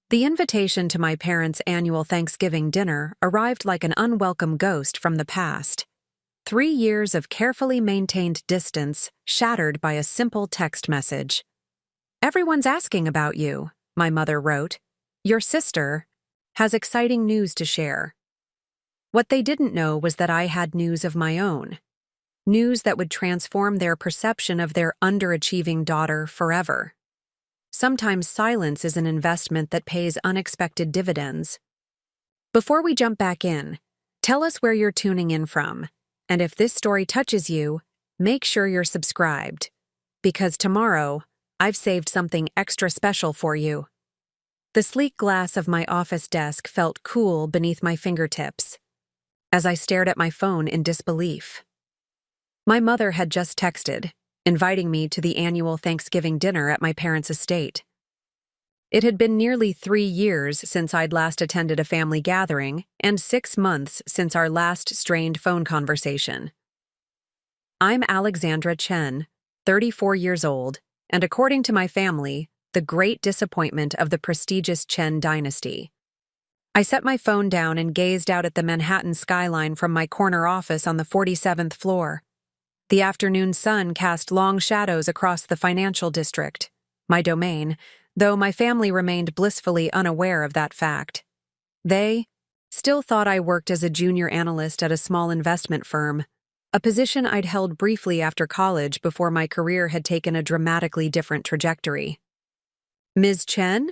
The invitation to my parents' annual Thanksgiving dinner arrived like an unwelcome ghost from the past. 3 years of carefully maintained distance shattered by a simple text message. "Everyone's asking about you," my mother wrote. "Your sister has exciting news to share." What they didn't know was that I had news of my own. News that would transform their perception of their underachieving daughter forever. Sometimes silence is an investment that pays unexpected dividends. Before we jump back in, tell us where you're tuning in from, and if this story touches you, make sure you're subscribed, because tomorrow, I've saved something extra special for you. The sleek glass of my office desk felt cool beneath my fingertips as I stared at my phone in disbelief. My mother had just texted, inviting me to the annual Thanksgiving dinner at my parents' estate. It had been nearly 3 years since I'd last attended a family gathering and 6 months since our last strained phone conversation. I'm Alexandra Chen, 34 years old, and according to my family, the great disappointment of the prestigious Chen dynasty. I set my phone down and gazed out at the Manhattan skyline from my corner office on the 47th floor. The afternoon sun cast long shadows across the financial district, my domain, though my family remained blissfully unaware of that fact. They still thought I worked as a junior analyst at a small investment firm, a position I'd held briefly after college before my career had taken a dramatically different trajectory. "Ms. Chen?"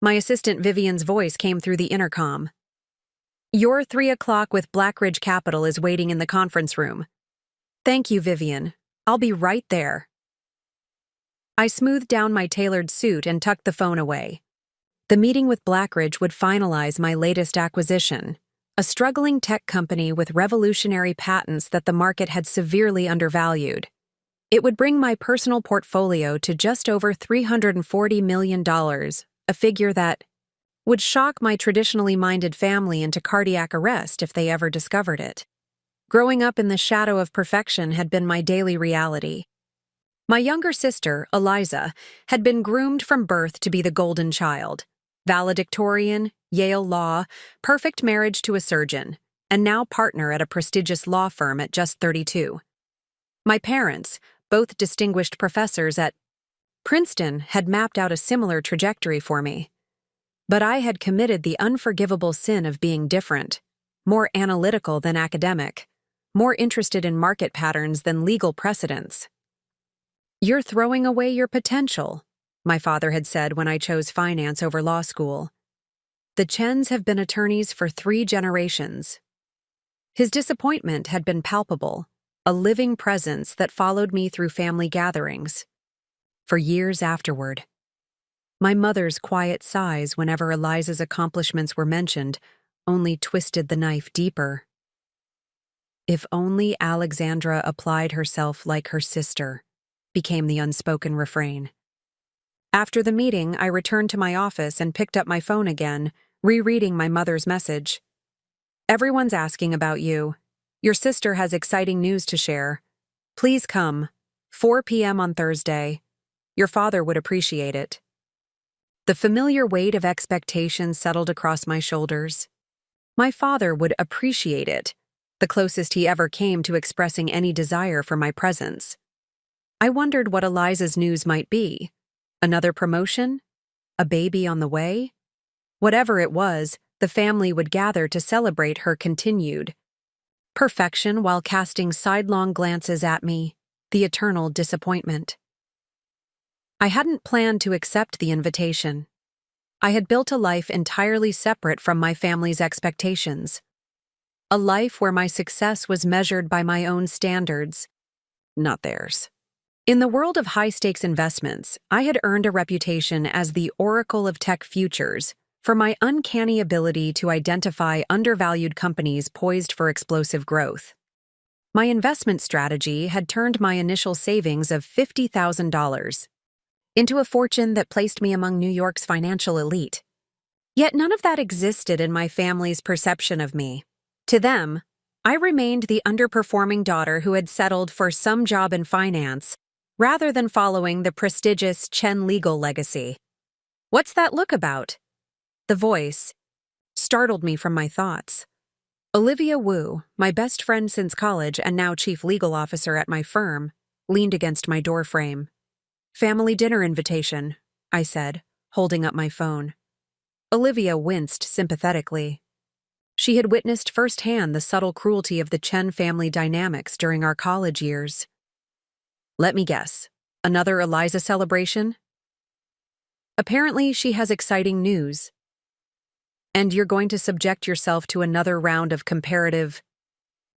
My assistant Vivian's voice came through the intercom. "Your 3 o'clock with Blackridge Capital is waiting in the conference room." "Thank you, Vivian. I'll be right there." I smoothed down my tailored suit and tucked the phone away. The meeting with Blackridge would finalize my latest acquisition, a struggling tech company with revolutionary patents that the market had severely undervalued. It would bring my personal portfolio to just over $340 million, a figure that would shock my traditionally minded family into cardiac arrest if they ever discovered it. Growing up in the shadow of perfection had been my daily reality. My younger sister, Eliza, had been groomed from birth to be the golden child. Valedictorian, Yale Law, perfect marriage to a surgeon, and now partner at a prestigious law firm at just 32. My parents, both distinguished professors at Princeton, had mapped out a similar trajectory for me. But I had committed the unforgivable sin of being different, more analytical than academic, more interested in market patterns than legal precedents. "You're throwing away your potential," my father had said when I chose finance over law school. "The Chens have been attorneys for 3 generations." His disappointment had been palpable, a living presence that followed me through family gatherings. For years afterward. My mother's quiet sighs whenever Eliza's accomplishments were mentioned only twisted the knife deeper. "If only Alexandra applied herself like her sister," became the unspoken refrain. After the meeting, I returned to my office and picked up my phone again, rereading my mother's message. "Everyone's asking about you. Your sister has exciting news to share. Please come, 4 p.m. on Thursday. Your father would appreciate it." The familiar weight of expectation settled across my shoulders. My father would appreciate it, the closest he ever came to expressing any desire for my presence. I wondered what Eliza's news might be. Another promotion? A baby on the way? Whatever it was, the family would gather to celebrate her continued perfection while casting sidelong glances at me, the eternal disappointment. I hadn't planned to accept the invitation. I had built a life entirely separate from my family's expectations. A life where my success was measured by my own standards, not theirs. In the world of high-stakes investments, I had earned a reputation as the oracle of tech futures for my uncanny ability to identify undervalued companies poised for explosive growth. My investment strategy had turned my initial savings of $50,000 into a fortune that placed me among New York's financial elite. Yet none of that existed in my family's perception of me. To them, I remained the underperforming daughter who had settled for some job in finance, rather than following the prestigious Chen legal legacy. "What's that look about?" The voice startled me from my thoughts. Olivia Wu, my best friend since college and now chief legal officer at my firm, leaned against my doorframe. "Family dinner invitation," I said, holding up my phone. Olivia winced sympathetically. She had witnessed firsthand the subtle cruelty of the Chen family dynamics during our college years. "Let me guess. Another Eliza celebration?" "Apparently she has exciting news. And you're going to subject yourself to another round of comparative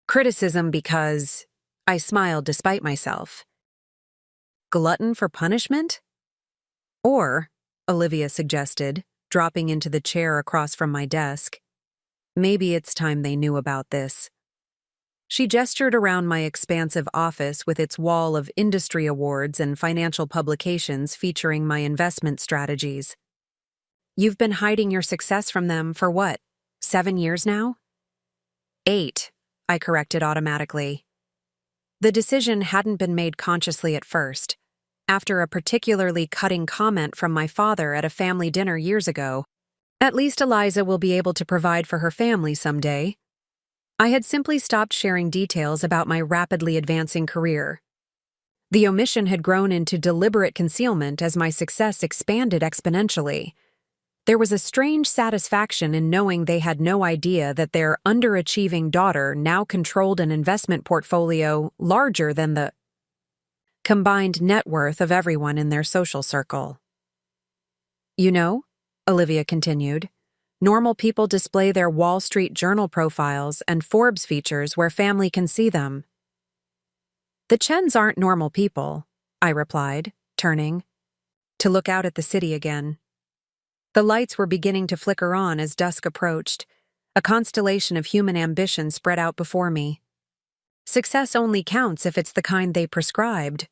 criticism because—" I smiled despite myself. "Glutton for punishment?" "Or," Olivia suggested, dropping into the chair across from my desk, "maybe it's time they knew about this." She gestured around my expansive office with its wall of industry awards and financial publications featuring my investment strategies. "You've been hiding your success from them for what, 7 years now?" 8, I corrected automatically. The decision hadn't been made consciously at first. After a particularly cutting comment from my father at a family dinner years ago, "At least Eliza will be able to provide for her family someday," I had simply stopped sharing details about my rapidly advancing career. The omission had grown into deliberate concealment as my success expanded exponentially. There was a strange satisfaction in knowing they had no idea that their underachieving daughter now controlled an investment portfolio larger than the combined net worth of everyone in their social circle. "You know," Olivia continued, "normal people display their Wall Street Journal profiles and Forbes features where family can see them." "The Chens aren't normal people," I replied, turning to look out at the city again. The lights were beginning to flicker on as dusk approached. A constellation of human ambition spread out before me. Success only counts if it's the kind they prescribed.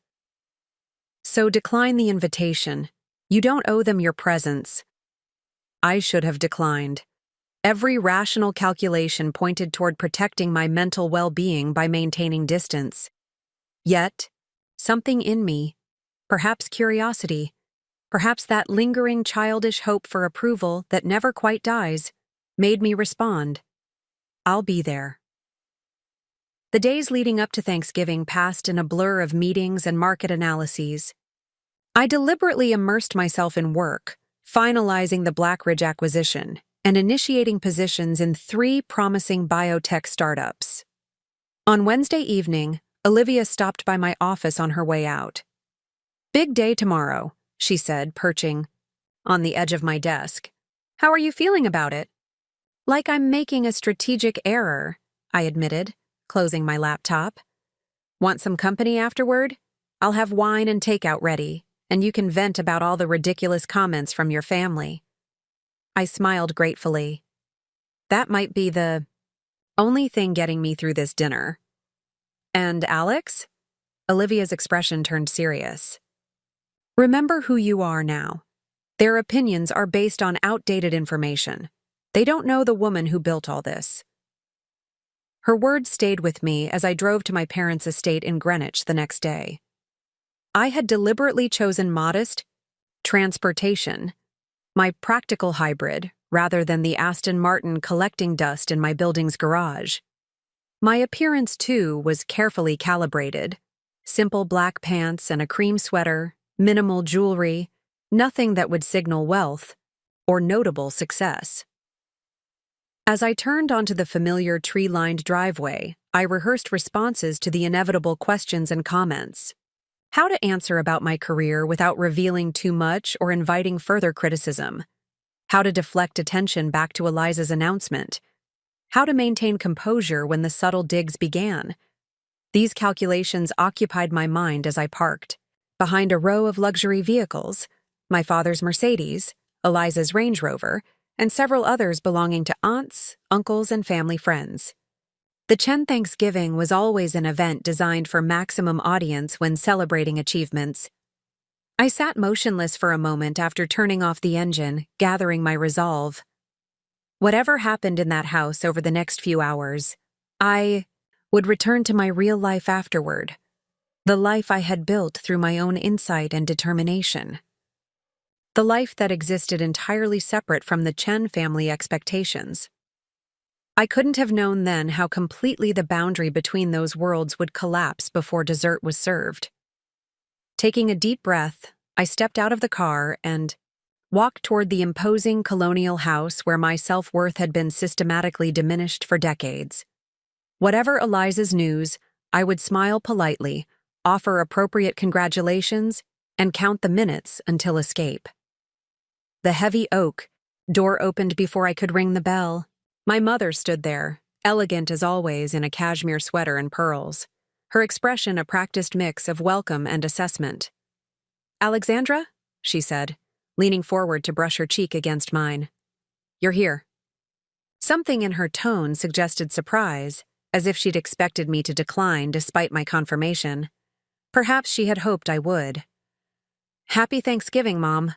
"So decline the invitation. You don't owe them your presence." I should have declined. Every rational calculation pointed toward protecting my mental well-being by maintaining distance. Yet, something in me, perhaps curiosity, perhaps that lingering childish hope for approval that never quite dies, made me respond. "I'll be there." The days leading up to Thanksgiving passed in a blur of meetings and market analyses. I deliberately immersed myself in work, finalizing the Blackridge acquisition and initiating positions in 3 promising biotech startups. On Wednesday evening, Olivia stopped by my office on her way out. "Big day tomorrow," she said, perching on the edge of my desk. "How are you feeling about it?" "Like I'm making a strategic error," I admitted, closing my laptop. "Want some company afterward? I'll have wine and takeout ready, and you can vent about all the ridiculous comments from your family." I smiled gratefully. That might be the only thing getting me through this dinner. "And Alex?" Olivia's expression turned serious. "Remember who you are now. Their opinions are based on outdated information. They don't know the woman who built all this." Her words stayed with me as I drove to my parents' estate in Greenwich the next day. I had deliberately chosen modest transportation, my practical hybrid, rather than the Aston Martin collecting dust in my building's garage. My appearance, too, was carefully calibrated. Simple black pants and a cream sweater, minimal jewelry, nothing that would signal wealth or notable success. As I turned onto the familiar tree-lined driveway, I rehearsed responses to the inevitable questions and comments. How to answer about my career without revealing too much or inviting further criticism. How to deflect attention back to Eliza's announcement. How to maintain composure when the subtle digs began. These calculations occupied my mind as I parked. Behind a row of luxury vehicles, my father's Mercedes, Eliza's Range Rover, and several others belonging to aunts, uncles, and family friends. The Chen Thanksgiving was always an event designed for maximum audience when celebrating achievements. I sat motionless for a moment after turning off the engine, gathering my resolve. Whatever happened in that house over the next few hours, I would return to my real life afterward. The life I had built through my own insight and determination. the life that existed entirely separate from the Chen family expectations. I couldn't have known then how completely the boundary between those worlds would collapse before dessert was served. Taking a deep breath, I stepped out of the car and walked toward the imposing colonial house where my self-worth had been systematically diminished for decades. Whatever Eliza's news, I would smile politely, offer appropriate congratulations, and count the minutes until escape. The heavy oak door opened before I could ring the bell. My mother stood there, elegant as always in a cashmere sweater and pearls, her expression a practiced mix of welcome and assessment. "Alexandra?" she said, leaning forward to brush her cheek against mine. "You're here." Something in her tone suggested surprise, as if she'd expected me to decline despite my confirmation. Perhaps she had hoped I would. "Happy Thanksgiving, Mom,"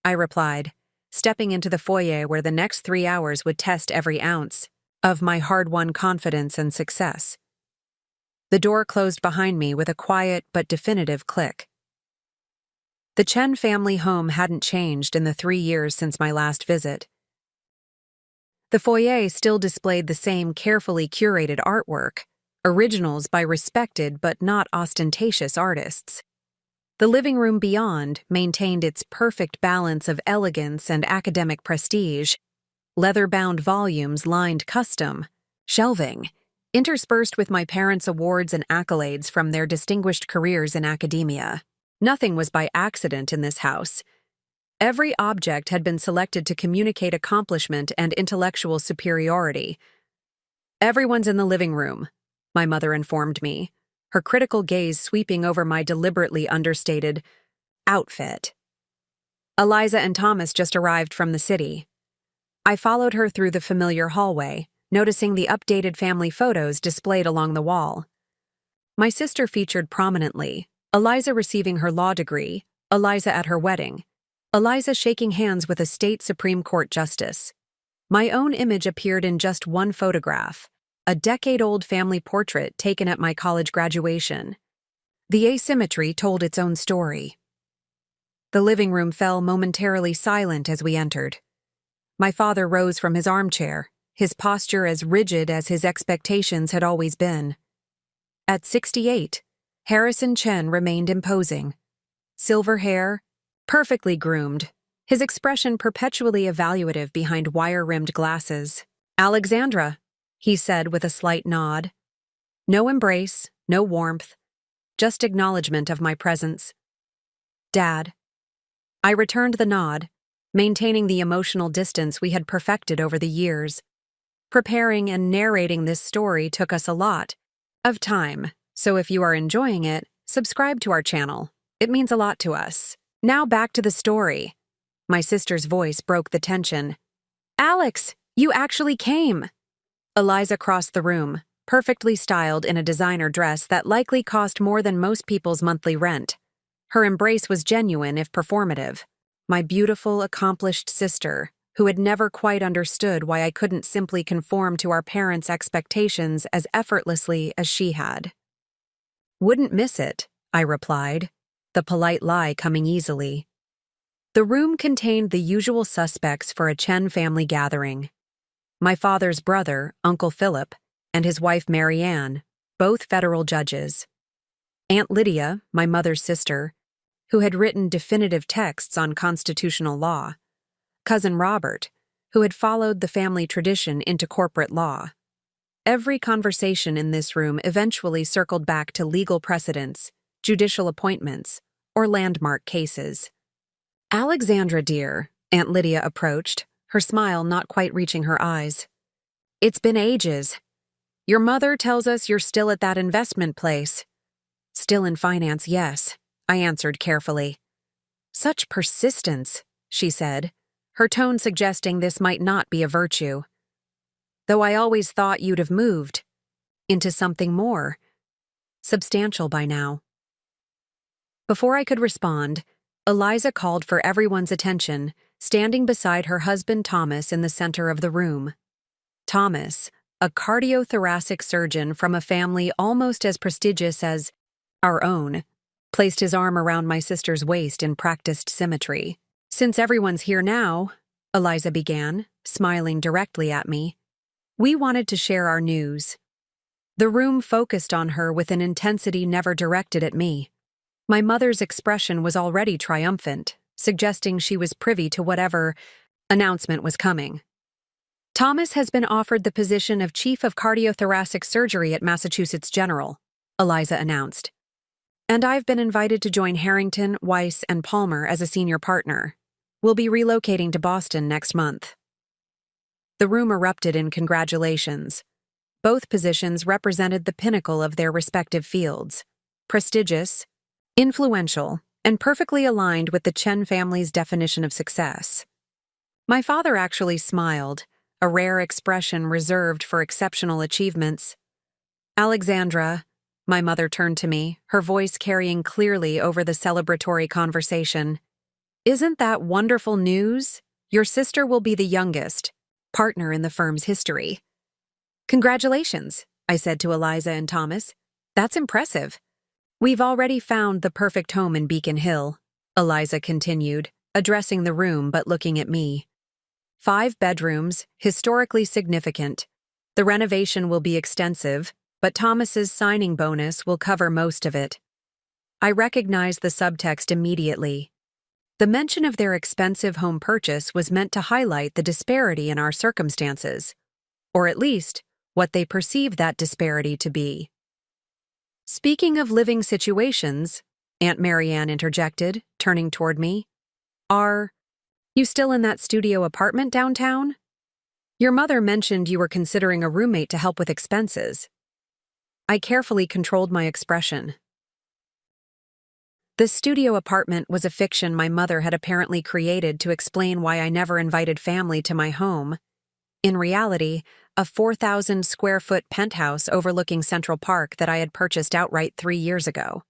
I replied, stepping into the foyer where the next 3 hours would test every ounce of my hard-won confidence and success. The door closed behind me with a quiet but definitive click. The Chen family home hadn't changed in the 3 years since my last visit. The foyer still displayed the same carefully curated artwork, originals by respected but not ostentatious artists. The living room beyond maintained its perfect balance of elegance and academic prestige, leather-bound volumes lined custom, shelving, interspersed with my parents' awards and accolades from their distinguished careers in academia. Nothing was by accident in this house. Every object had been selected to communicate accomplishment and intellectual superiority. "Everyone's in the living room," my mother informed me, her critical gaze sweeping over my deliberately understated outfit. "Eliza and Thomas just arrived from the city." I followed her through the familiar hallway, noticing the updated family photos displayed along the wall. My sister featured prominently, Eliza receiving her law degree, Eliza at her wedding, Eliza shaking hands with a state Supreme Court justice. My own image appeared in just one photograph, a decade-old family portrait taken at my college graduation. The asymmetry told its own story. The living room fell momentarily silent as we entered. My father rose from his armchair, his posture as rigid as his expectations had always been. At 68, Harrison Chen remained imposing. Silver hair, perfectly groomed, his expression perpetually evaluative behind wire-rimmed glasses. "Alexandra," he said with a slight nod. No embrace, no warmth, just acknowledgement of my presence. "Dad." I returned the nod, maintaining the emotional distance we had perfected over the years. Preparing and narrating this story took us a lot of time, so if you are enjoying it, subscribe to our channel. It means a lot to us. Now back to the story. My sister's voice broke the tension. "Alex, you actually came!" Eliza crossed the room, perfectly styled in a designer dress that likely cost more than most people's monthly rent. Her embrace was genuine if performative. My beautiful, accomplished sister, who had never quite understood why I couldn't simply conform to our parents' expectations as effortlessly as she had. "Wouldn't miss it," I replied, the polite lie coming easily. The room contained the usual suspects for a Chen family gathering. My father's brother, Uncle Philip, and his wife Mary Ann, both federal judges. Aunt Lydia, my mother's sister, who had written definitive texts on constitutional law. Cousin Robert, who had followed the family tradition into corporate law. Every conversation in this room eventually circled back to legal precedents, judicial appointments, or landmark cases. "Alexandra, dear," Aunt Lydia approached, her smile not quite reaching her eyes. "It's been ages. Your mother tells us you're still at that investment place." "Still in finance, yes," I answered carefully. "Such persistence," she said, her tone suggesting this might not be a virtue. "Though I always thought you'd have moved into something more substantial by now." Before I could respond, Eliza called for everyone's attention, standing beside her husband Thomas in the center of the room. Thomas, a cardiothoracic surgeon from a family almost as prestigious as our own, placed his arm around my sister's waist in practiced symmetry. Since everyone's here now, Eliza began, smiling directly at me, we wanted to share our news. The room focused on her with an intensity never directed at me. My mother's expression was already triumphant, suggesting she was privy to whatever announcement was coming. Thomas has been offered the position of Chief of Cardiothoracic Surgery at Massachusetts General, Eliza announced. And I've been invited to join Harrington, Weiss, and Palmer as a senior partner. We'll be relocating to Boston next month. The room erupted in congratulations. Both positions represented the pinnacle of their respective fields. Prestigious, influential, and perfectly aligned with the Chen family's definition of success. My father actually smiled, a rare expression reserved for exceptional achievements. Alexandra, my mother turned to me, her voice carrying clearly over the celebratory conversation. Isn't that wonderful news? Your sister will be the youngest partner in the firm's history. Congratulations, I said to Eliza and Thomas. That's impressive. We've already found the perfect home in Beacon Hill, Eliza continued, addressing the room but looking at me. 5 bedrooms, historically significant. The renovation will be extensive, but Thomas's signing bonus will cover most of it. I recognized the subtext immediately. The mention of their expensive home purchase was meant to highlight the disparity in our circumstances, or at least, what they perceived that disparity to be. Speaking of living situations, Aunt Marianne interjected, turning toward me, are you still in that studio apartment downtown? Your mother mentioned you were considering a roommate to help with expenses. I carefully controlled my expression. The studio apartment was a fiction my mother had apparently created to explain why I never invited family to my home. In reality, a 4,000-square-foot penthouse overlooking Central Park that I had purchased outright 3 years ago.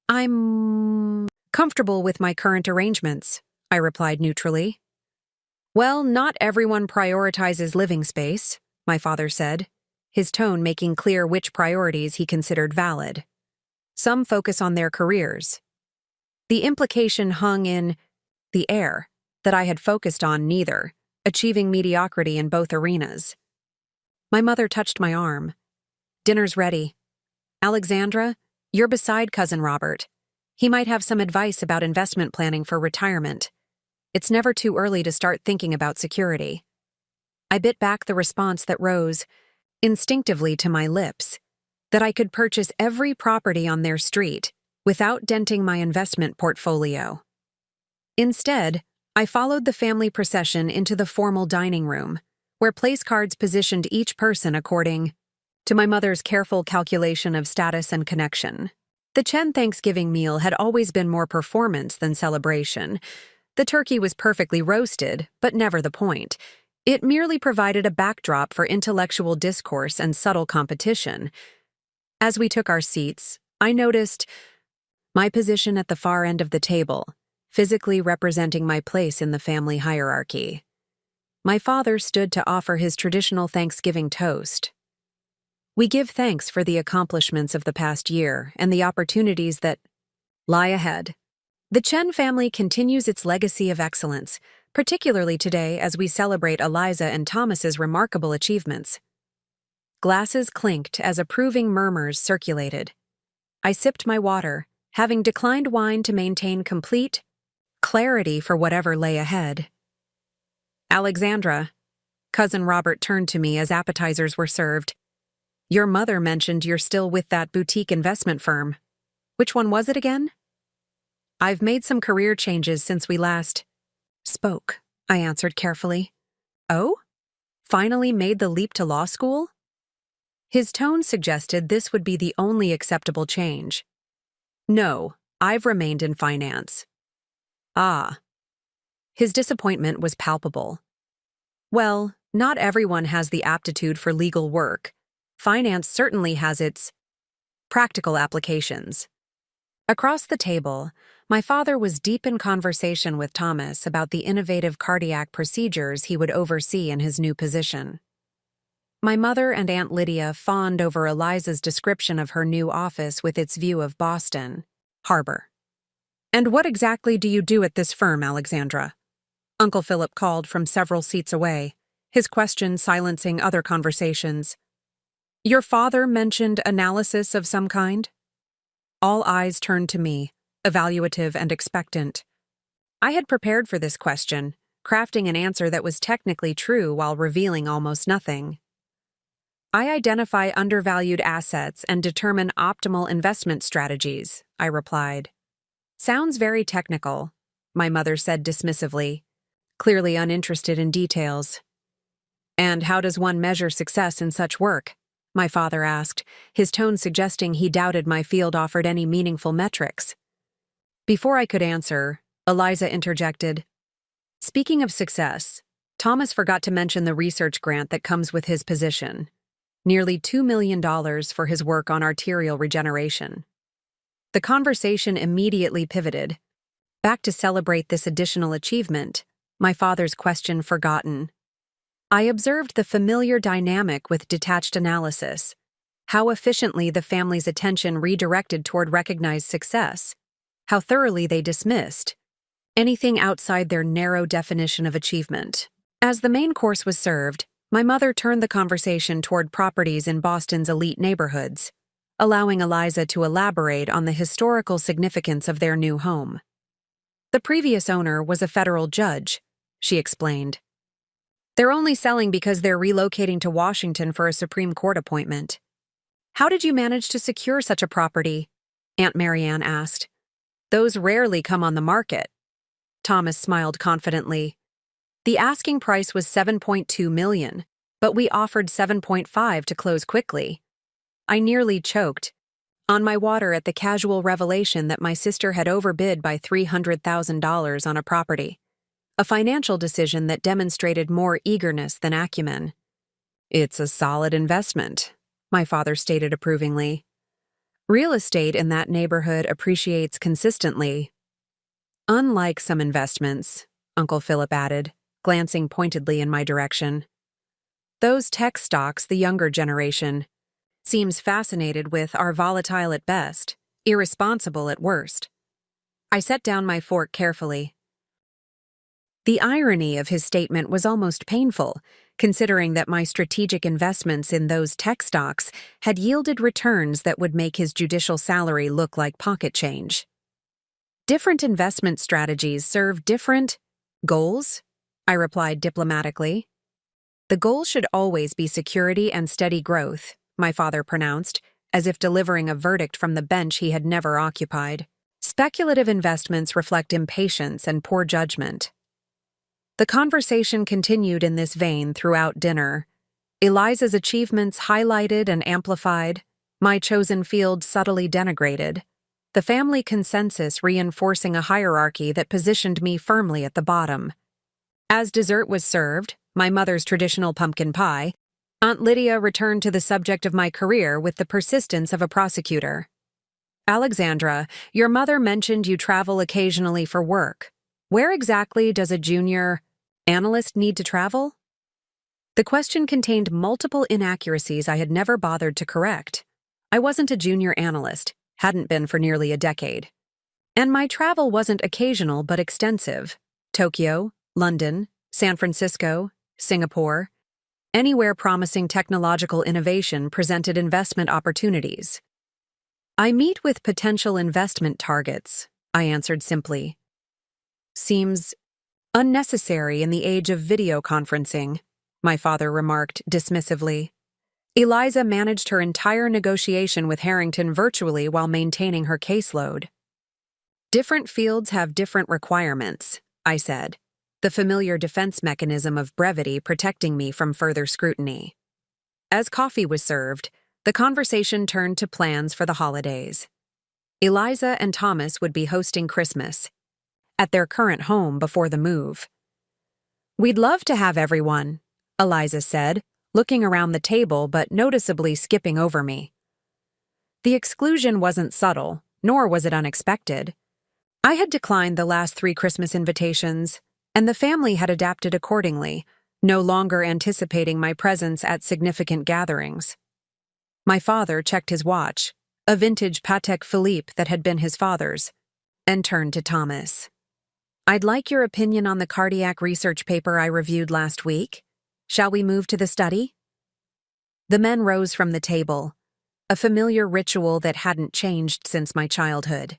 I'm comfortable with my current arrangements, I replied neutrally. Well, not everyone prioritizes living space, my father said, his tone making clear which priorities he considered valid. Some focus on their careers. The implication hung in the air that I had focused on neither, achieving mediocrity in both arenas. My mother touched my arm. Dinner's ready. Alexandra, you're beside Cousin Robert. He might have some advice about investment planning for retirement. It's never too early to start thinking about security. I bit back the response that rose instinctively to my lips, that I could purchase every property on their street without denting my investment portfolio. Instead, I followed the family procession into the formal dining room, where place cards positioned each person according to my mother's careful calculation of status and connection. The Chen Thanksgiving meal had always been more performance than celebration. The turkey was perfectly roasted, but never the point. It merely provided a backdrop for intellectual discourse and subtle competition. As we took our seats, I noticed my position at the far end of the table, physically representing my place in the family hierarchy. My father stood to offer his traditional Thanksgiving toast. We give thanks for the accomplishments of the past year and the opportunities that lie ahead. The Chen family continues its legacy of excellence, particularly today as we celebrate Eliza and Thomas's remarkable achievements. Glasses clinked as approving murmurs circulated. I sipped my water, having declined wine to maintain complete clarity for whatever lay ahead. Alexandra, Cousin Robert turned to me as appetizers were served. Your mother mentioned you're still with that boutique investment firm. Which one was it again? I've made some career changes since we last spoke, I answered carefully. Oh? Finally made the leap to law school? His tone suggested this would be the only acceptable change. No, I've remained in finance. Ah. His disappointment was palpable. Well, not everyone has the aptitude for legal work. Finance certainly has its practical applications. Across the table, my father was deep in conversation with Thomas about the innovative cardiac procedures he would oversee in his new position. My mother and Aunt Lydia fawned over Eliza's description of her new office with its view of Boston Harbor. "And what exactly do you do at this firm, Alexandra?" Uncle Philip called from several seats away, his question silencing other conversations. "Your father mentioned analysis of some kind?" All eyes turned to me, evaluative and expectant. I had prepared for this question, crafting an answer that was technically true while revealing almost nothing. "I identify undervalued assets and determine optimal investment strategies," I replied. "Sounds very technical," my mother said dismissively, clearly uninterested in details. "And how does one measure success in such work?" my father asked, his tone suggesting he doubted my field offered any meaningful metrics. Before I could answer, Eliza interjected. "Speaking of success, Thomas forgot to mention the research grant that comes with his position. Nearly $2 million for his work on arterial regeneration." The conversation immediately pivoted. Back to celebrate this additional achievement, my father's question forgotten. I observed the familiar dynamic with detached analysis, how efficiently the family's attention redirected toward recognized success, how thoroughly they dismissed anything outside their narrow definition of achievement. As the main course was served, my mother turned the conversation toward properties in Boston's elite neighborhoods, allowing Eliza to elaborate on the historical significance of their new home. "The previous owner was a federal judge," she explained. "They're only selling because they're relocating to Washington for a Supreme Court appointment." "How did you manage to secure such a property?" Aunt Marianne asked. "Those rarely come on the market." Thomas smiled confidently. "The asking price was $7.2 million, but we offered $7.5 to close quickly." I nearly choked on my water at the casual revelation that my sister had overbid by $300,000 on a property, a financial decision that demonstrated more eagerness than acumen. "It's a solid investment," my father stated approvingly. "Real estate in that neighborhood appreciates consistently." "Unlike some investments," Uncle Philip added, glancing pointedly in my direction. "Those tech stocks the younger generation seems fascinated with are volatile at best, irresponsible at worst." I set down my fork carefully. The irony of his statement was almost painful, considering that my strategic investments in those tech stocks had yielded returns that would make his judicial salary look like pocket change. "Different investment strategies serve different goals," I replied diplomatically. "The goal should always be security and steady growth," my father pronounced, as if delivering a verdict from the bench he had never occupied. "Speculative investments reflect impatience and poor judgment." The conversation continued in this vein throughout dinner. Eliza's achievements highlighted and amplified, my chosen field subtly denigrated, the family consensus reinforcing a hierarchy that positioned me firmly at the bottom. As dessert was served, my mother's traditional pumpkin pie, Aunt Lydia returned to the subject of my career with the persistence of a prosecutor. "Alexandra, your mother mentioned you travel occasionally for work. Where exactly does a junior analyst need to travel?" The question contained multiple inaccuracies I had never bothered to correct. I wasn't a junior analyst, hadn't been for nearly a decade. And my travel wasn't occasional but extensive. Tokyo, London, San Francisco, Singapore. Anywhere promising technological innovation presented investment opportunities. "I meet with potential investment targets," I answered simply. "Seems unnecessary in the age of video conferencing," my father remarked dismissively. Eliza managed her entire negotiation with Harrington virtually while maintaining her caseload. "Different fields have different requirements," I said, the familiar defense mechanism of brevity protecting me from further scrutiny. As coffee was served, the conversation turned to plans for the holidays. Eliza and Thomas would be hosting Christmas at their current home before the move. "We'd love to have everyone," Eliza said, looking around the table but noticeably skipping over me. The exclusion wasn't subtle, nor was it unexpected. I had declined the last 3 Christmas invitations, and the family had adapted accordingly, no longer anticipating my presence at significant gatherings. My father checked his watch, a vintage Patek Philippe that had been his father's. and turned to Thomas. "I'd like your opinion on the cardiac research paper I reviewed last week. Shall we move to the study?" The men rose from the table, a familiar ritual that hadn't changed since my childhood.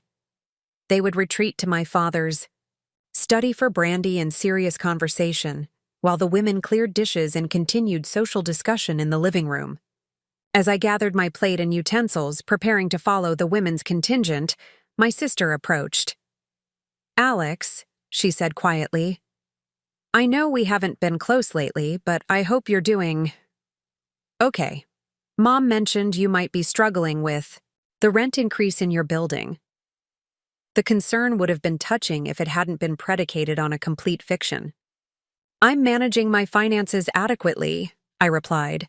They would retreat to my father's study for brandy and serious conversation, while the women cleared dishes and continued social discussion in the living room. As I gathered my plate and utensils, preparing to follow the women's contingent, my sister approached. "Alex," she said quietly, "I know we haven't been close lately, but I hope you're doing okay. Mom mentioned you might be struggling with the rent increase in your building." The concern would have been touching if it hadn't been predicated on a complete fiction. "I'm managing my finances adequately," I replied,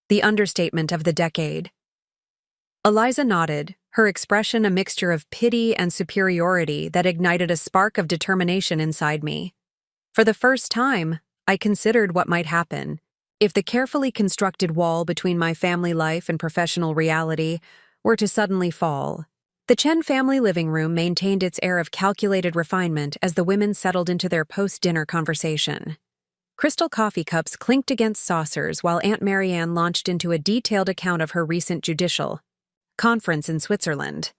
the understatement of the decade. Eliza nodded, her expression a mixture of pity and superiority that ignited a spark of determination inside me. For the first time, I considered what might happen if the carefully constructed wall between my family life and professional reality were to suddenly fall. The Chen family living room maintained its air of calculated refinement as the women settled into their post-dinner conversation. Crystal coffee cups clinked against saucers while Aunt Marianne launched into a detailed account of her recent judicial conference in Switzerland.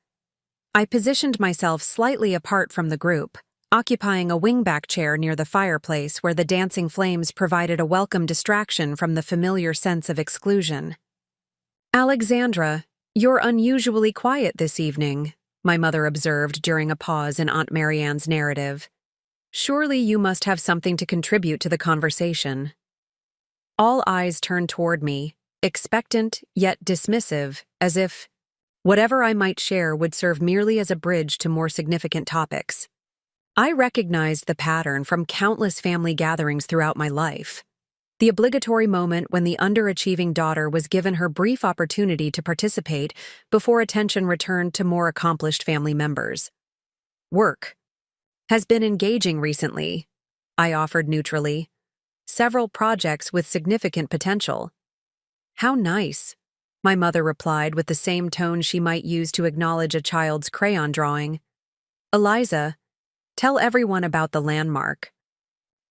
I positioned myself slightly apart from the group, occupying a wingback chair near the fireplace where the dancing flames provided a welcome distraction from the familiar sense of exclusion. "Alexandra, you're unusually quiet this evening," my mother observed during a pause in Aunt Marianne's narrative. "Surely you must have something to contribute to the conversation." All eyes turned toward me, expectant yet dismissive, as if whatever I might share would serve merely as a bridge to more significant topics. I recognized the pattern from countless family gatherings throughout my life. The obligatory moment when the underachieving daughter was given her brief opportunity to participate before attention returned to more accomplished family members. "Work has been engaging recently," I offered neutrally. "Several projects with significant potential." "How nice," my mother replied with the same tone she might use to acknowledge a child's crayon drawing. "Eliza, tell everyone about the landmark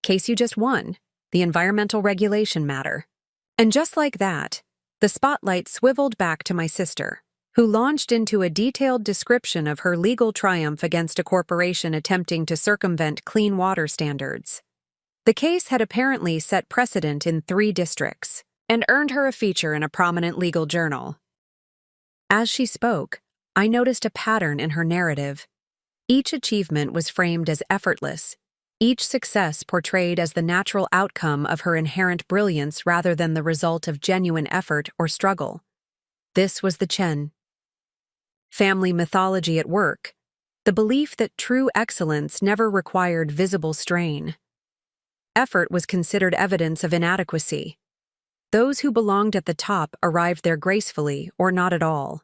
case you just won, the environmental regulation matter." And just like that, the spotlight swiveled back to my sister, who launched into a detailed description of her legal triumph against a corporation attempting to circumvent clean water standards. The case had apparently set precedent in 3 districts and earned her a feature in a prominent legal journal. As she spoke, I noticed a pattern in her narrative. Each achievement was framed as effortless, each success portrayed as the natural outcome of her inherent brilliance rather than the result of genuine effort or struggle. This was the Chen family mythology at work, the belief that true excellence never required visible strain. Effort was considered evidence of inadequacy. Those who belonged at the top arrived there gracefully or not at all.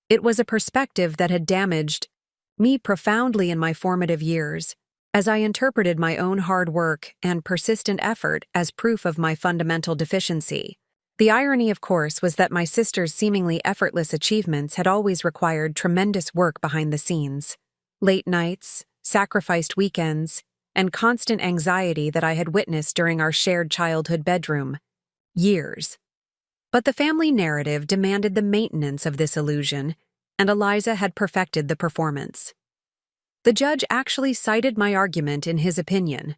It was a perspective that had damaged me profoundly in my formative years, as I interpreted my own hard work and persistent effort as proof of my fundamental deficiency. The irony, of course, was that my sister's seemingly effortless achievements had always required tremendous work behind the scenes. Late nights, sacrificed weekends, and constant anxiety that I had witnessed during our shared childhood bedroom. Years. But the family narrative demanded the maintenance of this illusion, and Eliza had perfected the performance. "The judge actually cited my argument in his opinion,"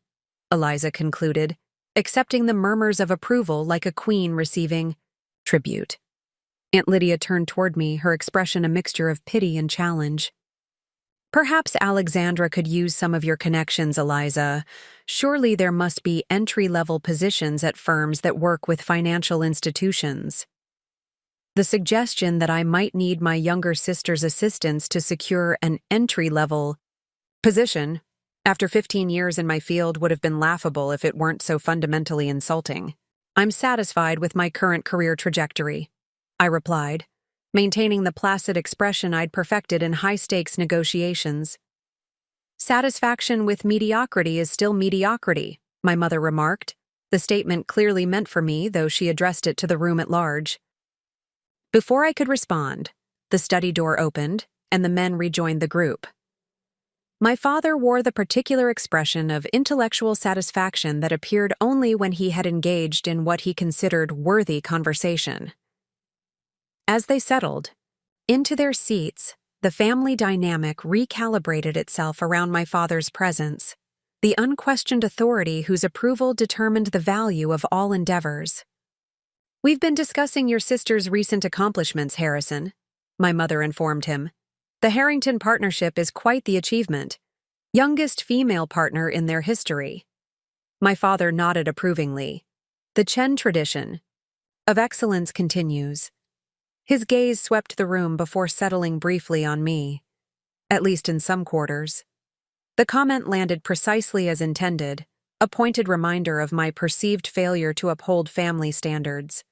Eliza concluded, accepting the murmurs of approval like a queen receiving tribute. Aunt Lydia turned toward me, her expression a mixture of pity and challenge. "Perhaps Alexandra could use some of your connections, Eliza. Surely there must be entry-level positions at firms that work with financial institutions." The suggestion that I might need my younger sister's assistance to secure an entry-level position after 15 years in my field would have been laughable if it weren't so fundamentally insulting. "I'm satisfied with my current career trajectory," I replied, maintaining the placid expression I'd perfected in high-stakes negotiations. "Satisfaction with mediocrity is still mediocrity," my mother remarked, the statement clearly meant for me, though she addressed it to the room at large. Before I could respond, the study door opened, and the men rejoined the group. My father wore the particular expression of intellectual satisfaction that appeared only when he had engaged in what he considered worthy conversation. As they settled into their seats, the family dynamic recalibrated itself around my father's presence, the unquestioned authority whose approval determined the value of all endeavors. "We've been discussing your sister's recent accomplishments, Harrison," my mother informed him. "The Harrington partnership is quite the achievement. Youngest female partner in their history." My father nodded approvingly. "The Chen tradition of excellence continues." His gaze swept the room before settling briefly on me, at least in some quarters. The comment landed precisely as intended, a pointed reminder of my perceived failure to uphold family standards.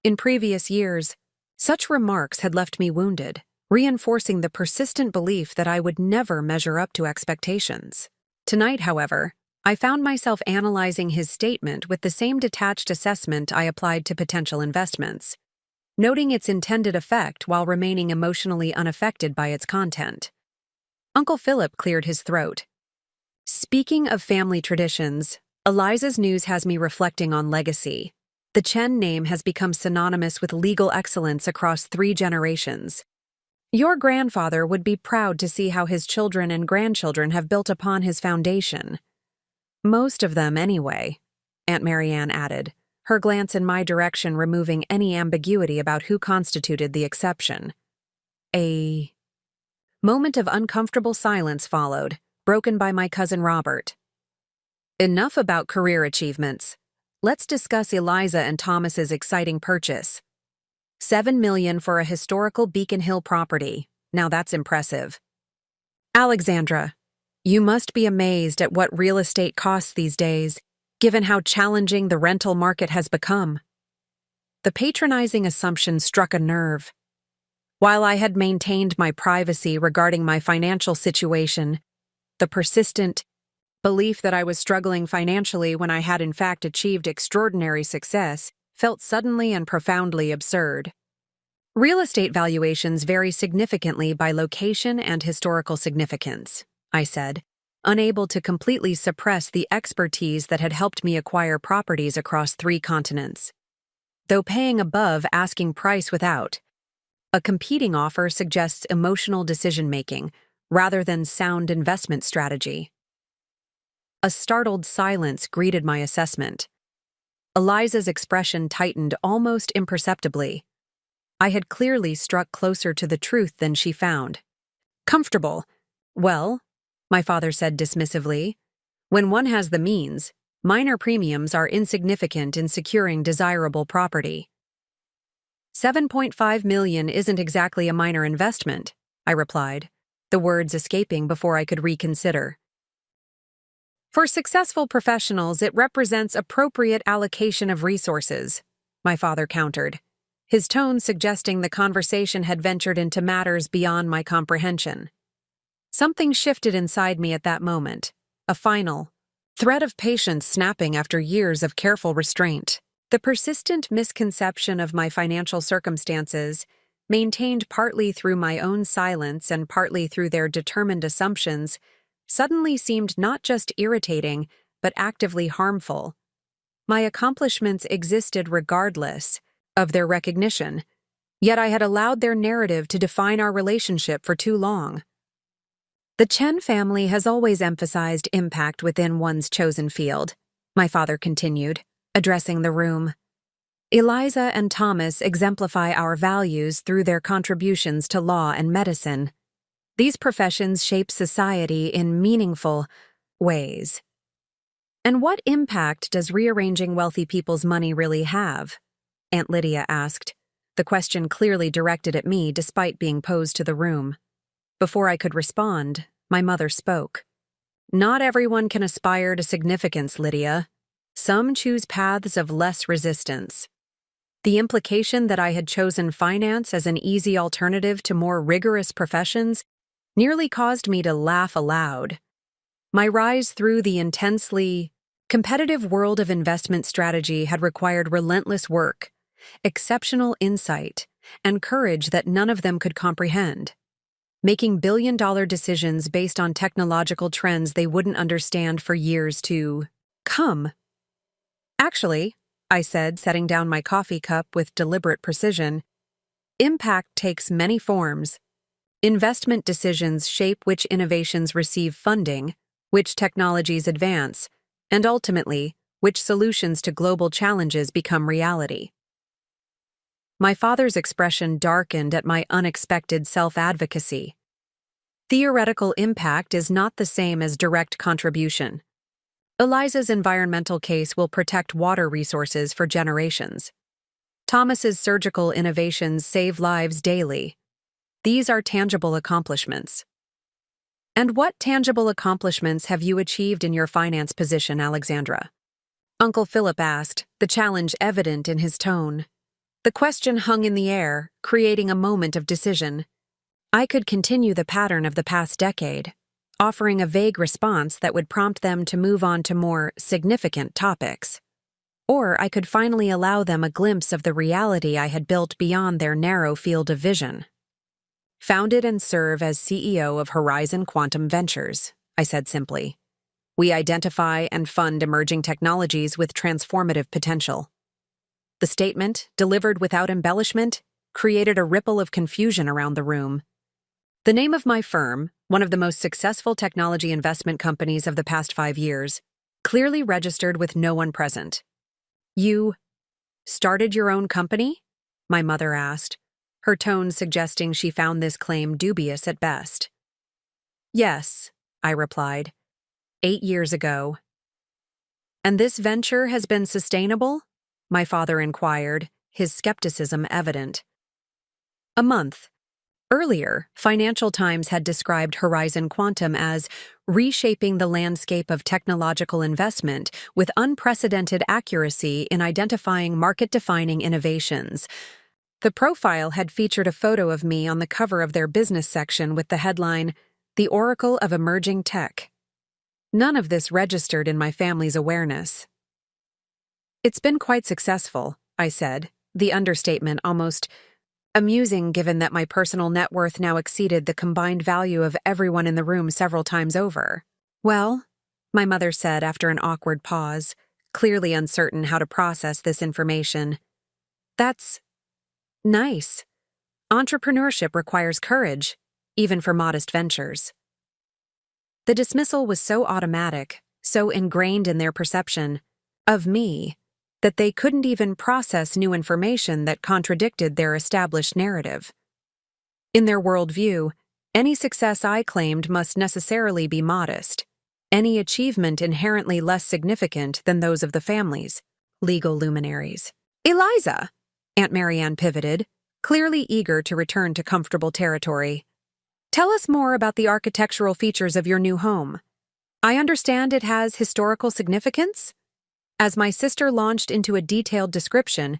In previous years, such remarks had left me wounded, reinforcing the persistent belief that I would never measure up to expectations. Tonight, however, I found myself analyzing his statement with the same detached assessment I applied to potential investments, noting its intended effect while remaining emotionally unaffected by its content. Uncle Philip cleared his throat. "Speaking of family traditions, Eliza's news has me reflecting on legacy. The Chen name has become synonymous with legal excellence across 3 generations. Your grandfather would be proud to see how his children and grandchildren have built upon his foundation." "Most of them, anyway," Aunt Marianne added, her glance in my direction removing any ambiguity about who constituted the exception. A moment of uncomfortable silence followed, broken by my cousin Robert. "Enough about career achievements. Let's discuss Eliza and Thomas's exciting purchase. $7 million for a historical Beacon Hill property. Now that's impressive." "Alexandra, you must be amazed at what real estate costs these days, given how challenging the rental market has become." The patronizing assumption struck a nerve. While I had maintained my privacy regarding my financial situation, the persistent belief that I was struggling financially when I had in fact achieved extraordinary success felt suddenly and profoundly absurd. "Real estate valuations vary significantly by location and historical significance," I said, unable to completely suppress the expertise that had helped me acquire properties across 3 continents. Though paying above asking price without, a competing offer suggests emotional decision-making rather than sound investment strategy. A startled silence greeted my assessment. Eliza's expression tightened almost imperceptibly. I had clearly struck closer to the truth than she found. "Comfortable. Well," my father said dismissively, "when one has the means, minor premiums are insignificant in securing desirable property." $7.5 million isn't exactly a minor investment," I replied, the words escaping before I could reconsider. "For successful professionals, it represents appropriate allocation of resources," my father countered, his tone suggesting the conversation had ventured into matters beyond my comprehension. Something shifted inside me at that moment, a final thread of patience snapping after years of careful restraint. The persistent misconception of my financial circumstances, maintained partly through my own silence and partly through their determined assumptions, suddenly seemed not just irritating, but actively harmful. My accomplishments existed regardless of their recognition, yet I had allowed their narrative to define our relationship for too long. "The Chen family has always emphasized impact within one's chosen field," my father continued, addressing the room. "Eliza and Thomas exemplify our values through their contributions to law and medicine. These professions shape society in meaningful ways." "And what impact does rearranging wealthy people's money really have?" Aunt Lydia asked, the question clearly directed at me despite being posed to the room. Before I could respond, my mother spoke. "Not everyone can aspire to significance, Lydia. Some choose paths of less resistance." The implication that I had chosen finance as an easy alternative to more rigorous professions nearly caused me to laugh aloud. My rise through the intensely competitive world of investment strategy had required relentless work, exceptional insight, and courage that none of them could comprehend. making billion-dollar decisions based on technological trends they wouldn't understand for years to come. Actually, I said, setting down my coffee cup with deliberate precision, impact takes many forms. Investment decisions shape which innovations receive funding, which technologies advance, and ultimately, which solutions to global challenges become reality. My father's expression darkened at my unexpected self-advocacy. Theoretical impact is not the same as direct contribution. Eliza's environmental case will protect water resources for generations. Thomas's surgical innovations save lives daily. These are tangible accomplishments. And what tangible accomplishments have you achieved in your finance position, Alexandra? Uncle Philip asked, the challenge evident in his tone. The question hung in the air, creating a moment of decision. I could continue the pattern of the past decade, offering a vague response that would prompt them to move on to more significant topics. Or I could finally allow them a glimpse of the reality I had built beyond their narrow field of vision. Founded and serve as CEO of Horizon Quantum Ventures, I said simply. We identify and fund emerging technologies with transformative potential. The statement, delivered without embellishment, created a ripple of confusion around the room. The name of my firm, one of the most successful technology investment companies of the past 5 years, clearly registered with no one present. You started your own company? My mother asked, her tone suggesting she found this claim dubious at best. Yes, I replied, 8 years ago. And this venture has been sustainable? My father inquired, his skepticism evident. A month. Earlier, Financial Times had described Horizon Quantum as reshaping the landscape of technological investment with unprecedented accuracy in identifying market-defining innovations. The profile had featured a photo of me on the cover of their business section with the headline, The Oracle of Emerging Tech. None of this registered in my family's awareness. It's been quite successful, I said, the understatement almost amusing given that my personal net worth now exceeded the combined value of everyone in the room several times over. Well, my mother said after an awkward pause, clearly uncertain how to process this information. That's nice. Entrepreneurship requires courage, even for modest ventures. The dismissal was so automatic, so ingrained in their perception of me, that they couldn't even process new information that contradicted their established narrative. In their worldview, any success I claimed must necessarily be modest, any achievement inherently less significant than those of the family's legal luminaries. Eliza! Aunt Marianne pivoted, clearly eager to return to comfortable territory. Tell us more about the architectural features of your new home. I understand it has historical significance? As my sister launched into a detailed description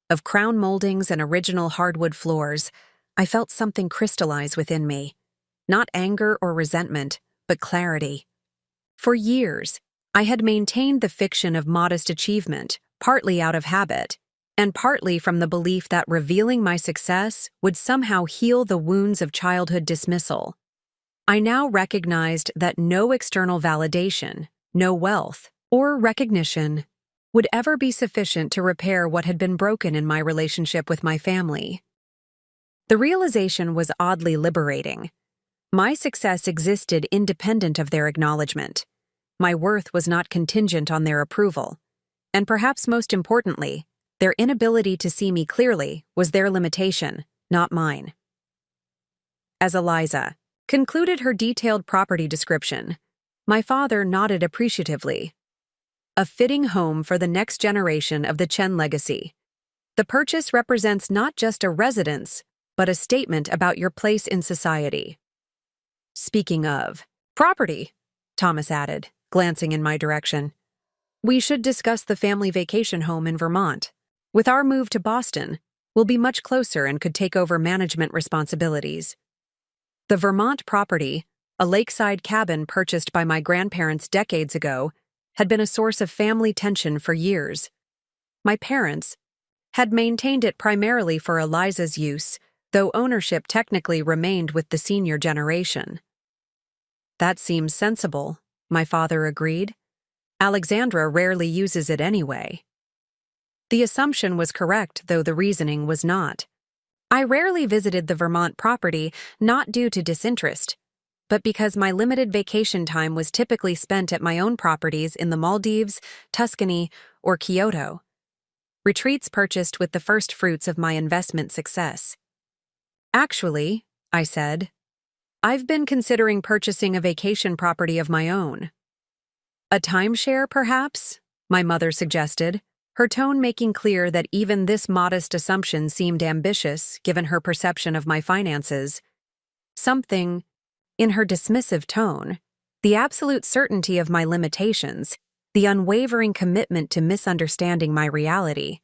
of crown moldings and original hardwood floors, I felt something crystallize within me. Not anger or resentment, but clarity. For years, I had maintained the fiction of modest achievement, partly out of habit, and partly from the belief that revealing my success would somehow heal the wounds of childhood dismissal. I now recognized that no external validation, no wealth, or recognition would ever be sufficient to repair what had been broken in my relationship with my family. The realization was oddly liberating. My success existed independent of their acknowledgement. My worth was not contingent on their approval. And perhaps most importantly, their inability to see me clearly was their limitation, not mine. As Eliza concluded her detailed property description, my father nodded appreciatively. A fitting home for the next generation of the Chen legacy. The purchase represents not just a residence, but a statement about your place in society. Speaking of property, Thomas added, glancing in my direction, we should discuss the family vacation home in Vermont. With our move to Boston, we'll be much closer and could take over management responsibilities. The Vermont property, a lakeside cabin purchased by my grandparents decades ago, had been a source of family tension for years. My parents had maintained it primarily for Eliza's use, though ownership technically remained with the senior generation. That seems sensible, my father agreed. Alexandra rarely uses it anyway. The assumption was correct, though the reasoning was not. I rarely visited the Vermont property, not due to disinterest, but because my limited vacation time was typically spent at my own properties in the Maldives, Tuscany, or Kyoto. Retreats purchased with the first fruits of my investment success. Actually, I said, I've been considering purchasing a vacation property of my own. A timeshare, perhaps? My mother suggested, her tone making clear that even this modest assumption seemed ambitious given her perception of my finances. Something, in her dismissive tone, the absolute certainty of my limitations, the unwavering commitment to misunderstanding my reality,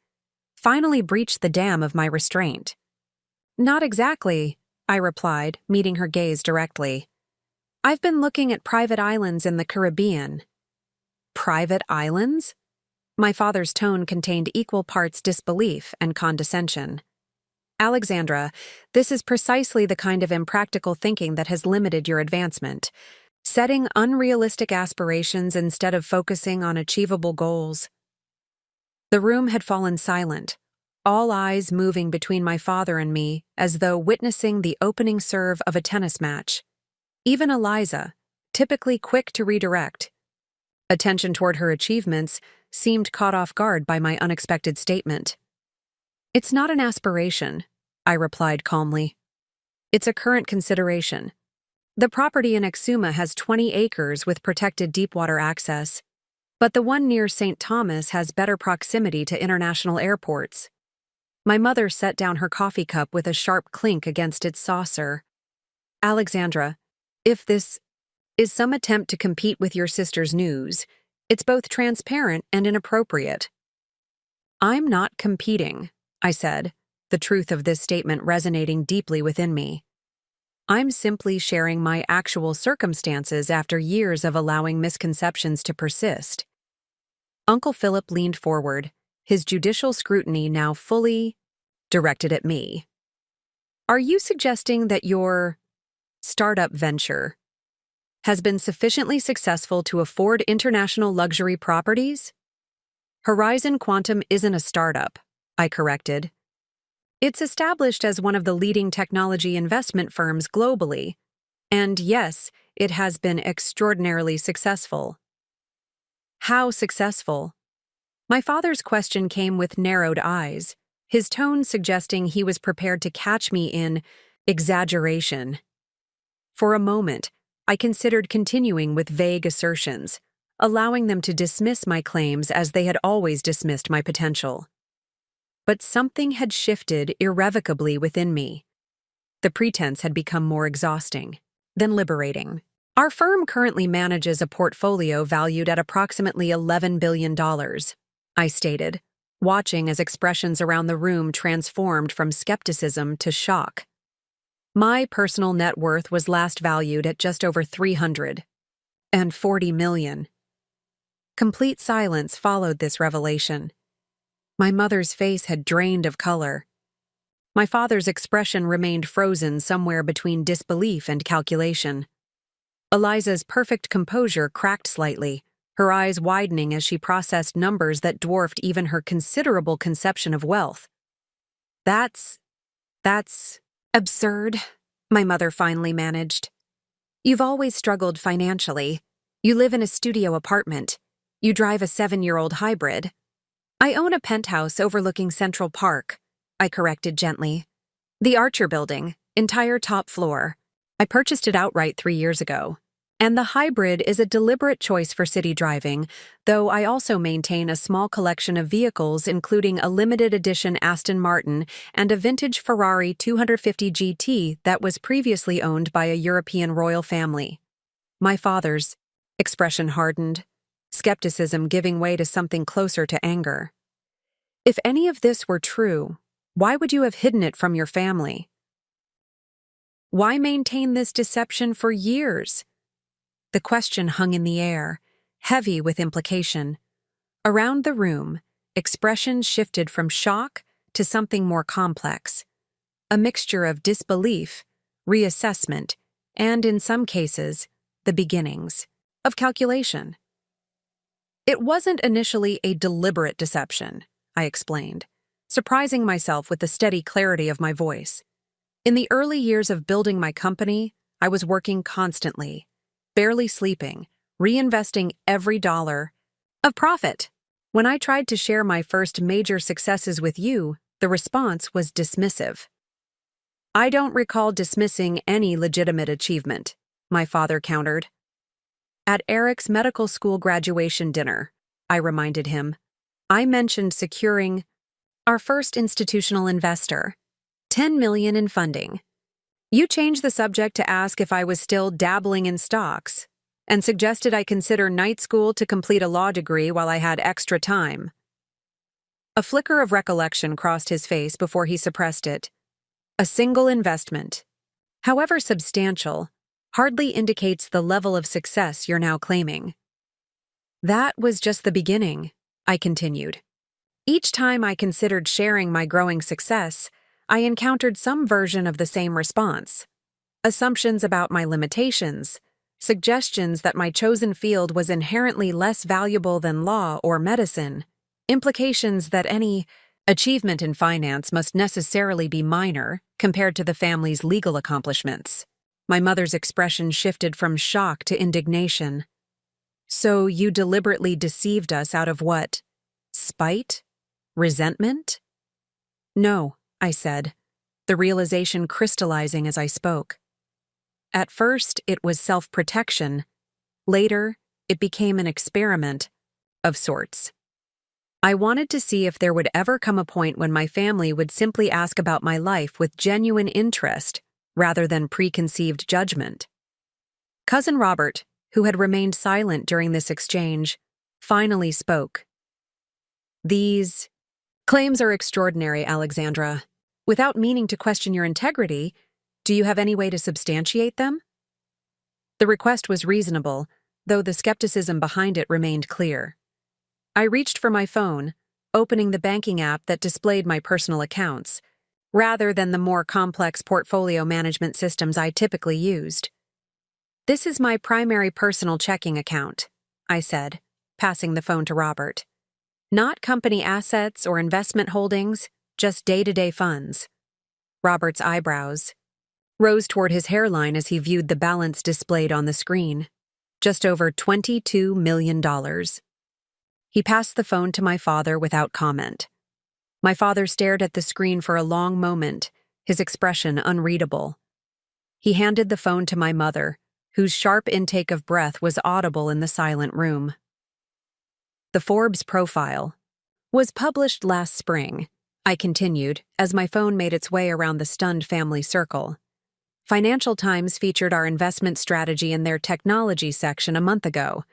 finally breached the dam of my restraint. Not exactly, I replied, meeting her gaze directly. I've been looking at private islands in the Caribbean. Private islands? My father's tone contained equal parts disbelief and condescension. Alexandra, this is precisely the kind of impractical thinking that has limited your advancement. Setting unrealistic aspirations instead of focusing on achievable goals. The room had fallen silent, all eyes moving between my father and me as though witnessing the opening serve of a tennis match. Even Eliza, typically quick to redirect, attention toward her achievements, seemed caught off guard by my unexpected statement. It's not an aspiration, I replied calmly. It's a current consideration. The property in Exuma has 20 acres with protected deepwater access, but the one near St. Thomas has better proximity to international airports. My mother set down her coffee cup with a sharp clink against its saucer. Alexandra, if this is some attempt to compete with your sister's news, it's both transparent and inappropriate. I'm not competing, I said, the truth of this statement resonating deeply within me. I'm simply sharing my actual circumstances after years of allowing misconceptions to persist. Uncle Philip leaned forward, his judicial scrutiny now fully directed at me. Are you suggesting that your startup venture has been sufficiently successful to afford international luxury properties? Horizon Quantum isn't a startup, I corrected. It's established as one of the leading technology investment firms globally, and yes, it has been extraordinarily successful. How successful? My father's question came with narrowed eyes, his tone suggesting he was prepared to catch me in exaggeration. For a moment, I considered continuing with vague assertions, allowing them to dismiss my claims as they had always dismissed my potential. But something had shifted irrevocably within me. The pretense had become more exhausting than liberating. Our firm currently manages a portfolio valued at approximately $11 billion, I stated, watching as expressions around the room transformed from skepticism to shock. My personal net worth was last valued at just over $340 million. Complete silence followed this revelation. My mother's face had drained of color. My father's expression remained frozen somewhere between disbelief and calculation. Eliza's perfect composure cracked slightly, her eyes widening as she processed numbers that dwarfed even her considerable conception of wealth. That's absurd, my mother finally managed. You've always struggled financially. You live in a studio apartment. You drive a 7-year-old hybrid. I own a penthouse overlooking Central Park, I corrected gently. The Archer Building, entire top floor. I purchased it outright 3 years ago. And the hybrid is a deliberate choice for city driving, though I also maintain a small collection of vehicles including a limited edition Aston Martin and a vintage Ferrari 250 GT that was previously owned by a European royal family. My father's expression hardened, skepticism giving way to something closer to anger. If any of this were true, why would you have hidden it from your family? Why maintain this deception for years? The question hung in the air, heavy with implication. Around the room, expressions shifted from shock to something more complex. a mixture of disbelief, reassessment, and, in some cases, the beginnings of calculation. It wasn't initially a deliberate deception, I explained, surprising myself with the steady clarity of my voice. In the early years of building my company, I was working constantly, barely sleeping, reinvesting every dollar of profit. When I tried to share my first major successes with you, the response was dismissive. I don't recall dismissing any legitimate achievement, my father countered. At Eric's medical school graduation dinner, I reminded him, I mentioned securing our first institutional investor, $10 million in funding. You changed the subject to ask if I was still dabbling in stocks, and suggested I consider night school to complete a law degree while I had extra time. A flicker of recollection crossed his face before he suppressed it. A single investment, however substantial, hardly indicates the level of success you're now claiming. That was just the beginning, I continued. Each time I considered sharing my growing success, I encountered some version of the same response. Assumptions about my limitations, suggestions that my chosen field was inherently less valuable than law or medicine, implications that any achievement in finance must necessarily be minor compared to the family's legal accomplishments. My mother's expression shifted from shock to indignation. So you deliberately deceived us out of what? Spite? Resentment? No, I said, the realization crystallizing as I spoke. At first, it was self-protection. Later, it became an experiment of sorts. I wanted to see if there would ever come a point when my family would simply ask about my life with genuine interest rather than preconceived judgment. Cousin Robert, who had remained silent during this exchange, finally spoke. These claims are extraordinary, Alexandra. Without meaning to question your integrity, do you have any way to substantiate them? The request was reasonable, though the skepticism behind it remained clear. I reached for my phone, opening the banking app that displayed my personal accounts, rather than the more complex portfolio management systems I typically used. This is my primary personal checking account, I said, passing the phone to Robert. Not company assets or investment holdings, just day-to-day funds. Robert's eyebrows rose toward his hairline as he viewed the balance displayed on the screen. Just over $22 million. He passed the phone to my father without comment. My father stared at the screen for a long moment, his expression unreadable. He handed the phone to my mother, whose sharp intake of breath was audible in the silent room. The Forbes profile was published last spring, I continued, as my phone made its way around the stunned family circle. Financial Times featured our investment strategy in their technology section a month ago.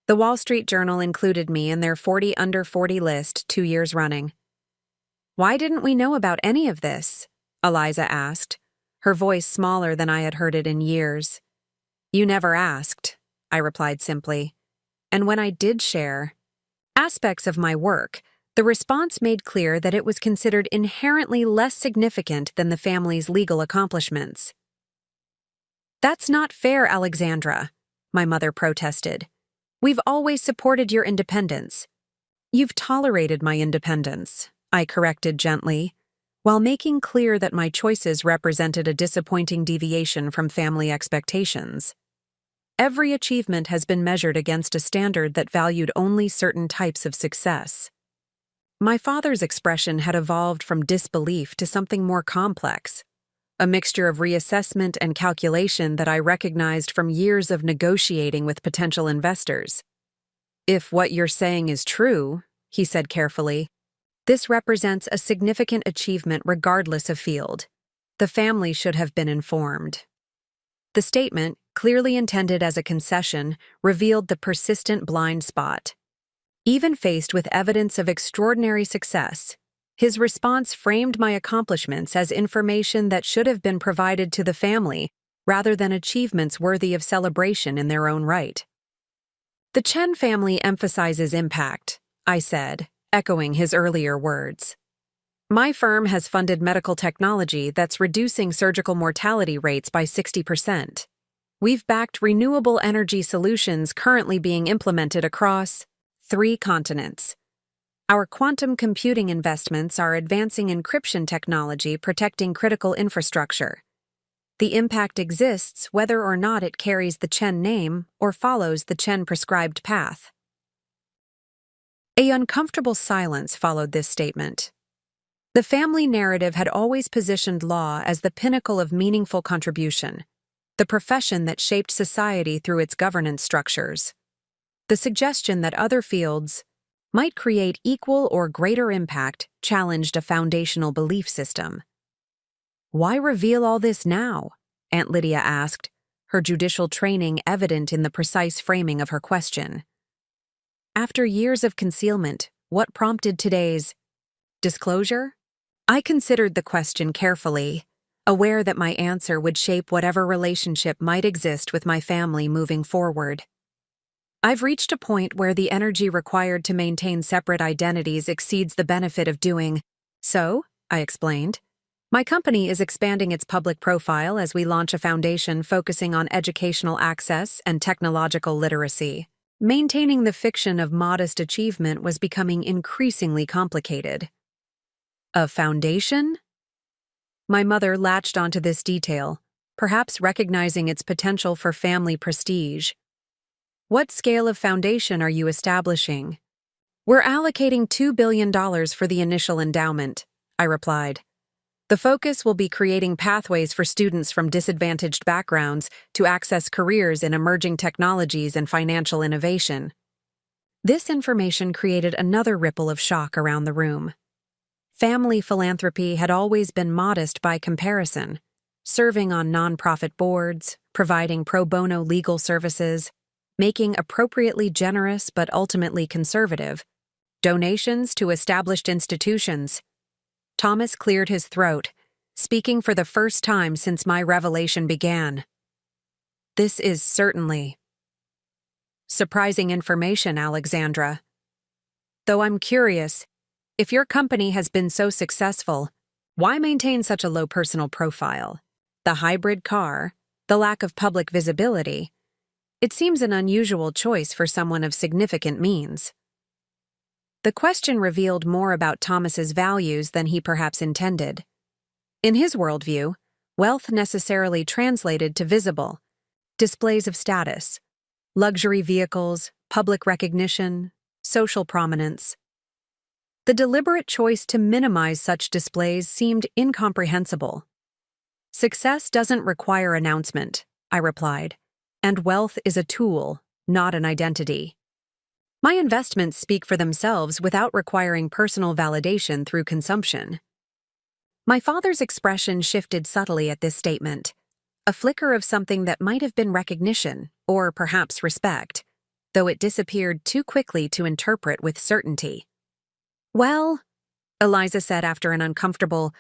The Wall Street Journal included me in their 40 under 40 list 2 years running. Why didn't we know about any of this? Eliza asked, her voice smaller than I had heard it in years. You never asked, I replied simply. And when I did share aspects of my work, the response made clear that it was considered inherently less significant than the family's legal accomplishments. That's not fair, Alexandra, my mother protested. We've always supported your independence. You've tolerated my independence, I corrected gently, while making clear that my choices represented a disappointing deviation from family expectations. Every achievement has been measured against a standard that valued only certain types of success. My father's expression had evolved from disbelief to something more complex, a mixture of reassessment and calculation that I recognized from years of negotiating with potential investors. If what you're saying is true, he said carefully, this represents a significant achievement regardless of field. The family should have been informed. The statement, clearly intended as a concession, revealed the persistent blind spot. Even faced with evidence of extraordinary success, his response framed my accomplishments as information that should have been provided to the family rather than achievements worthy of celebration in their own right. The Chen family emphasizes impact, I said, echoing his earlier words. My firm has funded medical technology that's reducing surgical mortality rates by 60%. We've backed renewable energy solutions currently being implemented across 3 continents. Our quantum computing investments are advancing encryption technology protecting critical infrastructure. The impact exists whether or not it carries the Chen name or follows the Chen prescribed path. An uncomfortable silence followed this statement. The family narrative had always positioned law as the pinnacle of meaningful contribution, the profession that shaped society through its governance structures. The suggestion that other fields might create equal or greater impact challenged a foundational belief system. Why reveal all this now? Aunt Lydia asked, her judicial training evident in the precise framing of her question. After years of concealment, what prompted today's disclosure? I considered the question carefully, aware that my answer would shape whatever relationship might exist with my family moving forward. I've reached a point where the energy required to maintain separate identities exceeds the benefit of doing so, I explained. My company is expanding its public profile as we launch a foundation focusing on educational access and technological literacy. Maintaining the fiction of modest achievement was becoming increasingly complicated. A foundation? My mother latched onto this detail, perhaps recognizing its potential for family prestige. What scale of foundation are you establishing? We're allocating $2 billion for the initial endowment, I replied. The focus will be creating pathways for students from disadvantaged backgrounds to access careers in emerging technologies and financial innovation. This information created another ripple of shock around the room. Family philanthropy had always been modest by comparison, serving on nonprofit boards, providing pro bono legal services, making appropriately generous but ultimately conservative donations to established institutions. Thomas cleared his throat, speaking for the first time since my revelation began. This is certainly surprising information, Alexandra. Though I'm curious, if your company has been so successful, why maintain such a low personal profile? The hybrid car, the lack of public visibility. It seems an unusual choice for someone of significant means. The question revealed more about Thomas's values than he perhaps intended. In his worldview, wealth necessarily translated to visible displays of status, luxury vehicles, public recognition, social prominence. The deliberate choice to minimize such displays seemed incomprehensible. Success doesn't require announcement, I replied, and wealth is a tool, not an identity. My investments speak for themselves without requiring personal validation through consumption. My father's expression shifted subtly at this statement, a flicker of something that might have been recognition, or perhaps respect, though it disappeared too quickly to interpret with certainty. Well, Eliza said after an uncomfortable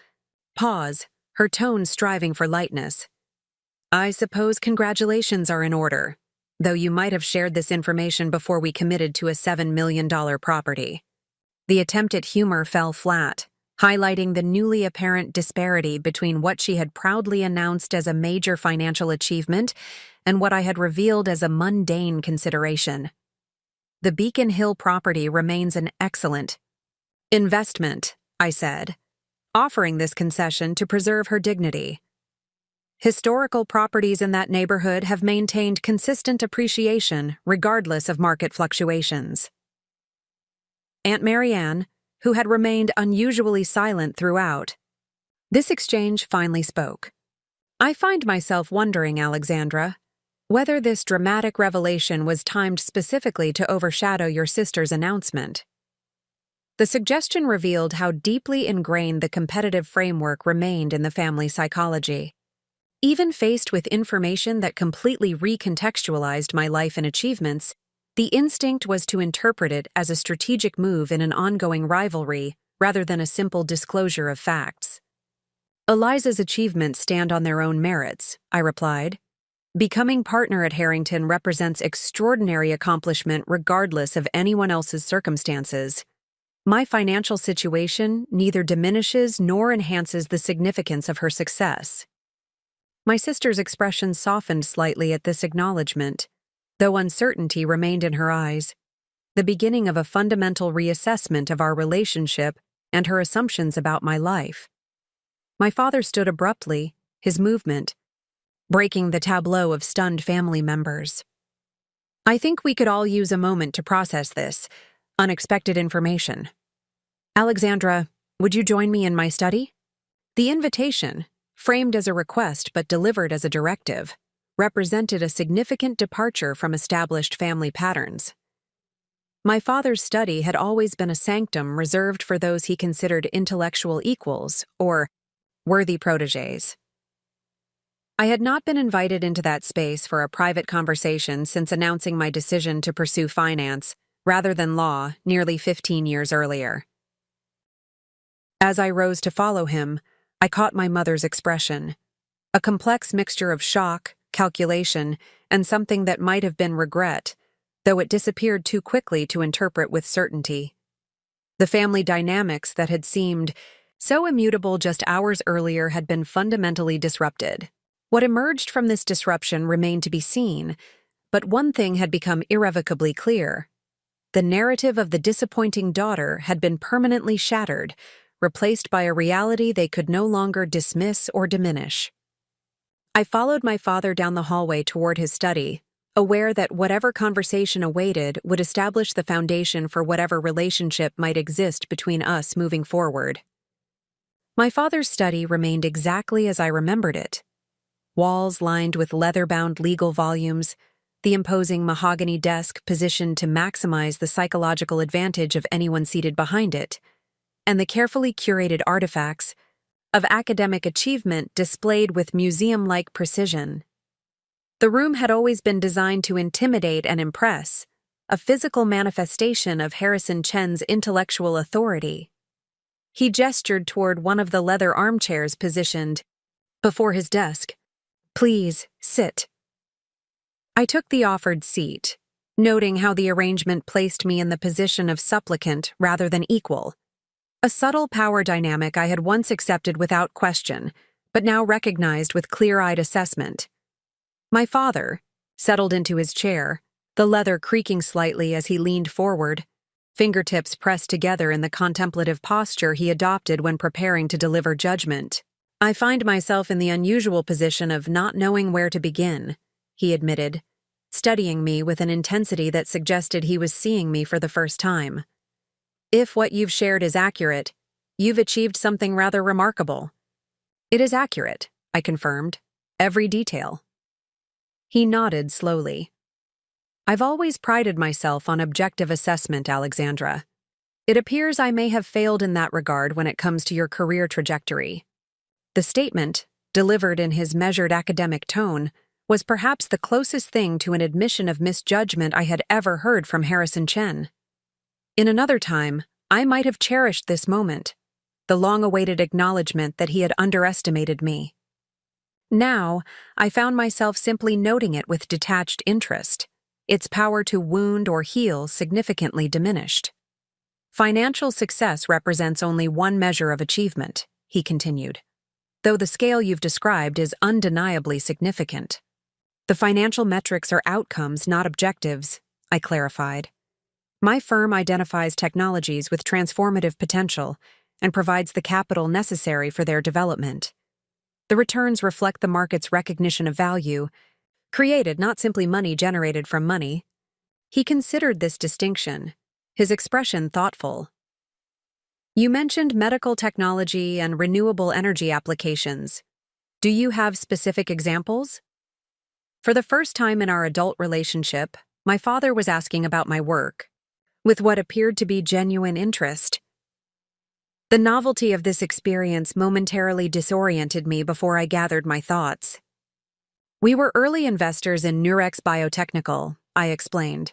pause, her tone striving for lightness. I suppose congratulations are in order, though you might have shared this information before we committed to a $7 million property. The attempt at humor fell flat, highlighting the newly apparent disparity between what she had proudly announced as a major financial achievement and what I had revealed as a mundane consideration. The Beacon Hill property remains an excellent investment, I said, offering this concession to preserve her dignity. Historical properties in that neighborhood have maintained consistent appreciation regardless of market fluctuations. Aunt Marianne, who had remained unusually silent throughout, this exchange finally spoke. I find myself wondering, Alexandra, whether this dramatic revelation was timed specifically to overshadow your sister's announcement. The suggestion revealed how deeply ingrained the competitive framework remained in the family psychology. Even faced with information that completely recontextualized my life and achievements, the instinct was to interpret it as a strategic move in an ongoing rivalry rather than a simple disclosure of facts. Eliza's achievements stand on their own merits, I replied. Becoming partner at Harrington represents extraordinary accomplishment regardless of anyone else's circumstances. My financial situation neither diminishes nor enhances the significance of her success. My sister's expression softened slightly at this acknowledgement, though uncertainty remained in her eyes, the beginning of a fundamental reassessment of our relationship and her assumptions about my life. My father stood abruptly, his movement breaking the tableau of stunned family members. I think we could all use a moment to process this unexpected information. Alexandra, would you join me in my study? The invitation, framed as a request but delivered as a directive, represented a significant departure from established family patterns. My father's study had always been a sanctum reserved for those he considered intellectual equals or worthy protégés. I had not been invited into that space for a private conversation since announcing my decision to pursue finance, rather than law, nearly 15 years earlier. As I rose to follow him, I caught my mother's expression, a complex mixture of shock, calculation, and something that might have been regret, though it disappeared too quickly to interpret with certainty. The family dynamics that had seemed so immutable just hours earlier had been fundamentally disrupted. What emerged from this disruption remained to be seen, but one thing had become irrevocably clear. The narrative of the disappointing daughter had been permanently shattered, replaced by a reality they could no longer dismiss or diminish. I followed my father down the hallway toward his study, aware that whatever conversation awaited would establish the foundation for whatever relationship might exist between us moving forward. My father's study remained exactly as I remembered it. Walls lined with leather-bound legal volumes, the imposing mahogany desk positioned to maximize the psychological advantage of anyone seated behind it, and the carefully curated artifacts of academic achievement displayed with museum-like precision. The room had always been designed to intimidate and impress, a physical manifestation of Harrison Chen's intellectual authority. He gestured toward one of the leather armchairs positioned before his desk. Please, sit. I took the offered seat, noting how the arrangement placed me in the position of supplicant rather than equal. A subtle power dynamic I had once accepted without question, but now recognized with clear-eyed assessment. My father settled into his chair, the leather creaking slightly as he leaned forward, fingertips pressed together in the contemplative posture he adopted when preparing to deliver judgment. I find myself in the unusual position of not knowing where to begin, he admitted, studying me with an intensity that suggested he was seeing me for the first time. If what you've shared is accurate, you've achieved something rather remarkable. It is accurate, I confirmed, every detail. He nodded slowly. I've always prided myself on objective assessment, Alexandra. It appears I may have failed in that regard when it comes to your career trajectory. The statement, delivered in his measured academic tone, was perhaps the closest thing to an admission of misjudgment I had ever heard from Harrison Chen. In another time, I might have cherished this moment, the long-awaited acknowledgement that he had underestimated me. Now, I found myself simply noting it with detached interest, its power to wound or heal significantly diminished. Financial success represents only one measure of achievement, he continued, though the scale you've described is undeniably significant. The financial metrics are outcomes, not objectives, I clarified. My firm identifies technologies with transformative potential and provides the capital necessary for their development. The returns reflect the market's recognition of value, created not simply money generated from money. He considered this distinction, his expression thoughtful. You mentioned medical technology and renewable energy applications. Do you have specific examples? For the first time in our adult relationship, my father was asking about my work, with what appeared to be genuine interest. The novelty of this experience momentarily disoriented me before I gathered my thoughts. We were early investors in Nurex Biotechnical, I explained.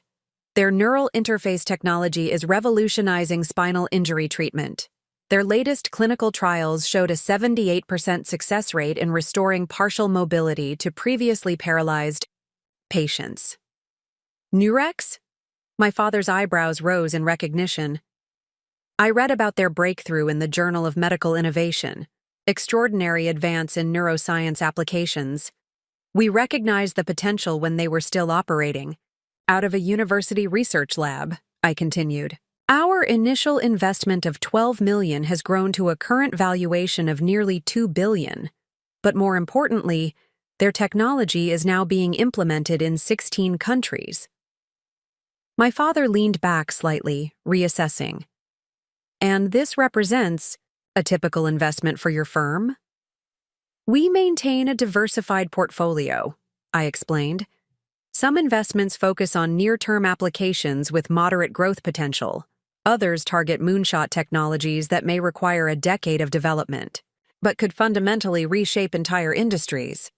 Their neural interface technology is revolutionizing spinal injury treatment. Their latest clinical trials showed a 78% success rate in restoring partial mobility to previously paralyzed patients. Nurex? My father's eyebrows rose in recognition. I read about their breakthrough in the Journal of Medical Innovation, extraordinary advance in neuroscience applications. We recognized the potential when they were still operating. Out of a university research lab, I continued. Our initial investment of $12 million has grown to a current valuation of nearly $2 billion. But more importantly, their technology is now being implemented in 16 countries. My father leaned back slightly, reassessing. And this represents a typical investment for your firm? We maintain a diversified portfolio, I explained. Some investments focus on near-term applications with moderate growth potential. Others target moonshot technologies that may require a decade of development, but could fundamentally reshape entire industries.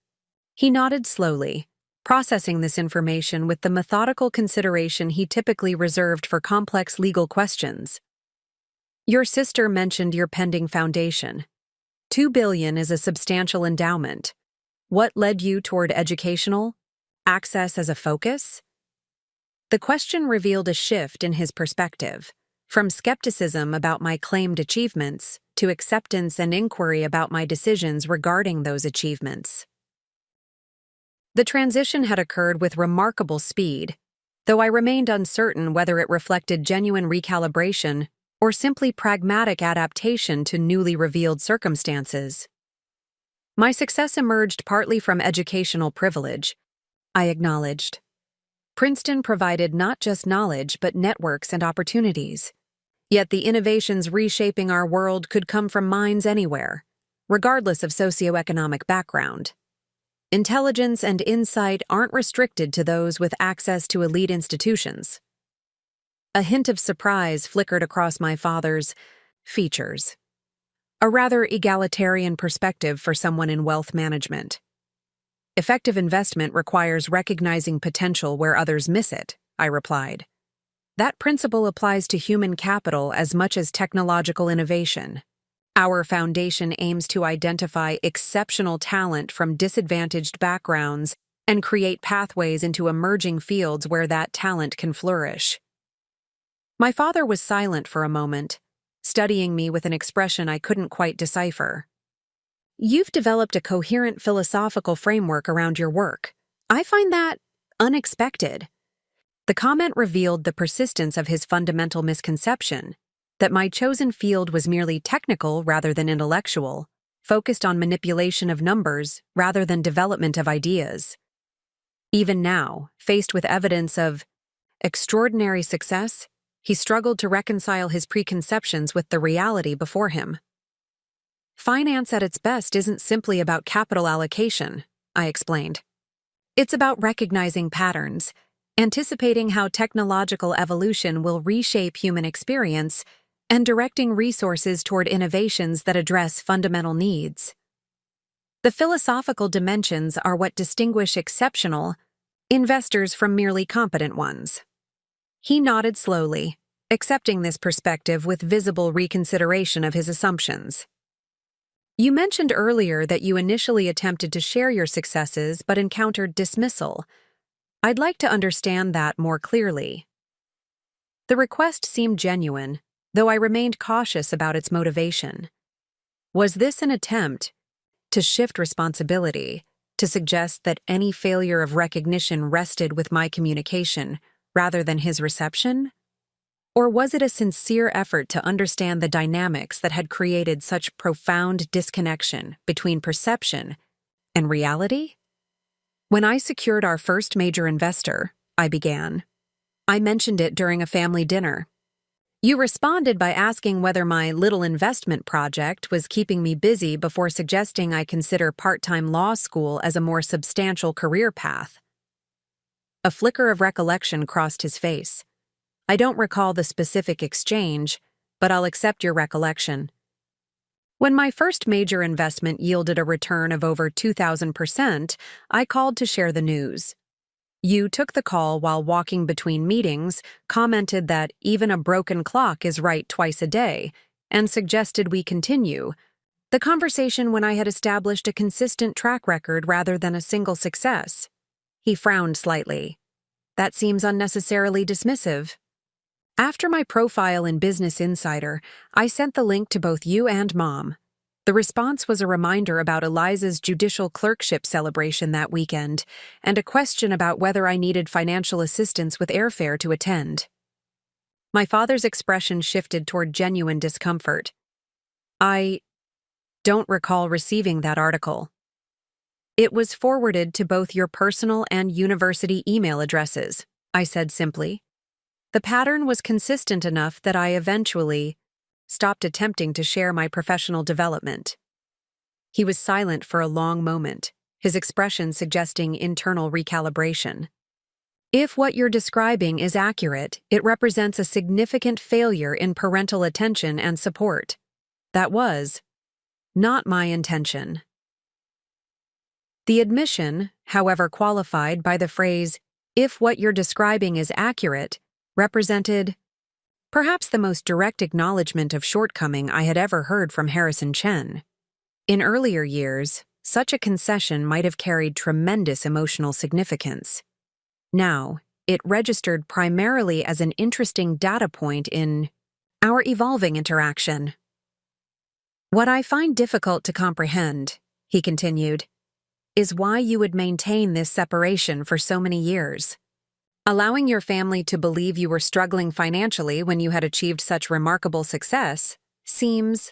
He nodded slowly, processing this information with the methodical consideration he typically reserved for complex legal questions. Your sister mentioned your pending foundation. $2 billion is a substantial endowment. What led you toward educational access as a focus? The question revealed a shift in his perspective, from skepticism about my claimed achievements to acceptance and inquiry about my decisions regarding those achievements. The transition had occurred with remarkable speed, though I remained uncertain whether it reflected genuine recalibration or simply pragmatic adaptation to newly revealed circumstances. My success emerged partly from educational privilege, I acknowledged. Princeton provided not just knowledge but networks and opportunities. Yet the innovations reshaping our world could come from minds anywhere, regardless of socioeconomic background. Intelligence and insight aren't restricted to those with access to elite institutions. A hint of surprise flickered across my father's features. A rather egalitarian perspective for someone in wealth management. Effective investment requires recognizing potential where others miss it, I replied. That principle applies to human capital as much as technological innovation. Our foundation aims to identify exceptional talent from disadvantaged backgrounds and create pathways into emerging fields where that talent can flourish. My father was silent for a moment, studying me with an expression I couldn't quite decipher. You've developed a coherent philosophical framework around your work. I find that unexpected. The comment revealed the persistence of his fundamental misconception, that my chosen field was merely technical rather than intellectual, focused on manipulation of numbers rather than development of ideas. Even now, faced with evidence of extraordinary success, he struggled to reconcile his preconceptions with the reality before him. Finance at its best isn't simply about capital allocation, I explained. It's about recognizing patterns, anticipating how technological evolution will reshape human experience, and directing resources toward innovations that address fundamental needs. The philosophical dimensions are what distinguish exceptional investors from merely competent ones. He nodded slowly, accepting this perspective with visible reconsideration of his assumptions. You mentioned earlier that you initially attempted to share your successes but encountered dismissal. I'd like to understand that more clearly. The request seemed genuine, though I remained cautious about its motivation. Was this an attempt to shift responsibility, to suggest that any failure of recognition rested with my communication rather than his reception? Or was it a sincere effort to understand the dynamics that had created such profound disconnection between perception and reality? When I secured our first major investor, I began. I mentioned it during a family dinner. You responded by asking whether my little investment project was keeping me busy before suggesting I consider part-time law school as a more substantial career path. A flicker of recollection crossed his face. I don't recall the specific exchange, but I'll accept your recollection. When my first major investment yielded a return of over 2,000%, I called to share the news. You took the call while walking between meetings, commented that even a broken clock is right twice a day, and suggested we continue. The conversation when I had established a consistent track record rather than a single success. He frowned slightly. That seems unnecessarily dismissive. After my profile in Business Insider, I sent the link to both you and Mom. The response was a reminder about Eliza's judicial clerkship celebration that weekend, and a question about whether I needed financial assistance with airfare to attend. My father's expression shifted toward genuine discomfort. I don't recall receiving that article. It was forwarded to both your personal and university email addresses, I said simply. The pattern was consistent enough that I eventually stopped attempting to share my professional development. He was silent for a long moment, his expression suggesting internal recalibration. If what you're describing is accurate, it represents a significant failure in parental attention and support. That was not my intention. The admission, however qualified by the phrase, "if what you're describing is accurate," represented perhaps the most direct acknowledgement of shortcoming I had ever heard from Harrison Chen. In earlier years, such a concession might have carried tremendous emotional significance. Now, it registered primarily as an interesting data point in our evolving interaction. What I find difficult to comprehend, he continued, is why you would maintain this separation for so many years. Allowing your family to believe you were struggling financially when you had achieved such remarkable success seems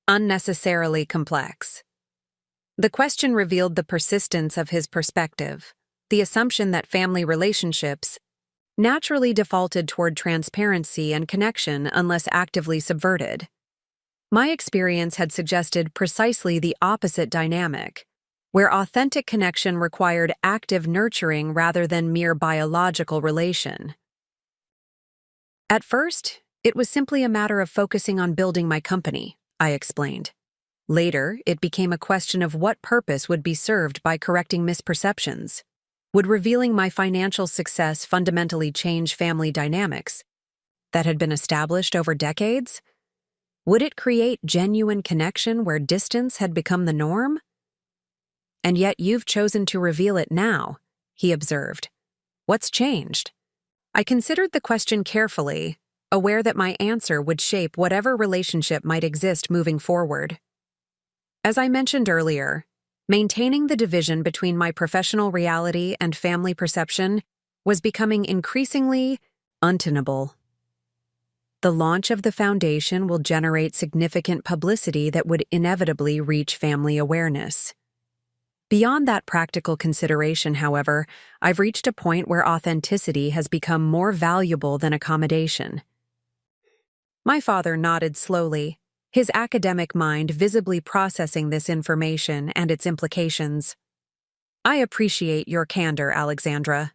unnecessarily complex. The question revealed the persistence of his perspective, the assumption that family relationships naturally defaulted toward transparency and connection unless actively subverted. My experience had suggested precisely the opposite dynamic, where authentic connection required active nurturing rather than mere biological relation. At first, it was simply a matter of focusing on building my company, I explained. Later, it became a question of what purpose would be served by correcting misperceptions. Would revealing my financial success fundamentally change family dynamics that had been established over decades? Would it create genuine connection where distance had become the norm? And yet you've chosen to reveal it now, he observed. What's changed? I considered the question carefully, aware that my answer would shape whatever relationship might exist moving forward. As I mentioned earlier, maintaining the division between my professional reality and family perception was becoming increasingly untenable. The launch of the foundation will generate significant publicity that would inevitably reach family awareness. Beyond that practical consideration, however, I've reached a point where authenticity has become more valuable than accommodation. My father nodded slowly, his academic mind visibly processing this information and its implications. I appreciate your candor, Alexandra.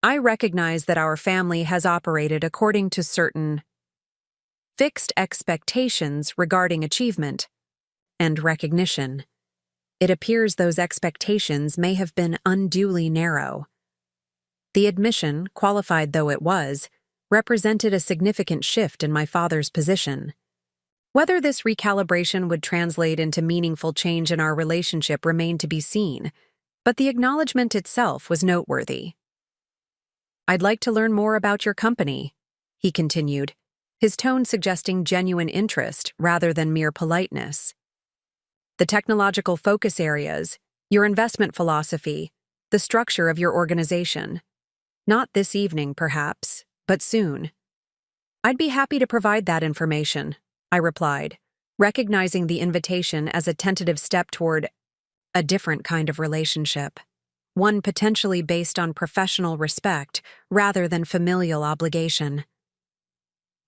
I recognize that our family has operated according to certain fixed expectations regarding achievement and recognition. It appears those expectations may have been unduly narrow. The admission, qualified though it was, represented a significant shift in my father's position. Whether this recalibration would translate into meaningful change in our relationship remained to be seen, but the acknowledgement itself was noteworthy. I'd like to learn more about your company, he continued, his tone suggesting genuine interest rather than mere politeness. The technological focus areas, your investment philosophy, the structure of your organization. Not this evening, perhaps, but soon. I'd be happy to provide that information, I replied, recognizing the invitation as a tentative step toward a different kind of relationship, one potentially based on professional respect rather than familial obligation.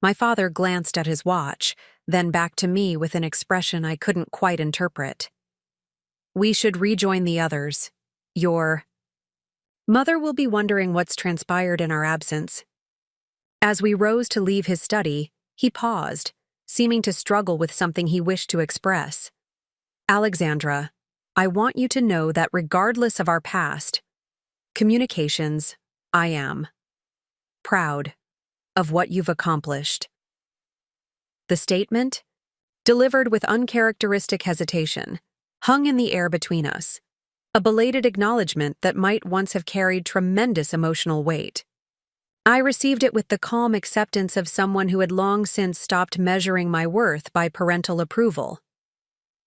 My father glanced at his watch, then back to me with an expression I couldn't quite interpret. We should rejoin the others. Your mother will be wondering what's transpired in our absence. As we rose to leave his study, he paused, seeming to struggle with something he wished to express. Alexandra, I want you to know that regardless of our past communications, I am proud of what you've accomplished. The statement, delivered with uncharacteristic hesitation, hung in the air between us, a belated acknowledgement that might once have carried tremendous emotional weight. I received it with the calm acceptance of someone who had long since stopped measuring my worth by parental approval.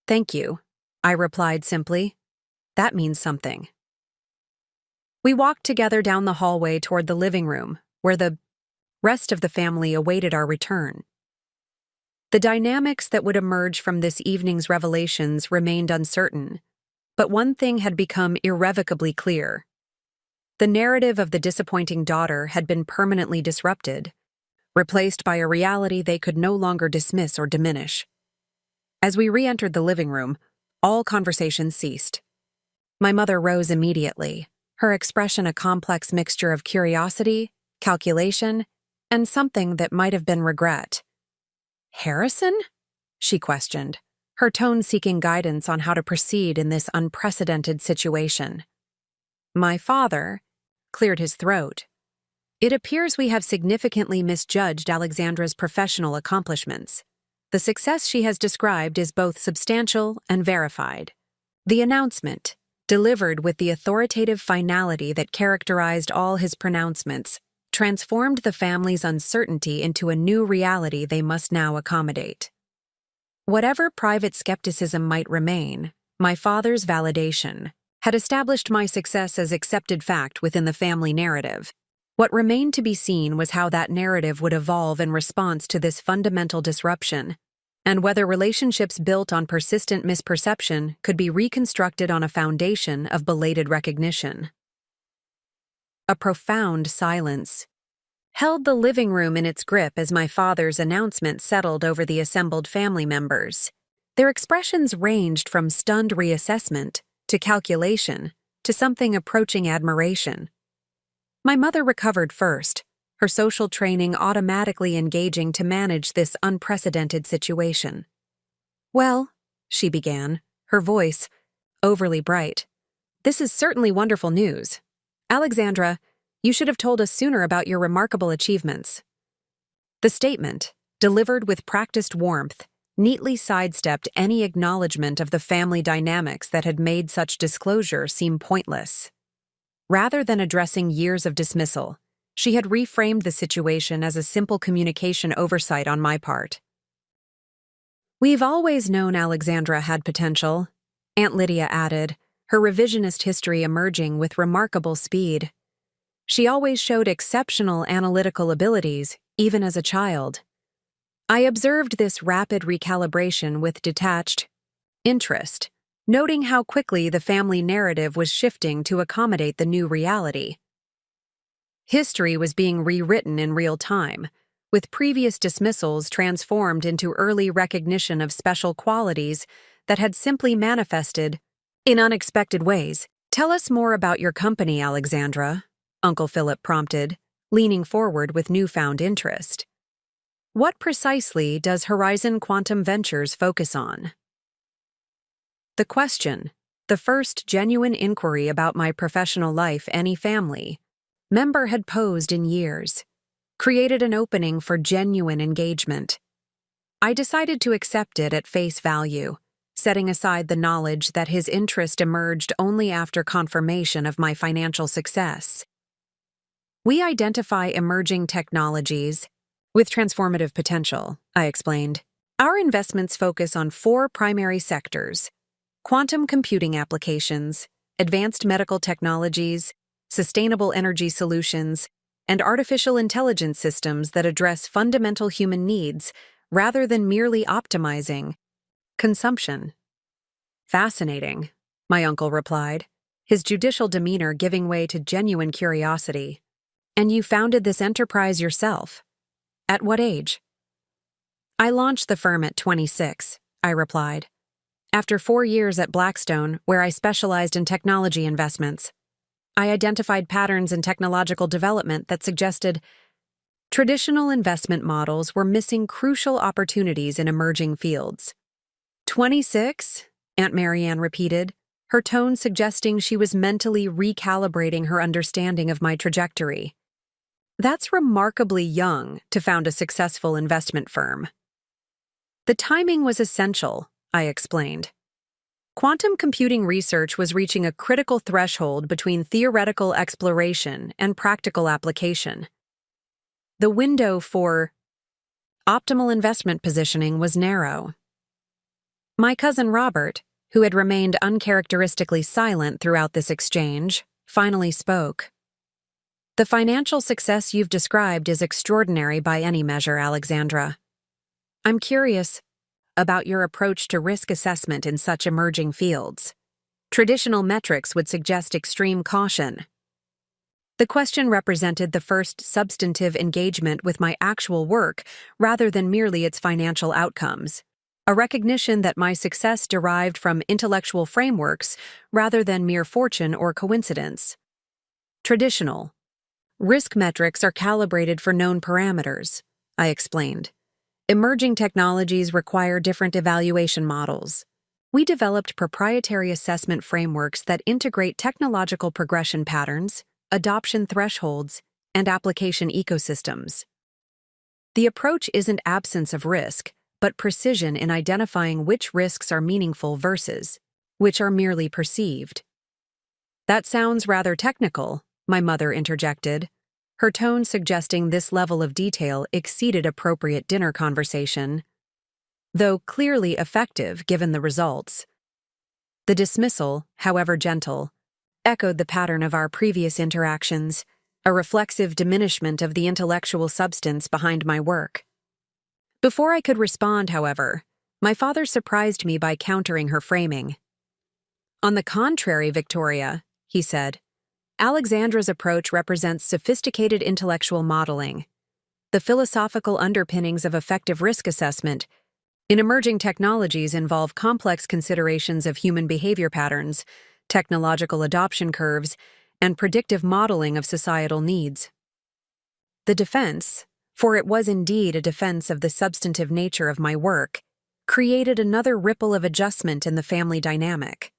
"Thank you," I replied simply. "That means something." We walked together down the hallway toward the living room, where the rest of the family awaited our return. The dynamics that would emerge from this evening's revelations remained uncertain, but one thing had become irrevocably clear. The narrative of the disappointing daughter had been permanently disrupted, replaced by a reality they could no longer dismiss or diminish. As we re-entered the living room, all conversation ceased. My mother rose immediately, her expression a complex mixture of curiosity, calculation, and something that might have been regret. "Harrison?" she questioned, her tone seeking guidance on how to proceed in this unprecedented situation. My father cleared his throat. "It appears we have significantly misjudged Alexandra's professional accomplishments. The success she has described is both substantial and verified." The announcement, delivered with the authoritative finality that characterized all his pronouncements, transformed the family's uncertainty into a new reality they must now accommodate. Whatever private skepticism might remain, my father's validation had established my success as accepted fact within the family narrative. What remained to be seen was how that narrative would evolve in response to this fundamental disruption, and whether relationships built on persistent misperception could be reconstructed on a foundation of belated recognition. A profound silence held the living room in its grip as my father's announcement settled over the assembled family members. Their expressions ranged from stunned reassessment to calculation to something approaching admiration. My mother recovered first, her social training automatically engaging to manage this unprecedented situation. "Well," she began, her voice overly bright, "this is certainly wonderful news. Alexandra, you should have told us sooner about your remarkable achievements." The statement, delivered with practiced warmth, neatly sidestepped any acknowledgement of the family dynamics that had made such disclosure seem pointless. Rather than addressing years of dismissal, she had reframed the situation as a simple communication oversight on my part. "We've always known Alexandra had potential," Aunt Lydia added, her revisionist history emerging with remarkable speed. "She always showed exceptional analytical abilities, even as a child." I observed this rapid recalibration with detached interest, noting how quickly the family narrative was shifting to accommodate the new reality. History was being rewritten in real time, with previous dismissals transformed into early recognition of special qualities that had simply manifested in unexpected ways. "Tell us more about your company, Alexandra," Uncle Philip prompted, leaning forward with newfound interest. "What precisely does Horizon Quantum Ventures focus on?" The question, the first genuine inquiry about my professional life any family member had posed in years, created an opening for genuine engagement. I decided to accept it at face value, setting aside the knowledge that his interest emerged only after confirmation of my financial success. "We identify emerging technologies with transformative potential," I explained. "Our investments focus on 4 primary sectors: quantum computing applications, advanced medical technologies, sustainable energy solutions, and artificial intelligence systems that address fundamental human needs rather than merely optimizing consumption." "Fascinating," my uncle replied, his judicial demeanor giving way to genuine curiosity. "And you founded this enterprise yourself? At what age?" "I launched the firm at 26, I replied. "After 4 years at Blackstone, where I specialized in technology investments. I identified patterns in technological development that suggested traditional investment models were missing crucial opportunities in emerging fields." 26? Aunt Marianne repeated, her tone suggesting she was mentally recalibrating her understanding of my trajectory. "That's remarkably young to found a successful investment firm." "The timing was essential," I explained. Quantum computing research was reaching a critical threshold between theoretical exploration and practical application. The window for optimal investment positioning was narrow. My cousin Robert, who had remained uncharacteristically silent throughout this exchange, finally spoke. "The financial success you've described is extraordinary by any measure, Alexandra. I'm curious about your approach to risk assessment in such emerging fields. Traditional metrics would suggest extreme caution." The question represented the first substantive engagement with my actual work rather than merely its financial outcomes, a recognition that my success derived from intellectual frameworks rather than mere fortune or coincidence. Traditional risk metrics are calibrated for known parameters, I explained. Emerging technologies require different evaluation models. We developed proprietary assessment frameworks that integrate technological progression patterns, adoption thresholds, and application ecosystems. The approach isn't absence of risk, but precision in identifying which risks are meaningful versus which are merely perceived. "That sounds rather technical," my mother interjected, her tone suggesting this level of detail exceeded appropriate dinner conversation, though clearly effective given the results. The dismissal, however gentle, echoed the pattern of our previous interactions, a reflexive diminishment of the intellectual substance behind my work. Before I could respond, however, my father surprised me by countering her framing. "On the contrary, Victoria," he said, "Alexandra's approach represents sophisticated intellectual modeling, the philosophical underpinnings of effective risk assessment. In emerging technologies involve complex considerations of human behavior patterns, technological adoption curves, and predictive modeling of societal needs." The defense, for it was indeed a defense of the substantive nature of my work, created another ripple of adjustment in the family dynamic.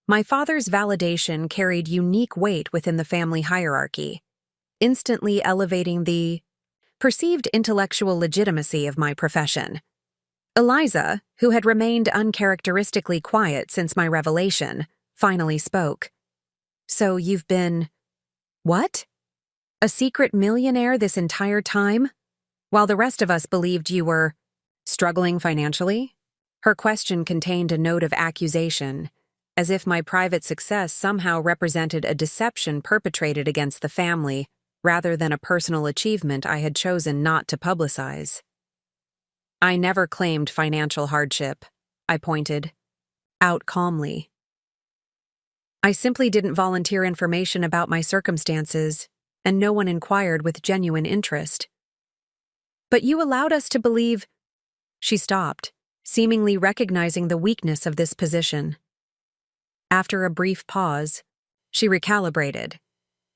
My father's validation carried unique weight within the family hierarchy, instantly elevating the perceived intellectual legitimacy of my profession. Eliza, who had remained uncharacteristically quiet since my revelation, finally spoke. "So you've been, what? A secret millionaire this entire time? While the rest of us believed you were struggling financially?" Her question contained a note of accusation, as if my private success somehow represented a deception perpetrated against the family rather than a personal achievement I had chosen not to publicize. "I never claimed financial hardship," I pointed out calmly. "I simply didn't volunteer information about my circumstances, and no one inquired with genuine interest." "But you allowed us to believe—" She stopped, seemingly recognizing the weakness of this position. After a brief pause, she recalibrated.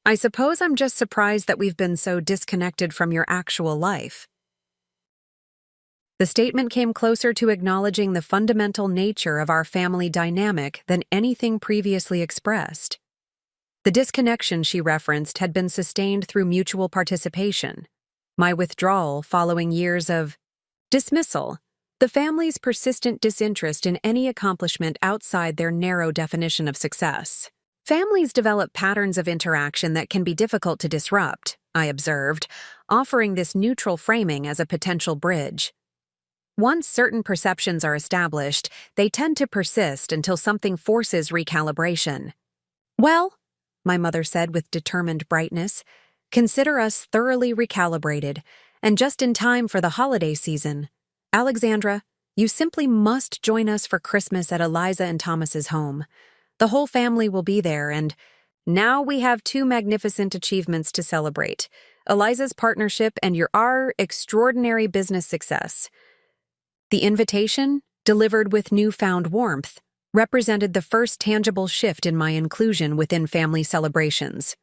"I suppose I'm just surprised that we've been so disconnected from your actual life." The statement came closer to acknowledging the fundamental nature of our family dynamic than anything previously expressed. The disconnection she referenced had been sustained through mutual participation, my withdrawal following years of dismissal, the family's persistent disinterest in any accomplishment outside their narrow definition of success. Families develop patterns of interaction that can be difficult to disrupt, I observed, offering this neutral framing as a potential bridge. Once certain perceptions are established, they tend to persist until something forces recalibration. "Well," my mother said with determined brightness, "consider us thoroughly recalibrated, and just in time for the holiday season. Alexandra, you simply must join us for Christmas at Eliza and Thomas's home. The whole family will be there, and now we have two magnificent achievements to celebrate: Eliza's partnership and our extraordinary business success." The invitation, delivered with newfound warmth, represented the first tangible shift in my inclusion within family celebrations.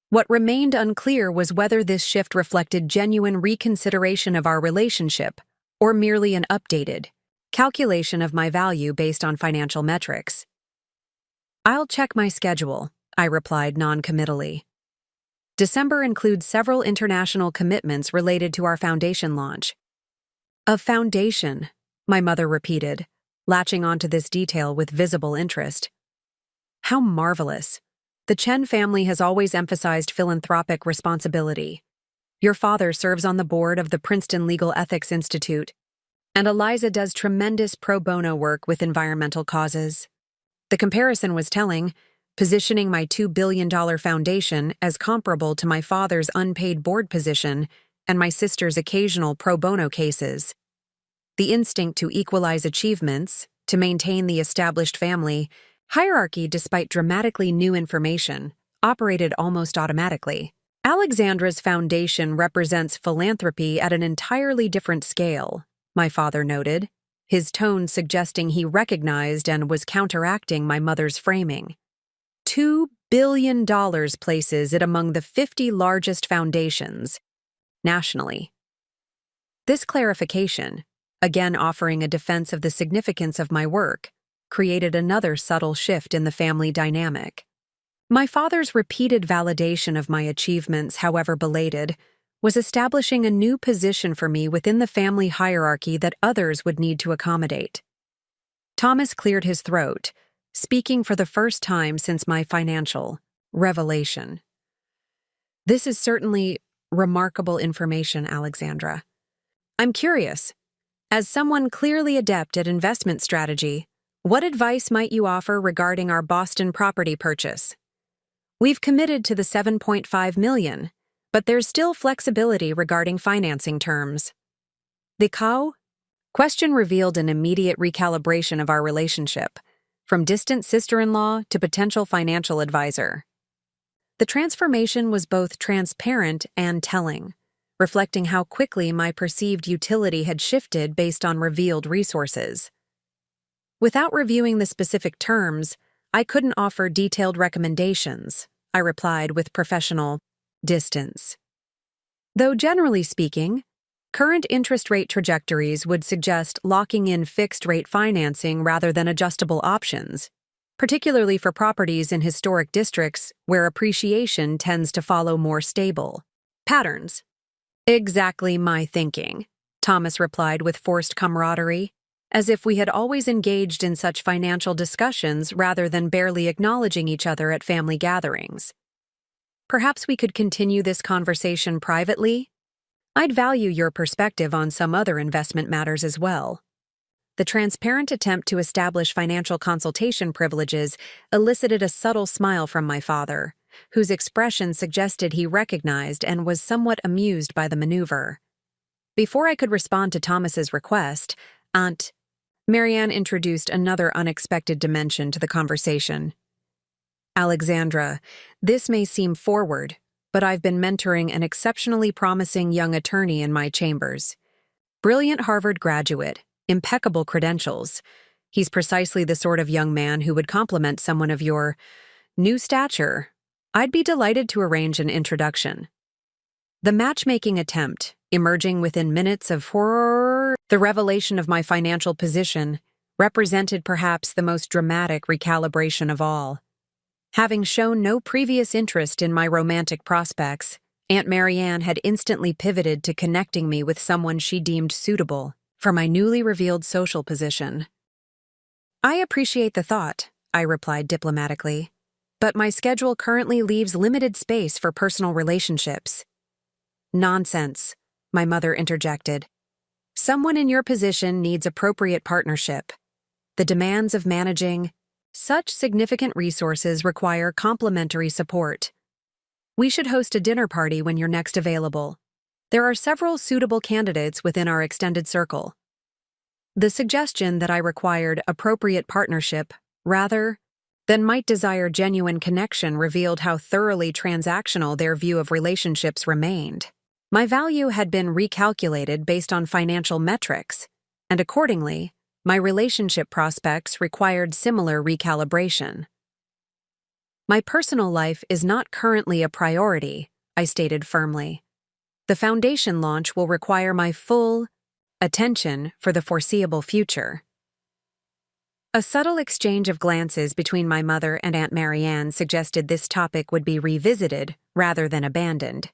What remained unclear was whether this shift reflected genuine reconsideration of our relationship or merely an updated calculation of my value based on financial metrics. "I'll check my schedule," I replied non-committally. December includes several international commitments related to our foundation launch. "A foundation," my mother repeated, latching onto this detail with visible interest. How marvelous. The Chen family has always emphasized philanthropic responsibility. Your father serves on the board of the Princeton Legal Ethics Institute, and Eliza does tremendous pro bono work with environmental causes. The comparison was telling, positioning my $2 billion foundation as comparable to my father's unpaid board position and my sister's occasional pro bono cases. The instinct to equalize achievements, to maintain the established family hierarchy despite dramatically new information, operated almost automatically. Alexandra's foundation represents philanthropy at an entirely different scale, my father noted, his tone suggesting he recognized and was counteracting my mother's framing. $2 billion places it among the 50 largest foundations nationally. This clarification, again offering a defense of the significance of my work, created another subtle shift in the family dynamic. My father's repeated validation of my achievements, however belated, was establishing a new position for me within the family hierarchy that others would need to accommodate. Thomas cleared his throat, speaking for the first time since my financial revelation. This is certainly remarkable information, Alexandra. I'm curious, as someone clearly adept at investment strategy, what advice might you offer regarding our Boston property purchase? We've committed to the $7.5 million, but there's still flexibility regarding financing terms. The question revealed an immediate recalibration of our relationship, from distant sister-in-law to potential financial advisor. The transformation was both transparent and telling, reflecting how quickly my perceived utility had shifted based on revealed resources. Without reviewing the specific terms, I couldn't offer detailed recommendations, I replied with professional distance. Though generally speaking, current interest rate trajectories would suggest locking in fixed-rate financing rather than adjustable options, particularly for properties in historic districts where appreciation tends to follow more stable patterns. Exactly my thinking, Thomas replied with forced camaraderie, as if we had always engaged in such financial discussions rather than barely acknowledging each other at family gatherings. Perhaps we could continue this conversation privately? I'd value your perspective on some other investment matters as well. The transparent attempt to establish financial consultation privileges elicited a subtle smile from my father, whose expression suggested he recognized and was somewhat amused by the maneuver. Before I could respond to Thomas's request, Aunt Marianne introduced another unexpected dimension to the conversation. Alexandra, this may seem forward, but I've been mentoring an exceptionally promising young attorney in my chambers. Brilliant Harvard graduate, impeccable credentials. He's precisely the sort of young man who would complement someone of your new stature. I'd be delighted to arrange an introduction. The matchmaking attempt, emerging within minutes of the revelation of my financial position, represented perhaps the most dramatic recalibration of all. Having shown no previous interest in my romantic prospects, Aunt Marianne had instantly pivoted to connecting me with someone she deemed suitable for my newly revealed social position. I appreciate the thought, I replied diplomatically, but my schedule currently leaves limited space for personal relationships. Nonsense, my mother interjected. Someone in your position needs appropriate partnership. The demands of managing such significant resources require complementary support. We should host a dinner party when you're next available. There are several suitable candidates within our extended circle. The suggestion that I required appropriate partnership rather than might desire genuine connection revealed how thoroughly transactional their view of relationships remained. My value had been recalculated based on financial metrics, and accordingly, my relationship prospects required similar recalibration. My personal life is not currently a priority, I stated firmly. The foundation launch will require my full attention for the foreseeable future. A subtle exchange of glances between my mother and Aunt Marianne suggested this topic would be revisited rather than abandoned.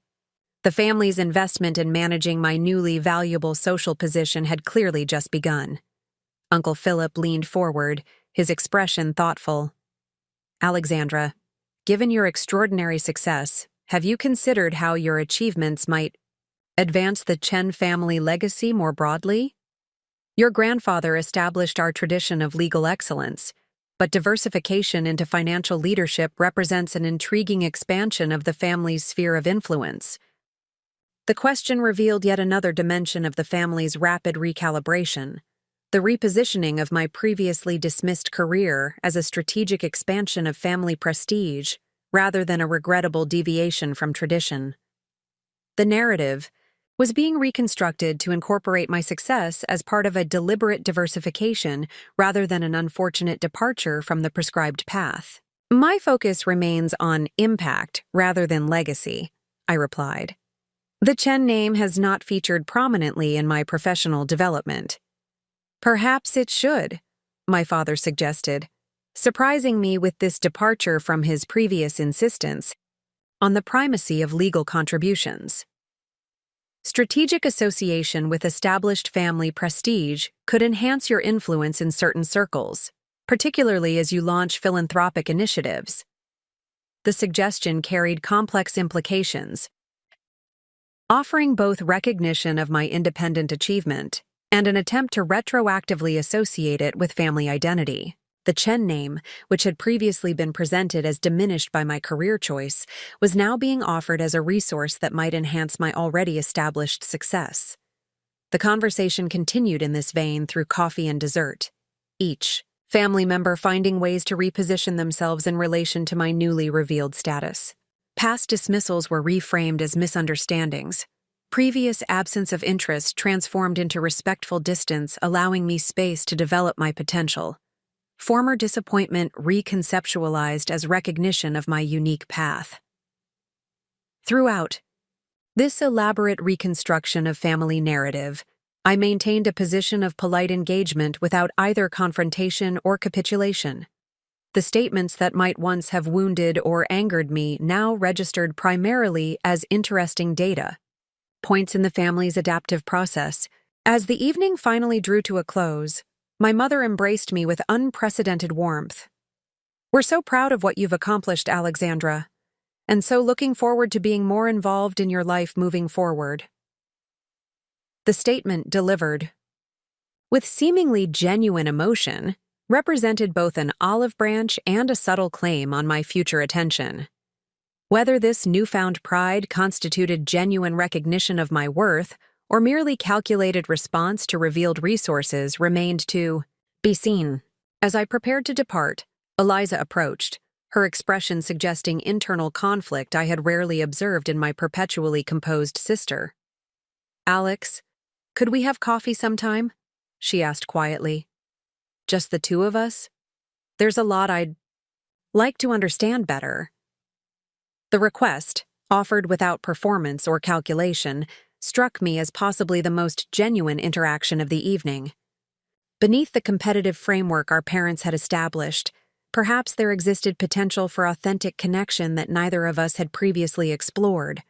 The family's investment in managing my newly valuable social position had clearly just begun. Uncle Philip leaned forward, his expression thoughtful. Alexandra, given your extraordinary success, have you considered how your achievements might Advance the Chen family legacy more broadly? Your grandfather established our tradition of legal excellence, but diversification into financial leadership represents an intriguing expansion of the family's sphere of influence. The question revealed yet another dimension of the family's rapid recalibration, the repositioning of my previously dismissed career as a strategic expansion of family prestige rather than a regrettable deviation from tradition. The narrative was being reconstructed to incorporate my success as part of a deliberate diversification rather than an unfortunate departure from the prescribed path. My focus remains on impact rather than legacy, I replied. The Chen name has not featured prominently in my professional development. Perhaps it should, my father suggested, surprising me with this departure from his previous insistence on the primacy of legal contributions. Strategic association with established family prestige could enhance your influence in certain circles, particularly as you launch philanthropic initiatives. The suggestion carried complex implications, offering both recognition of my independent achievement and an attempt to retroactively associate it with family identity. The Chen name, which had previously been presented as diminished by my career choice, was now being offered as a resource that might enhance my already established success. The conversation continued in this vein through coffee and dessert, each family member finding ways to reposition themselves in relation to my newly revealed status. Past dismissals were reframed as misunderstandings. Previous absence of interest transformed into respectful distance, allowing me space to develop my potential. Former disappointment reconceptualized as recognition of my unique path. Throughout this elaborate reconstruction of family narrative, I maintained a position of polite engagement without either confrontation or capitulation. The statements that might once have wounded or angered me now registered primarily as interesting data, points in the family's adaptive process. As the evening finally drew to a close, my mother embraced me with unprecedented warmth. "We're so proud of what you've accomplished, Alexandra, and so looking forward to being more involved in your life moving forward." The statement, delivered with seemingly genuine emotion, represented both an olive branch and a subtle claim on my future attention. Whether this newfound pride constituted genuine recognition of my worth or merely calculated response to revealed resources remained to be seen. As I prepared to depart, Eliza approached, her expression suggesting internal conflict I had rarely observed in my perpetually composed sister. "Alex, could we have coffee sometime?" she asked quietly. "Just the two of us? There's a lot I'd like to understand better." The request, offered without performance or calculation, struck me as possibly the most genuine interaction of the evening. Beneath the competitive framework our parents had established, perhaps there existed potential for authentic connection that neither of us had previously explored.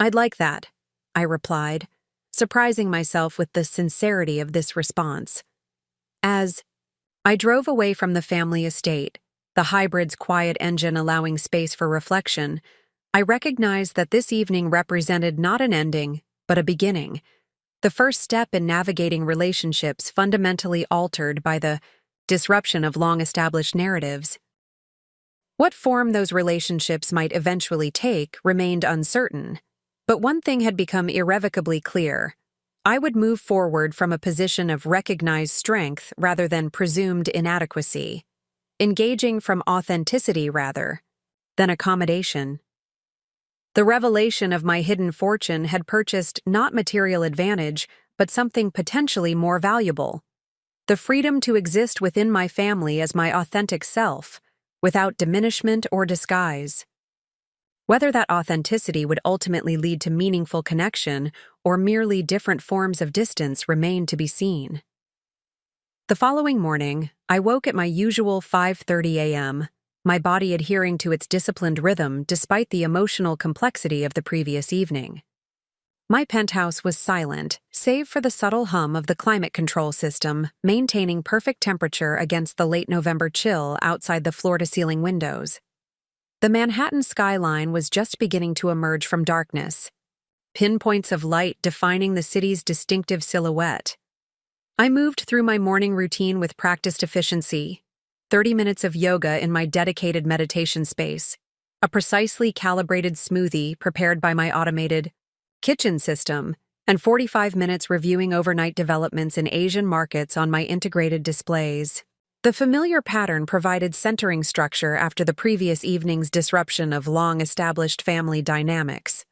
"I'd like that," I replied, surprising myself with the sincerity of this response. As I drove away from the family estate, the hybrid's quiet engine allowing space for reflection, I recognized that this evening represented not an ending, but a beginning, the first step in navigating relationships fundamentally altered by the disruption of long-established narratives. What form those relationships might eventually take remained uncertain, but one thing had become irrevocably clear. I would move forward from a position of recognized strength rather than presumed inadequacy, engaging from authenticity rather than accommodation. The revelation of my hidden fortune had purchased not material advantage, but something potentially more valuable: the freedom to exist within my family as my authentic self, without diminishment or disguise. Whether that authenticity would ultimately lead to meaningful connection or merely different forms of distance remained to be seen. The following morning, I woke at my usual 5:30 a.m., my body adhering to its disciplined rhythm despite the emotional complexity of the previous evening. My penthouse was silent, save for the subtle hum of the climate control system, maintaining perfect temperature against the late November chill outside the floor-to-ceiling windows. The Manhattan skyline was just beginning to emerge from darkness, pinpoints of light defining the city's distinctive silhouette. I moved through my morning routine with practiced efficiency, 30 minutes of yoga in my dedicated meditation space, a precisely calibrated smoothie prepared by my automated kitchen system, and 45 minutes reviewing overnight developments in Asian markets on my integrated displays. The familiar pattern provided centering structure after the previous evening's disruption of long-established family dynamics.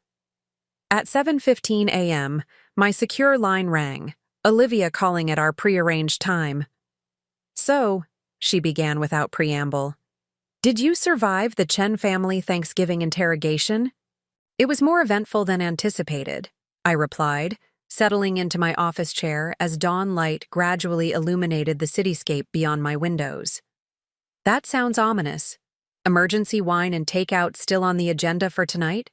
At 7:15 a.m., my secure line rang, Olivia calling at our prearranged time. "So," she began without preamble, "did you survive the Chen family Thanksgiving interrogation?" "It was more eventful than anticipated," I replied, settling into my office chair as dawn light gradually illuminated the cityscape beyond my windows. "That sounds ominous. Emergency wine and takeout still on the agenda for tonight?"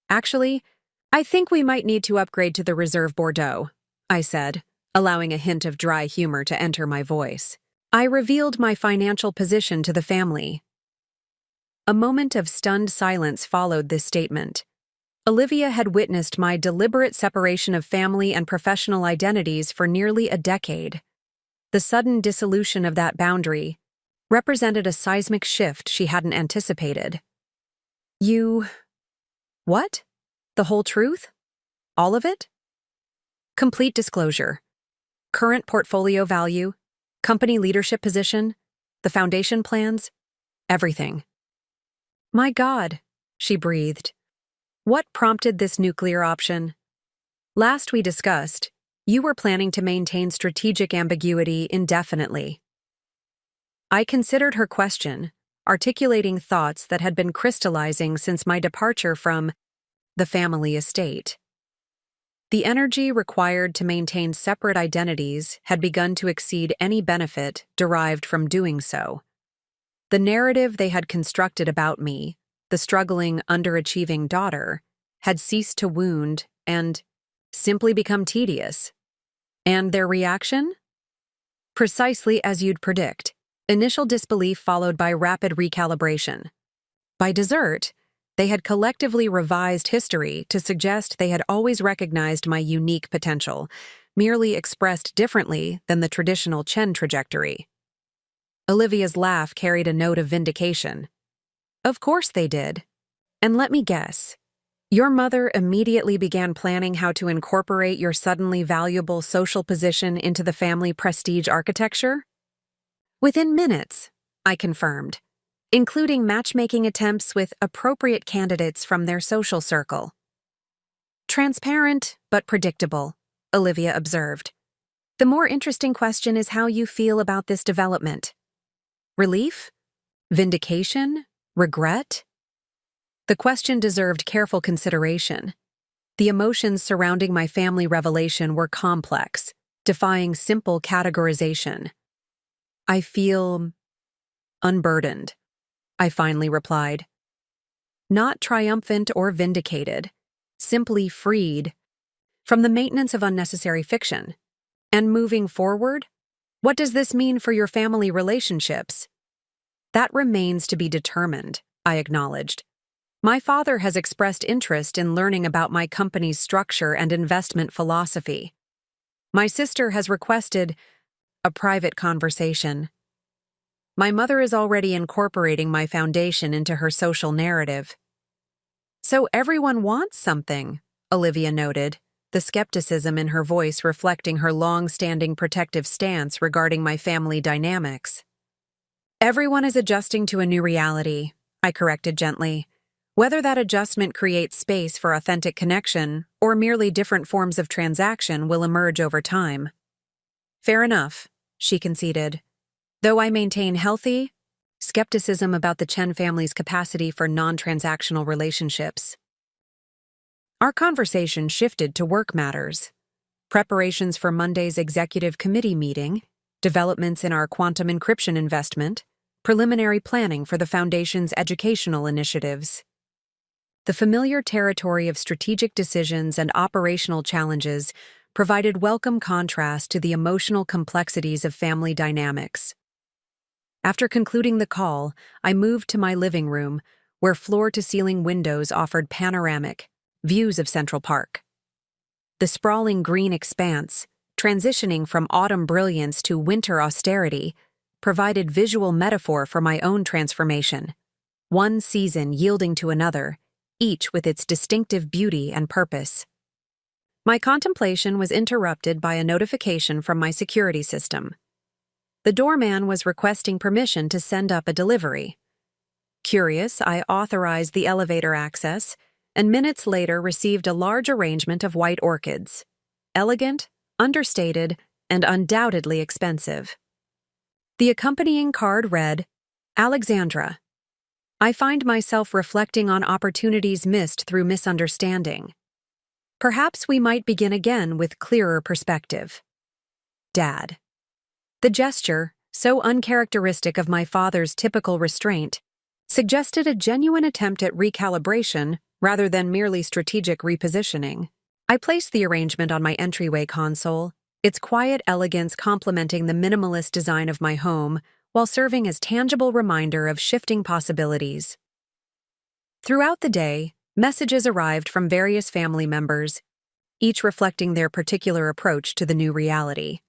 "Actually, I think we might need to upgrade to the Reserve Bordeaux," I said, allowing a hint of dry humor to enter my voice. I revealed my financial position to the family. A moment of stunned silence followed this statement. Olivia had witnessed my deliberate separation of family and professional identities for nearly a decade. The sudden dissolution of that boundary represented a seismic shift she hadn't anticipated. "You... what? The whole truth? All of it?" "Complete disclosure. Current portfolio value, company leadership position, the foundation plans, everything." "My God," she breathed. "What prompted this nuclear option?" "Last we discussed, you were planning to maintain strategic ambiguity indefinitely." I considered her question, articulating thoughts that had been crystallizing since my departure from the family estate. The energy required to maintain separate identities had begun to exceed any benefit derived from doing so. The narrative they had constructed about me, the struggling, underachieving daughter, had ceased to wound and simply become tedious. And their reaction? Precisely as you'd predict. Initial disbelief followed by rapid recalibration. By dessert, they had collectively revised history to suggest they had always recognized my unique potential, merely expressed differently than the traditional Chen trajectory. Olivia's laugh carried a note of vindication. "Of course they did. And let me guess, your mother immediately began planning how to incorporate your suddenly valuable social position into the family prestige architecture?" "Within minutes," I confirmed, including matchmaking attempts with appropriate candidates from their social circle. "Transparent, but predictable," Olivia observed. "The more interesting question is how you feel about this development. Relief? Vindication? Regret?" The question deserved careful consideration. The emotions surrounding my family revelation were complex, defying simple categorization. "I feel unburdened," I finally replied. "Not triumphant or vindicated, simply freed from the maintenance of unnecessary fiction. And moving forward, what does this mean for your family relationships?" "That remains to be determined," I acknowledged. "My father has expressed interest in learning about my company's structure and investment philosophy. My sister has requested a private conversation. My mother is already incorporating my foundation into her social narrative." "So everyone wants something," Olivia noted, the skepticism in her voice reflecting her long-standing protective stance regarding my family dynamics. "Everyone is adjusting to a new reality," I corrected gently. "Whether that adjustment creates space for authentic connection or merely different forms of transaction will emerge over time." "Fair enough," she conceded, though I maintain healthy skepticism about the Chen family's capacity for non-transactional relationships. Our conversation shifted to work matters. Preparations for Monday's executive committee meeting, developments in our quantum encryption investment, preliminary planning for the Foundation's educational initiatives. The familiar territory of strategic decisions and operational challenges provided welcome contrast to the emotional complexities of family dynamics. After concluding the call, I moved to my living room, where floor-to-ceiling windows offered panoramic, views of Central Park. The sprawling green expanse, transitioning from autumn brilliance to winter austerity, provided visual metaphor for my own transformation, one season yielding to another, each with its distinctive beauty and purpose. My contemplation was interrupted by a notification from my security system. The doorman was requesting permission to send up a delivery. Curious, I authorized the elevator access, and minutes later received a large arrangement of white orchids. Elegant, understated, and undoubtedly expensive. The accompanying card read, "Alexandra, I find myself reflecting on opportunities missed through misunderstanding. Perhaps we might begin again with clearer perspective. Dad." The gesture, so uncharacteristic of my father's typical restraint, suggested a genuine attempt at recalibration rather than merely strategic repositioning. I placed the arrangement on my entryway console, its quiet elegance complementing the minimalist design of my home while serving as tangible reminder of shifting possibilities. Throughout the day, messages arrived from various family members, each reflecting their particular approach to the new reality.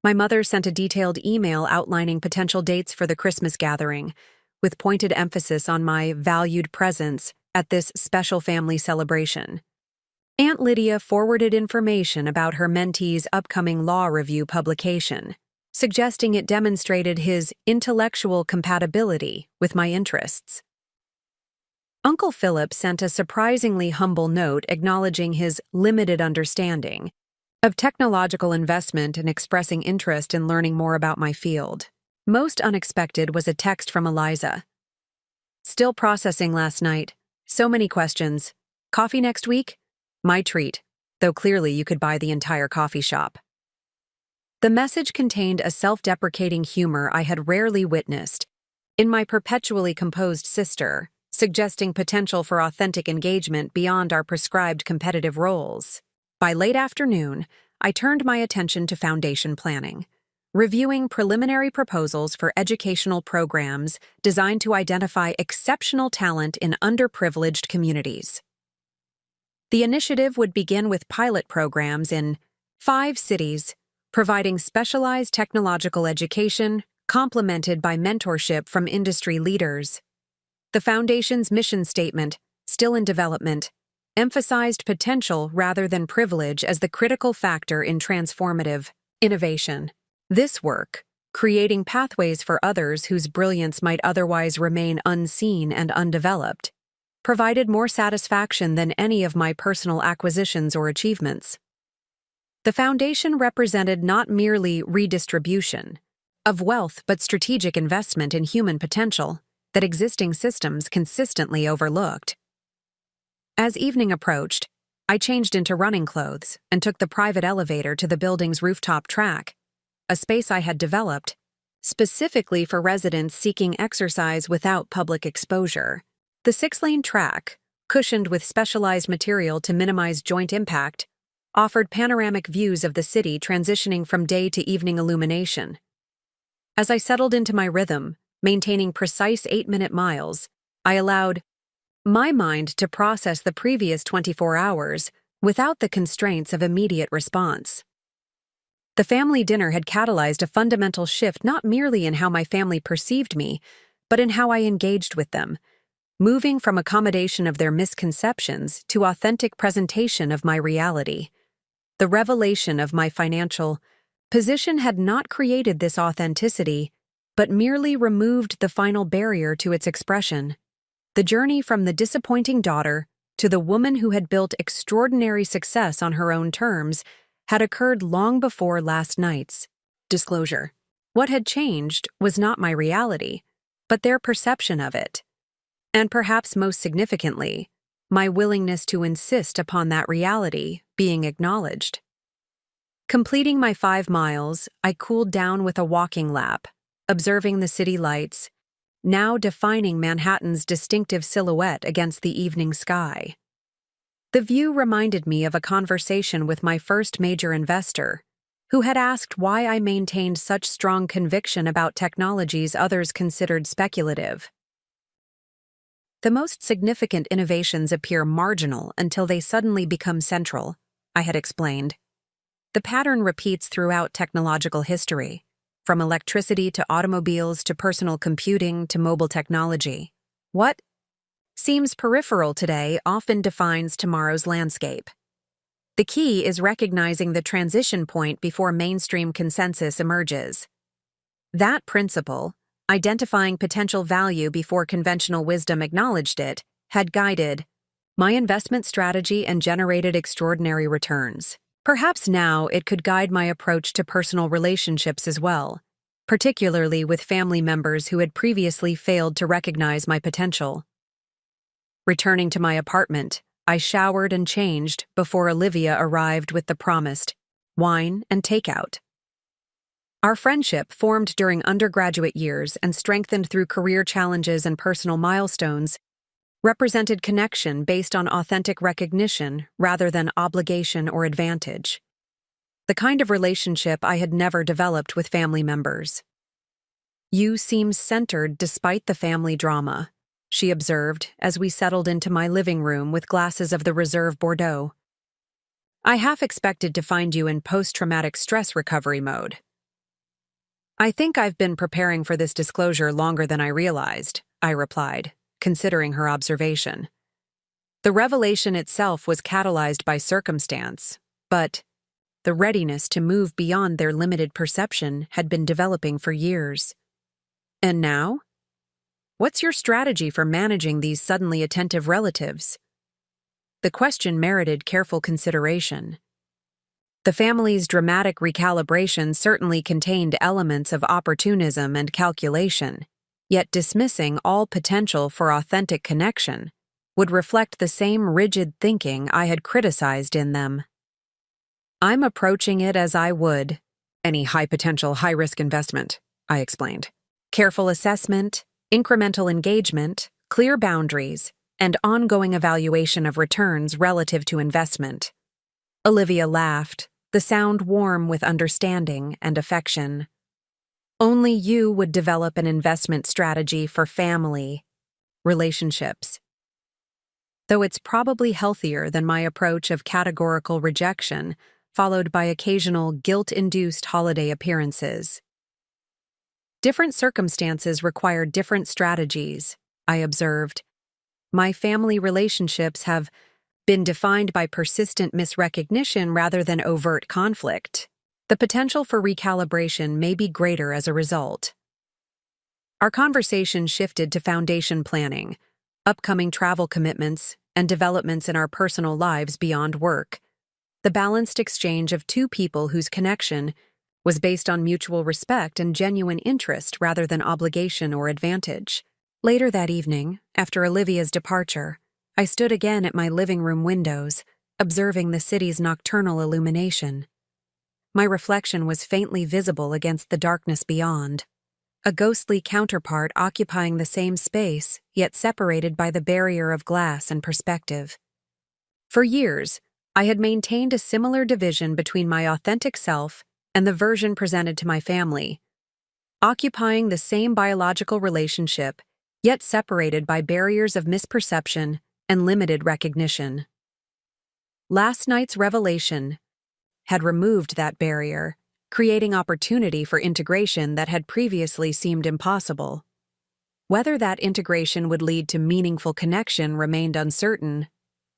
My mother sent a detailed email outlining potential dates for the Christmas gathering, with pointed emphasis on my valued presence at this special family celebration. Aunt Lydia forwarded information about her mentee's upcoming law review publication, suggesting it demonstrated his intellectual compatibility with my interests. Uncle Philip sent a surprisingly humble note acknowledging his limited understanding of technological investment and expressing interest in learning more about my field. Most unexpected was a text from Eliza. "Still processing last night. So many questions. Coffee next week? My treat, though clearly you could buy the entire coffee shop." The message contained a self-deprecating humor I had rarely witnessed in my perpetually composed sister, suggesting potential for authentic engagement beyond our prescribed competitive roles. By late afternoon, I turned my attention to foundation planning, reviewing preliminary proposals for educational programs designed to identify exceptional talent in underprivileged communities. The initiative would begin with pilot programs in 5 cities, providing specialized technological education, complemented by mentorship from industry leaders. The Foundation's mission statement, still in development, emphasized potential rather than privilege as the critical factor in transformative innovation. This work, creating pathways for others whose brilliance might otherwise remain unseen and undeveloped, provided more satisfaction than any of my personal acquisitions or achievements. The Foundation represented not merely redistribution of wealth but strategic investment in human potential that existing systems consistently overlooked. As evening approached, I changed into running clothes and took the private elevator to the building's rooftop track, a space I had developed specifically for residents seeking exercise without public exposure. The 6-lane track, cushioned with specialized material to minimize joint impact, offered panoramic views of the city transitioning from day to evening illumination. As I settled into my rhythm, maintaining precise 8-minute miles, I allowed my mind to process the previous 24 hours without the constraints of immediate response. The family dinner had catalyzed a fundamental shift not merely in how my family perceived me, but in how I engaged with them, moving from accommodation of their misconceptions to authentic presentation of my reality. The revelation of my financial position had not created this authenticity, but merely removed the final barrier to its expression. The journey from the disappointing daughter to the woman who had built extraordinary success on her own terms had occurred long before last night's disclosure. What had changed was not my reality, but their perception of it. And perhaps most significantly, my willingness to insist upon that reality being acknowledged. Completing my 5 miles, I cooled down with a walking lap, observing the city lights, now defining Manhattan's distinctive silhouette against the evening sky. The view reminded me of a conversation with my first major investor, who had asked why I maintained such strong conviction about technologies others considered speculative. The most significant innovations appear marginal until they suddenly become central, I had explained. The pattern repeats throughout technological history, from electricity to automobiles to personal computing to mobile technology. What seems peripheral today often defines tomorrow's landscape. The key is recognizing the transition point before mainstream consensus emerges. That principle, identifying potential value before conventional wisdom acknowledged it, had guided my investment strategy and generated extraordinary returns. Perhaps now it could guide my approach to personal relationships as well, particularly with family members who had previously failed to recognize my potential. Returning to my apartment, I showered and changed before Olivia arrived with the promised wine and takeout. Our friendship, formed during undergraduate years and strengthened through career challenges and personal milestones, represented connection based on authentic recognition rather than obligation or advantage. The kind of relationship I had never developed with family members. "You seem centered despite the family drama," she observed as we settled into my living room with glasses of the Reserve Bordeaux. "I half expected to find you in post-traumatic stress recovery mode." "I think I've been preparing for this disclosure longer than I realized," I replied, considering her observation. The revelation itself was catalyzed by circumstance, but the readiness to move beyond their limited perception had been developing for years. "And now? What's your strategy for managing these suddenly attentive relatives?" The question merited careful consideration. The family's dramatic recalibration certainly contained elements of opportunism and calculation, yet dismissing all potential for authentic connection would reflect the same rigid thinking I had criticized in them. "I'm approaching it as I would any high-potential, high-risk investment," I explained. "Careful assessment, incremental engagement, clear boundaries, and ongoing evaluation of returns relative to investment." Olivia laughed, the sound warm with understanding and affection. "Only you would develop an investment strategy for family relationships. Though it's probably healthier than my approach of categorical rejection, followed by occasional guilt-induced holiday appearances." "Different circumstances require different strategies," I observed. "My family relationships have been defined by persistent misrecognition rather than overt conflict. The potential for recalibration may be greater as a result." Our conversation shifted to foundation planning, upcoming travel commitments, and developments in our personal lives beyond work. The balanced exchange of two people whose connection was based on mutual respect and genuine interest rather than obligation or advantage. Later that evening, after Olivia's departure, I stood again at my living room windows, observing the city's nocturnal illumination. My reflection was faintly visible against the darkness beyond, a ghostly counterpart occupying the same space, yet separated by the barrier of glass and perspective. For years, I had maintained a similar division between my authentic self and the version presented to my family, occupying the same biological relationship, yet separated by barriers of misperception and limited recognition. Last night's revelation had removed that barrier, creating opportunity for integration that had previously seemed impossible. Whether that integration would lead to meaningful connection remained uncertain,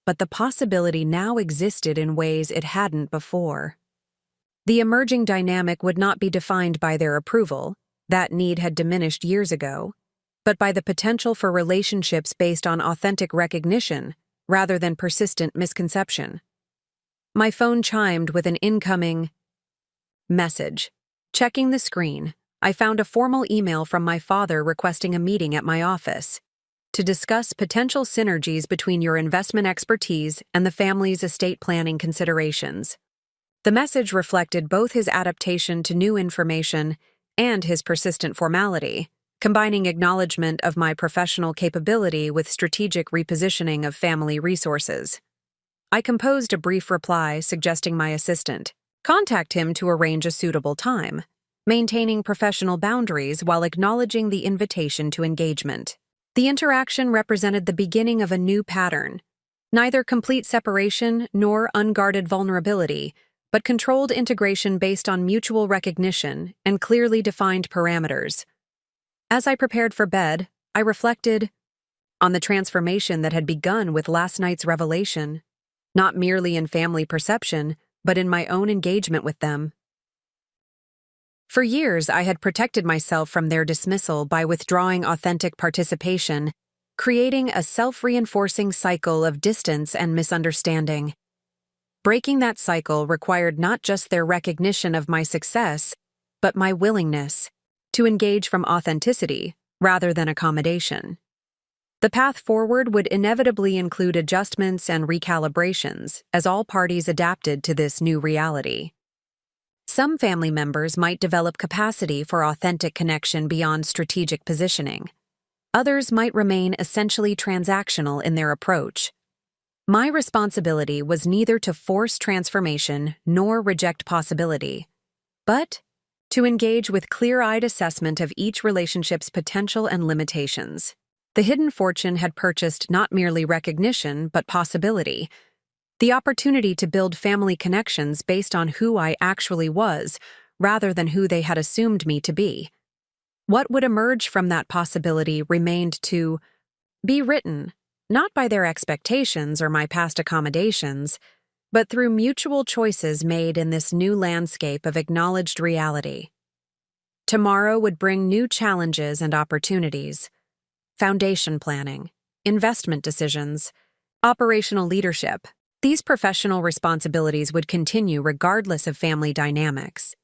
but the possibility now existed in ways it hadn't before. The emerging dynamic would not be defined by their approval, that need had diminished years ago, but by the potential for relationships based on authentic recognition rather than persistent misconception. My phone chimed with an incoming message. Checking the screen, I found a formal email from my father requesting a meeting at my office to discuss potential synergies between your investment expertise and the family's estate planning considerations. The message reflected both his adaptation to new information and his persistent formality, combining acknowledgement of my professional capability with strategic repositioning of family resources. I composed a brief reply suggesting my assistant contact him to arrange a suitable time, maintaining professional boundaries while acknowledging the invitation to engagement. The interaction represented the beginning of a new pattern, neither complete separation nor unguarded vulnerability, but controlled integration based on mutual recognition and clearly defined parameters. As I prepared for bed, I reflected on the transformation that had begun with last night's revelation, not merely in family perception, but in my own engagement with them. For years, I had protected myself from their dismissal by withdrawing authentic participation, creating a self-reinforcing cycle of distance and misunderstanding. Breaking that cycle required not just their recognition of my success, but my willingness to engage from authenticity rather than accommodation. The path forward would inevitably include adjustments and recalibrations as all parties adapted to this new reality. Some family members might develop capacity for authentic connection beyond strategic positioning. Others might remain essentially transactional in their approach. My responsibility was neither to force transformation nor reject possibility, but to engage with clear-eyed assessment of each relationship's potential and limitations. The hidden fortune had purchased not merely recognition, but possibility. The opportunity to build family connections based on who I actually was, rather than who they had assumed me to be. What would emerge from that possibility remained to be written, not by their expectations or my past accommodations, but through mutual choices made in this new landscape of acknowledged reality. Tomorrow would bring new challenges and opportunities: foundation planning, investment decisions, operational leadership. These professional responsibilities would continue regardless of family dynamics.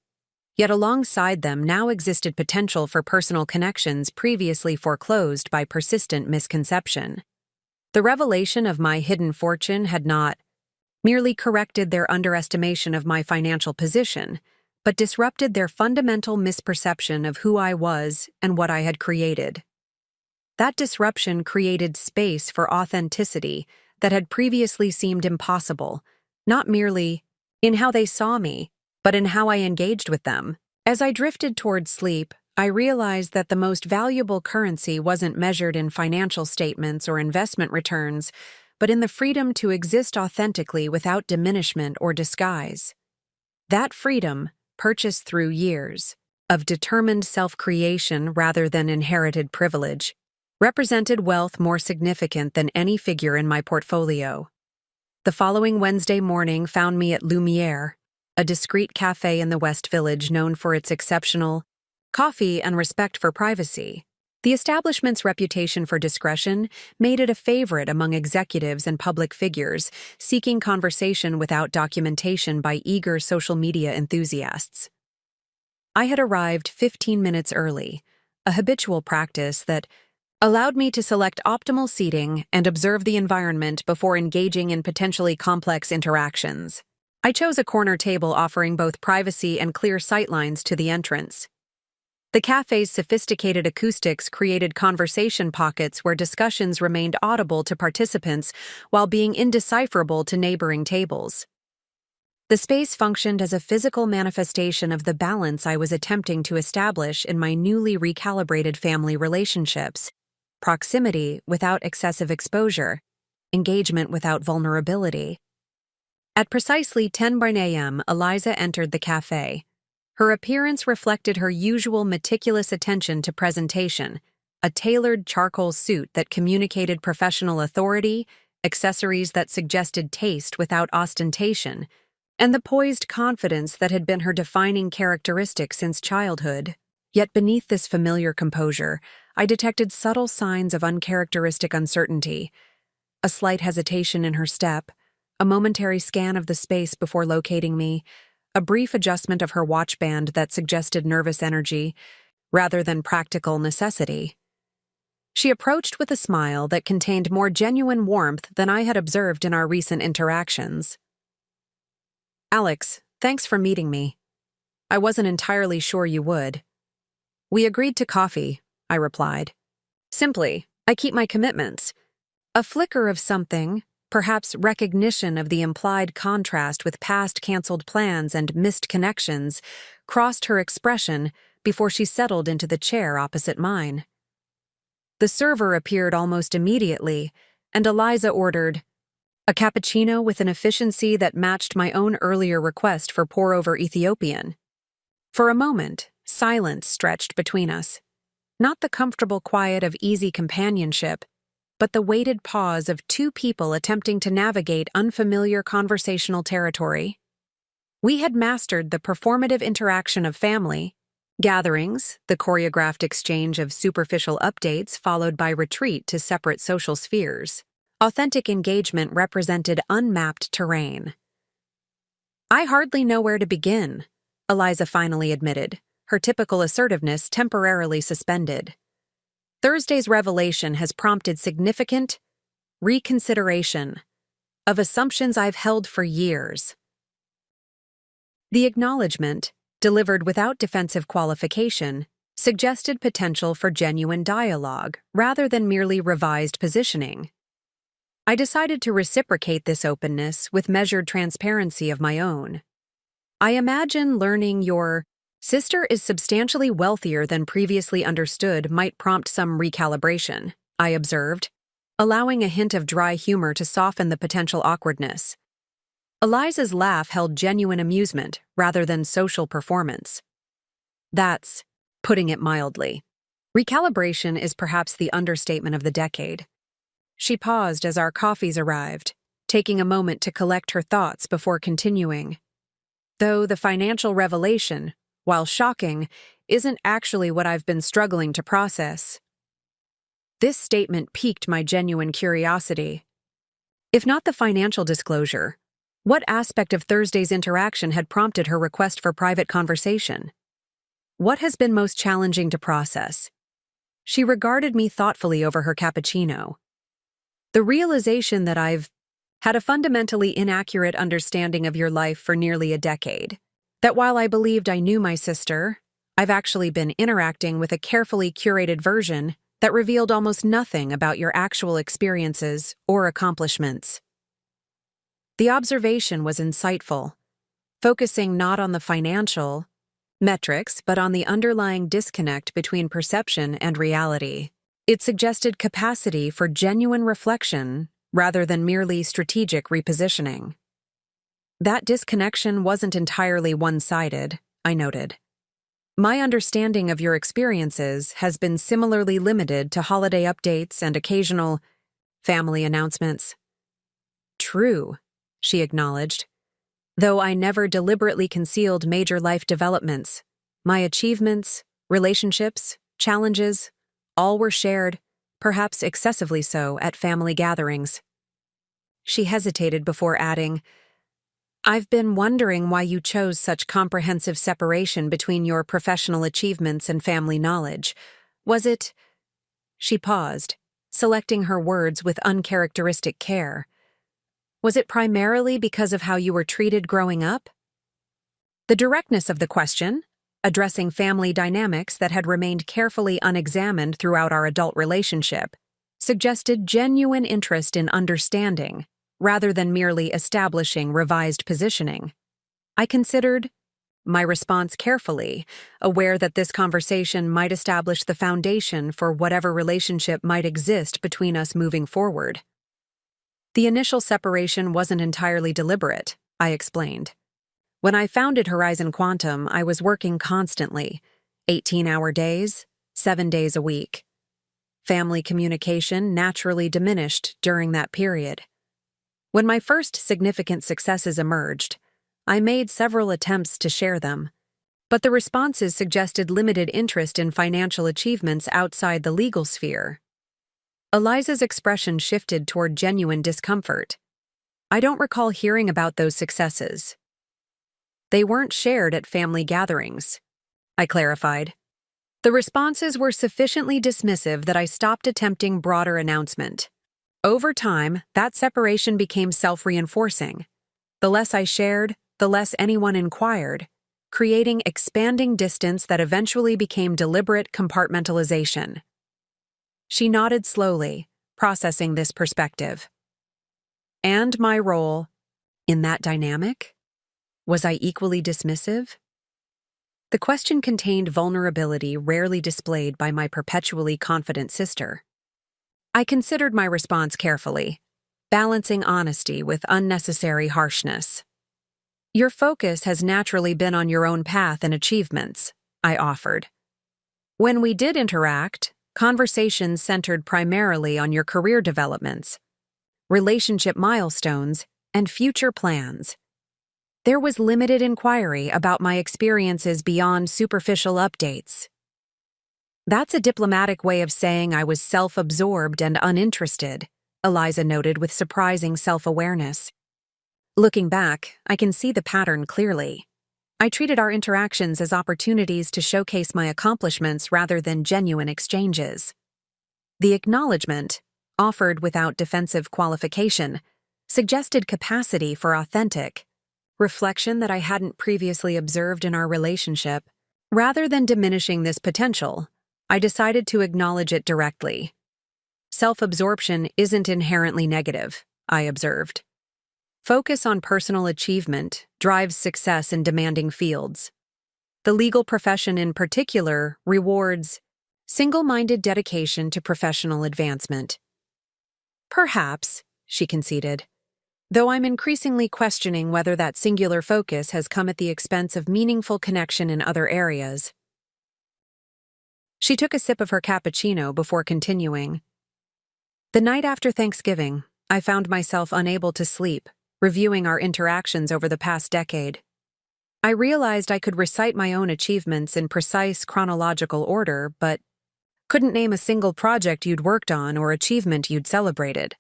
Yet alongside them now existed potential for personal connections previously foreclosed by persistent misconception. The revelation of my hidden fortune had not merely corrected their underestimation of my financial position, but disrupted their fundamental misperception of who I was and what I had created. That disruption created space for authenticity that had previously seemed impossible, not merely in how they saw me, but in how I engaged with them. As I drifted toward sleep, I realized that the most valuable currency wasn't measured in financial statements or investment returns, but in the freedom to exist authentically without diminishment or disguise. That freedom, purchased through years of determined self-creation rather than inherited privilege, represented wealth more significant than any figure in my portfolio. The following Wednesday morning found me at Lumiere, a discreet cafe in the West Village known for its exceptional coffee and respect for privacy. The establishment's reputation for discretion made it a favorite among executives and public figures seeking conversation without documentation by eager social media enthusiasts. I had arrived 15 minutes early, a habitual practice that allowed me to select optimal seating and observe the environment before engaging in potentially complex interactions. I chose a corner table offering both privacy and clear sightlines to the entrance. The cafe's sophisticated acoustics created conversation pockets where discussions remained audible to participants while being indecipherable to neighboring tables. The space functioned as a physical manifestation of the balance I was attempting to establish in my newly recalibrated family relationships: proximity without excessive exposure, engagement without vulnerability. At precisely 10 a.m., Eliza entered the cafe. Her appearance reflected her usual meticulous attention to presentation, a tailored charcoal suit that communicated professional authority, accessories that suggested taste without ostentation, and the poised confidence that had been her defining characteristic since childhood. Yet beneath this familiar composure, I detected subtle signs of uncharacteristic uncertainty: a slight hesitation in her step, a momentary scan of the space before locating me, a brief adjustment of her watch band that suggested nervous energy rather than practical necessity. She approached with a smile that contained more genuine warmth than I had observed in our recent interactions. "Alex, thanks for meeting me. I wasn't entirely sure you would." "We agreed to coffee," I replied. "Simply, I keep my commitments." A flicker of something, perhaps recognition of the implied contrast with past canceled plans and missed connections, crossed her expression before she settled into the chair opposite mine. The server appeared almost immediately, and Eliza ordered a cappuccino with an efficiency that matched my own earlier request for pour-over Ethiopian. For a moment, silence stretched between us. Not the comfortable quiet of easy companionship, but the weighted pause of two people attempting to navigate unfamiliar conversational territory. We had mastered the performative interaction of family gatherings, the choreographed exchange of superficial updates followed by retreat to separate social spheres. Authentic engagement represented unmapped terrain. "I hardly know where to begin," Eliza finally admitted, her typical assertiveness temporarily suspended. Thursday's revelation has prompted significant reconsideration of assumptions I've held for years. The acknowledgement, delivered without defensive qualification, suggested potential for genuine dialogue rather than merely revised positioning. I decided to reciprocate this openness with measured transparency of my own. "I imagine learning your sister is substantially wealthier than previously understood might prompt some recalibration," I observed, allowing a hint of dry humor to soften the potential awkwardness. Eliza's laugh held genuine amusement rather than social performance. "That's putting it mildly. Recalibration is perhaps the understatement of the decade." She paused as our coffees arrived, taking a moment to collect her thoughts before continuing. "Though the financial revelation, while shocking, isn't actually what I've been struggling to process." This statement piqued my genuine curiosity. If not the financial disclosure, what aspect of Thursday's interaction had prompted her request for private conversation? What has been most challenging to process? She regarded me thoughtfully over her cappuccino. "The realization that I've had a fundamentally inaccurate understanding of your life for nearly a decade. That while I believed I knew my sister, I've actually been interacting with a carefully curated version that revealed almost nothing about your actual experiences or accomplishments." The observation was insightful, focusing not on the financial metrics but on the underlying disconnect between perception and reality. It suggested capacity for genuine reflection rather than merely strategic repositioning. "That disconnection wasn't entirely one-sided," I noted. "My understanding of your experiences has been similarly limited to holiday updates and occasional family announcements." "True," she acknowledged. "Though I never deliberately concealed major life developments. My achievements, relationships, challenges, all were shared, perhaps excessively so, at family gatherings." She hesitated before adding, "I've been wondering why you chose such comprehensive separation between your professional achievements and family knowledge. Was it—" She paused, selecting her words with uncharacteristic care. "Was it primarily because of how you were treated growing up?" The directness of the question, addressing family dynamics that had remained carefully unexamined throughout our adult relationship, suggested genuine interest in understanding, rather than merely establishing revised positioning. I considered my response carefully, aware that this conversation might establish the foundation for whatever relationship might exist between us moving forward. "The initial separation wasn't entirely deliberate," I explained. "When I founded Horizon Quantum, I was working constantly, 18-hour days, 7 days a week. Family communication naturally diminished during that period. When my first significant successes emerged, I made several attempts to share them, but the responses suggested limited interest in financial achievements outside the legal sphere." Eliza's expression shifted toward genuine discomfort. "I don't recall hearing about those successes." "They weren't shared at family gatherings," I clarified. The responses were sufficiently dismissive that I stopped attempting broader announcement. Over time, that separation became self-reinforcing. The less I shared, the less anyone inquired, creating expanding distance that eventually became deliberate compartmentalization. She nodded slowly, processing this perspective. "And my role in that dynamic? Was I equally dismissive?" The question contained vulnerability rarely displayed by my perpetually confident sister. I considered my response carefully, balancing honesty with unnecessary harshness. Your focus has naturally been on your own path and achievements, I offered. When we did interact, conversations centered primarily on your career developments, relationship milestones, and future plans. There was limited inquiry about my experiences beyond superficial updates. That's a diplomatic way of saying I was self-absorbed and uninterested, Eliza noted with surprising self-awareness. Looking back, I can see the pattern clearly. I treated our interactions as opportunities to showcase my accomplishments rather than genuine exchanges. The acknowledgement, offered without defensive qualification, suggested capacity for authentic reflection that I hadn't previously observed in our relationship. Rather than diminishing this potential, I decided to acknowledge it directly. Self-absorption isn't inherently negative, I observed. Focus on personal achievement drives success in demanding fields. The legal profession in particular rewards single-minded dedication to professional advancement. Perhaps, she conceded, though I'm increasingly questioning whether that singular focus has come at the expense of meaningful connection in other areas. She took a sip of her cappuccino before continuing. The night after Thanksgiving, I found myself unable to sleep, reviewing our interactions over the past decade. I realized I could recite my own achievements in precise chronological order, but couldn't name a single project you'd worked on or achievement you'd celebrated.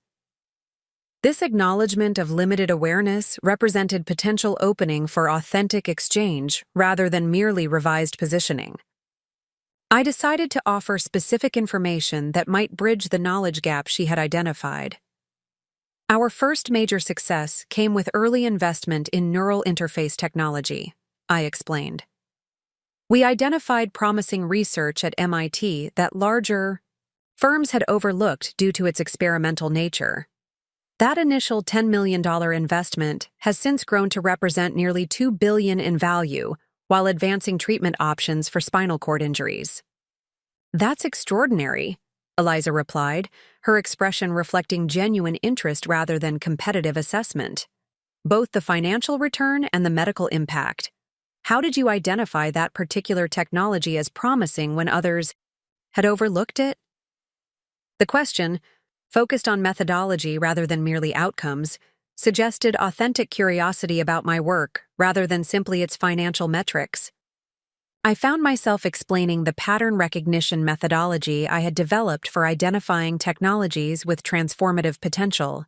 This acknowledgement of limited awareness represented potential opening for authentic exchange rather than merely revised positioning. I decided to offer specific information that might bridge the knowledge gap she had identified. Our first major success came with early investment in neural interface technology, I explained. We identified promising research at MIT that larger firms had overlooked due to its experimental nature. That initial $10 million investment has since grown to represent nearly $2 billion in value while advancing treatment options for spinal cord injuries. That's extraordinary, Eliza replied, her expression reflecting genuine interest rather than competitive assessment. Both the financial return and the medical impact. How did you identify that particular technology as promising when others had overlooked it? The question, focused on methodology rather than merely outcomes, suggested authentic curiosity about my work rather than simply its financial metrics. I found myself explaining the pattern recognition methodology I had developed for identifying technologies with transformative potential,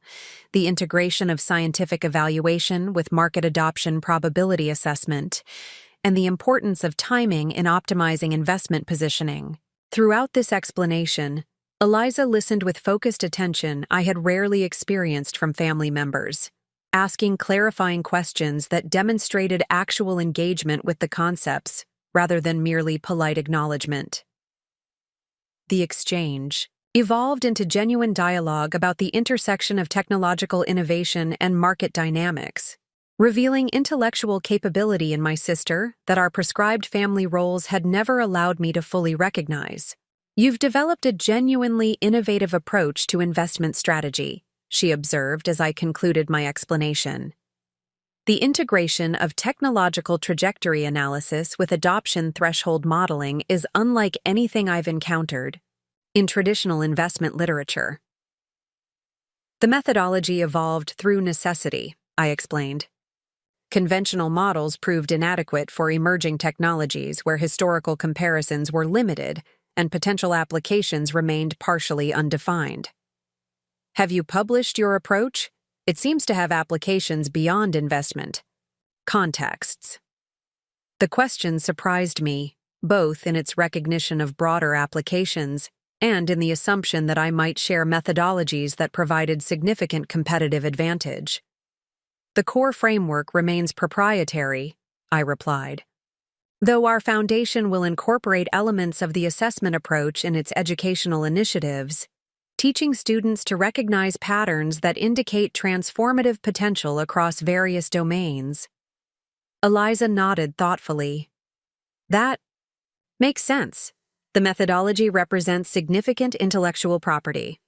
the integration of scientific evaluation with market adoption probability assessment, and the importance of timing in optimizing investment positioning. Throughout this explanation, Eliza listened with focused attention I had rarely experienced from family members, asking clarifying questions that demonstrated actual engagement with the concepts rather than merely polite acknowledgement. The exchange evolved into genuine dialogue about the intersection of technological innovation and market dynamics, revealing intellectual capability in my sister that our prescribed family roles had never allowed me to fully recognize. You've developed a genuinely innovative approach to investment strategy, she observed as I concluded my explanation. The integration of technological trajectory analysis with adoption threshold modeling is unlike anything I've encountered in traditional investment literature. The methodology evolved through necessity, I explained. Conventional models proved inadequate for emerging technologies where historical comparisons were limited and potential applications remained partially undefined. Have you published your approach? It seems to have applications beyond investment contexts. The question surprised me, both in its recognition of broader applications and in the assumption that I might share methodologies that provided significant competitive advantage. The core framework remains proprietary, I replied. Though our foundation will incorporate elements of the assessment approach in its educational initiatives, teaching students to recognize patterns that indicate transformative potential across various domains. Eliza nodded thoughtfully. That makes sense. The methodology represents significant intellectual property.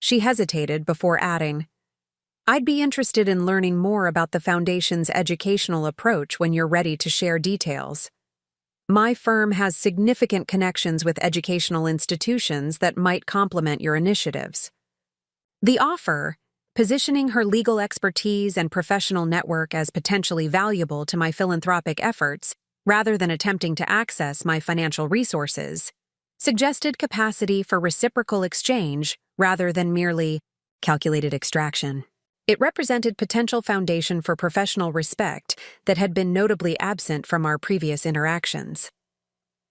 She hesitated before adding, "I'd be interested in learning more about the Foundation's educational approach when you're ready to share details. My firm has significant connections with educational institutions that might complement your initiatives." The offer, positioning her legal expertise and professional network as potentially valuable to my philanthropic efforts, rather than attempting to access my financial resources, suggested capacity for reciprocal exchange rather than merely calculated extraction. It represented potential foundation for professional respect that had been notably absent from our previous interactions.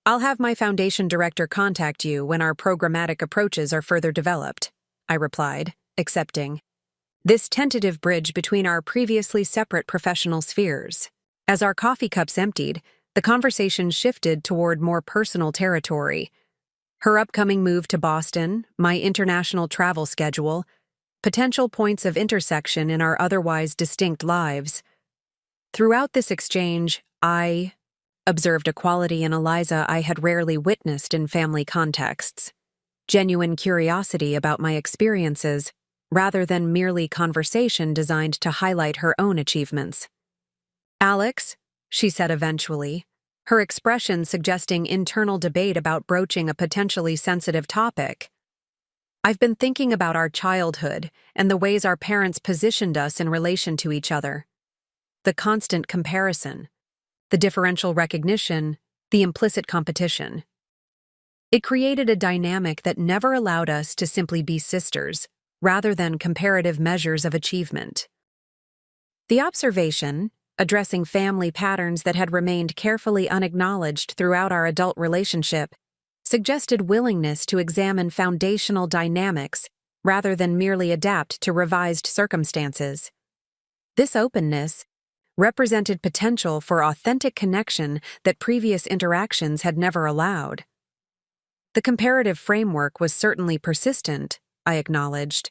"I'll have my foundation director contact you when our programmatic approaches are further developed," I replied, accepting this tentative bridge between our previously separate professional spheres. As our coffee cups emptied, the conversation shifted toward more personal territory. Her upcoming move to Boston, my international travel schedule, potential points of intersection in our otherwise distinct lives. Throughout this exchange, I observed a quality in Eliza I had rarely witnessed in family contexts: genuine curiosity about my experiences, rather than merely conversation designed to highlight her own achievements. "Alex," she said eventually, her expression suggesting internal debate about broaching a potentially sensitive topic, "I've been thinking about our childhood and the ways our parents positioned us in relation to each other. The constant comparison, the differential recognition, the implicit competition. It created a dynamic that never allowed us to simply be sisters, rather than comparative measures of achievement." The observation, addressing family patterns that had remained carefully unacknowledged throughout our adult relationship, suggested willingness to examine foundational dynamics rather than merely adapt to revised circumstances. This openness represented potential for authentic connection that previous interactions had never allowed. The comparative framework was certainly persistent, I acknowledged,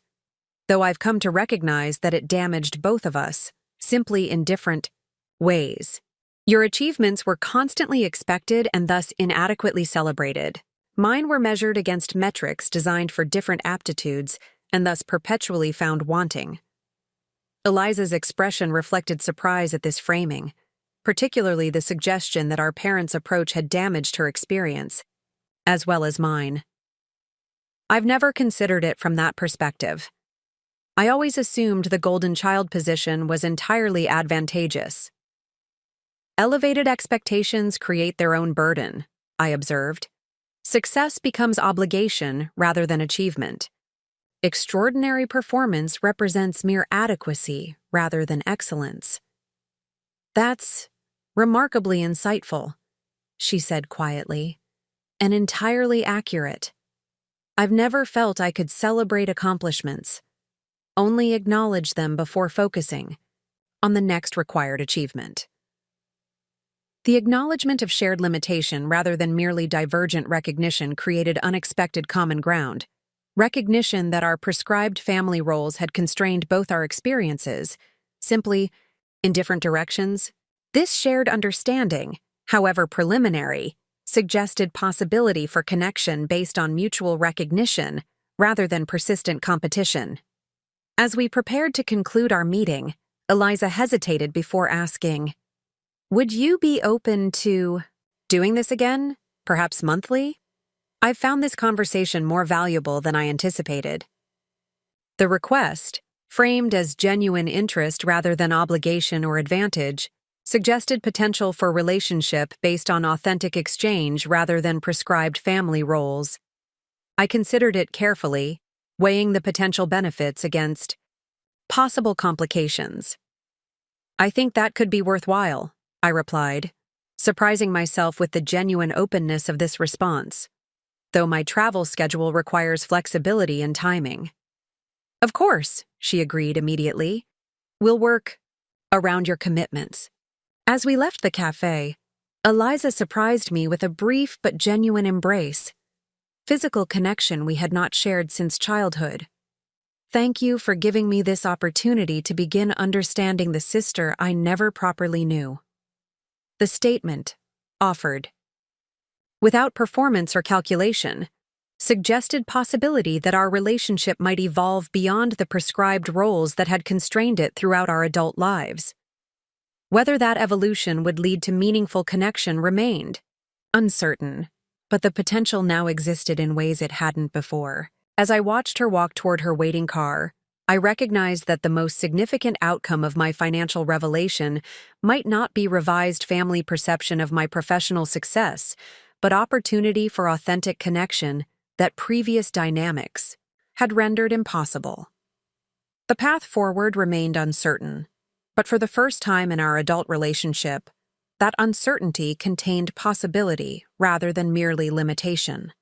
though I've come to recognize that it damaged both of us, simply in different ways. "Your achievements were constantly expected and thus inadequately celebrated. Mine were measured against metrics designed for different aptitudes and thus perpetually found wanting." Eliza's expression reflected surprise at this framing, particularly the suggestion that our parents' approach had damaged her experience, as well as mine. "I've never considered it from that perspective. I always assumed the golden child position was entirely advantageous." "Elevated expectations create their own burden," I observed. "Success becomes obligation rather than achievement. Extraordinary performance represents mere adequacy rather than excellence." "That's remarkably insightful," she said quietly, "and entirely accurate. I've never felt I could celebrate accomplishments, only acknowledge them before focusing on the next required achievement." The acknowledgement of shared limitation rather than merely divergent recognition created unexpected common ground. Recognition that our prescribed family roles had constrained both our experiences, simply in different directions. This shared understanding, however preliminary, suggested possibility for connection based on mutual recognition rather than persistent competition. As we prepared to conclude our meeting, Eliza hesitated before asking, "Would you be open to doing this again, perhaps monthly?" "I've found this conversation more valuable than I anticipated." The request, framed as genuine interest rather than obligation or advantage, suggested potential for relationship based on authentic exchange rather than prescribed family roles. I considered it carefully, weighing the potential benefits against possible complications. "I think that could be worthwhile," I replied, surprising myself with the genuine openness of this response, though my travel schedule requires flexibility and timing. "Of course," she agreed immediately. "We'll work around your commitments." As we left the cafe, Eliza surprised me with a brief but genuine embrace, physical connection we had not shared since childhood. "Thank you for giving me this opportunity to begin understanding the sister I never properly knew." The statement offered, without performance or calculation, suggested possibility that our relationship might evolve beyond the prescribed roles that had constrained it throughout our adult lives. Whether that evolution would lead to meaningful connection remained uncertain, but the potential now existed in ways it hadn't before. As I watched her walk toward her waiting car, I recognized that the most significant outcome of my financial revelation might not be revised family perception of my professional success, but opportunity for authentic connection that previous dynamics had rendered impossible. The path forward remained uncertain, but for the first time in our adult relationship, that uncertainty contained possibility rather than merely limitation.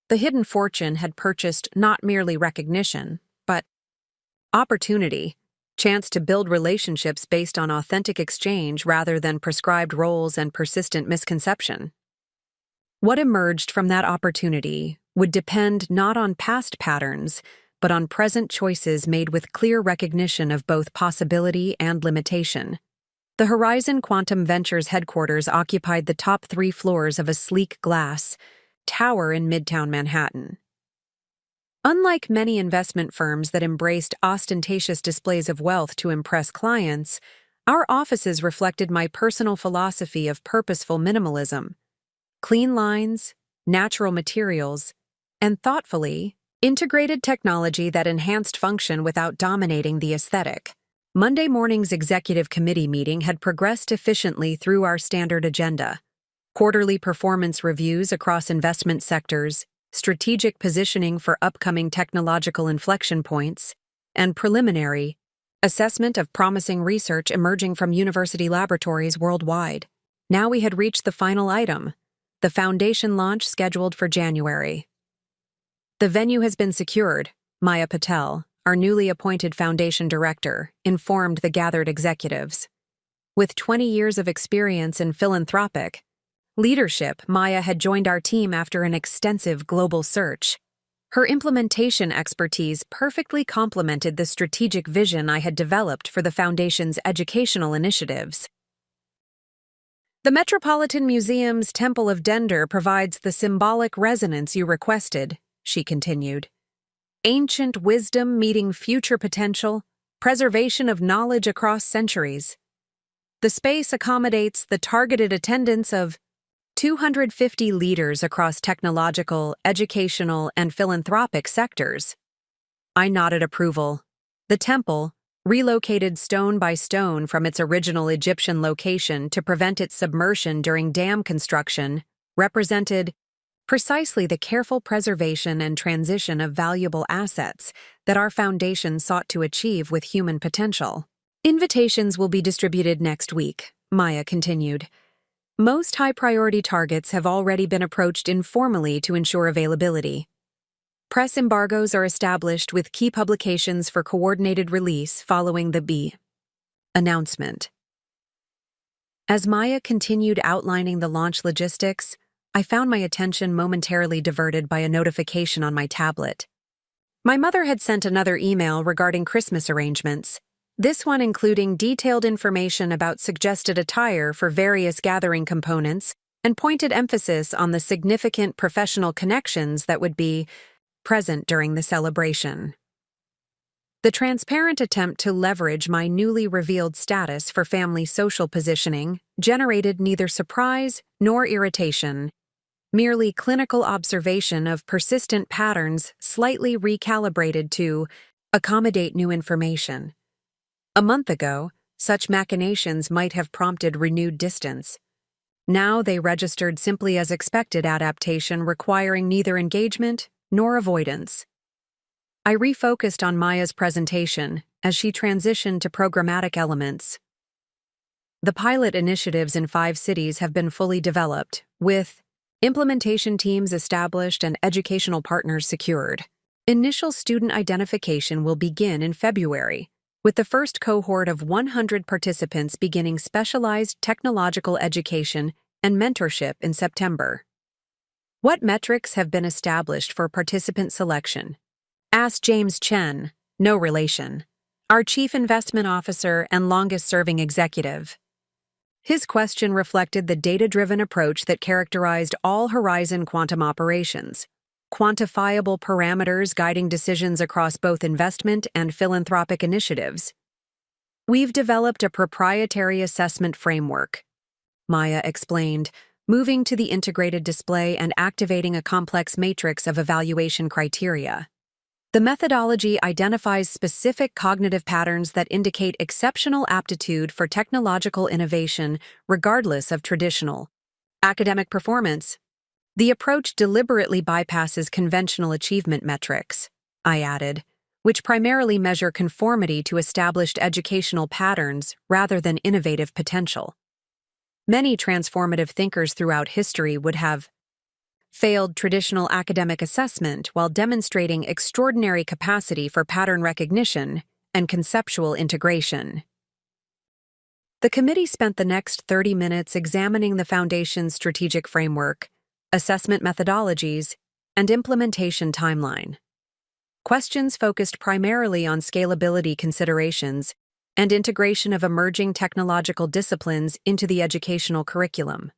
The hidden fortune had purchased not merely recognition, but opportunity, chance to build relationships based on authentic exchange rather than prescribed roles and persistent misconception. What emerged from that opportunity would depend not on past patterns, but on present choices made with clear recognition of both possibility and limitation. The Horizon Quantum Ventures headquarters occupied the top 3 floors of a sleek glass tower in Midtown Manhattan. Unlike many investment firms that embraced ostentatious displays of wealth to impress clients, our offices reflected my personal philosophy of purposeful minimalism. Clean lines, natural materials, and thoughtfully integrated technology that enhanced function without dominating the aesthetic. Monday morning's executive committee meeting had progressed efficiently through our standard agenda. Quarterly performance reviews across investment sectors, strategic positioning for upcoming technological inflection points, and preliminary assessment of promising research emerging from university laboratories worldwide. Now we had reached the final item, the foundation launch scheduled for January. The venue has been secured, Maya Patel, our newly appointed foundation director, informed the gathered executives. With 20 years of experience in philanthropic leadership, Maya had joined our team after an extensive global search. Her implementation expertise perfectly complemented the strategic vision I had developed for the foundation's educational initiatives. The Metropolitan Museum's Temple of Dender provides the symbolic resonance you requested, she continued. Ancient wisdom meeting future potential, preservation of knowledge across centuries. The space accommodates the targeted attendance of 250 leaders across technological, educational, and philanthropic sectors. I nodded approval. The temple, relocated stone by stone from its original Egyptian location to prevent its submersion during dam construction, represented precisely the careful preservation and transition of valuable assets that our foundation sought to achieve with human potential. Invitations will be distributed next week, Maya continued. Most high-priority targets have already been approached informally to ensure availability. Press embargoes are established with key publications for coordinated release following the B announcement. As Maya continued outlining the launch logistics, I found my attention momentarily diverted by a notification on my tablet. My mother had sent another email regarding Christmas arrangements, this one including detailed information about suggested attire for various gathering components and pointed emphasis on the significant professional connections that would be present during the celebration. The transparent attempt to leverage my newly revealed status for family social positioning generated neither surprise nor irritation, merely clinical observation of persistent patterns slightly recalibrated to accommodate new information. A month ago, such machinations might have prompted renewed distance. Now they registered simply as expected adaptation requiring neither engagement nor avoidance. I refocused on Maya's presentation as she transitioned to programmatic elements. The pilot initiatives in 5 cities have been fully developed, with implementation teams established and educational partners secured. Initial student identification will begin in February, with the first cohort of 100 participants beginning specialized technological education and mentorship in September. What metrics have been established for participant selection? Asked James Chen, no relation, our chief investment officer and longest-serving executive. His question reflected the data-driven approach that characterized all Horizon Quantum operations. quantifiable parameters guiding decisions across both investment and philanthropic initiatives. We've developed a proprietary assessment framework, Maya explained, moving to the integrated display and activating a complex matrix of evaluation criteria. The methodology identifies specific cognitive patterns that indicate exceptional aptitude for technological innovation regardless of traditional academic performance. The approach deliberately bypasses conventional achievement metrics, I added, which primarily measure conformity to established educational patterns rather than innovative potential. Many transformative thinkers throughout history would have failed traditional academic assessment while demonstrating extraordinary capacity for pattern recognition and conceptual integration. The committee spent the next 30 minutes examining the Foundation's strategic framework, assessment methodologies, and implementation timeline. Questions focused primarily on scalability considerations and integration of emerging technological disciplines into the educational curriculum.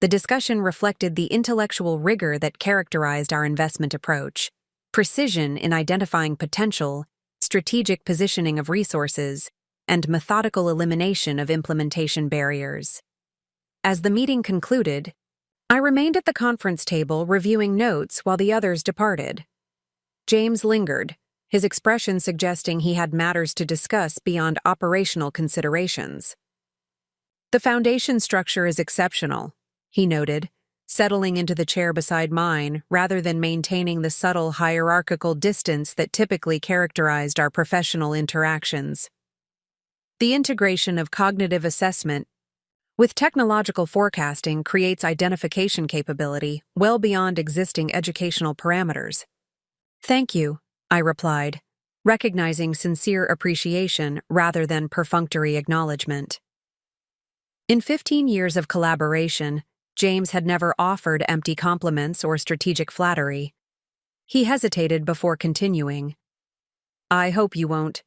The discussion reflected the intellectual rigor that characterized our investment approach, precision in identifying potential, strategic positioning of resources, and methodical elimination of implementation barriers. As the meeting concluded, I remained at the conference table reviewing notes while the others departed. James lingered, his expression suggesting he had matters to discuss beyond operational considerations. The Foundation structure is exceptional, he noted, settling into the chair beside mine rather than maintaining the subtle hierarchical distance that typically characterized our professional interactions. The integration of cognitive assessment with technological forecasting creates identification capability well beyond existing educational parameters. Thank you, I replied, recognizing sincere appreciation rather than perfunctory acknowledgement. In 15 years of collaboration, James had never offered empty compliments or strategic flattery. He hesitated before continuing. I hope you won't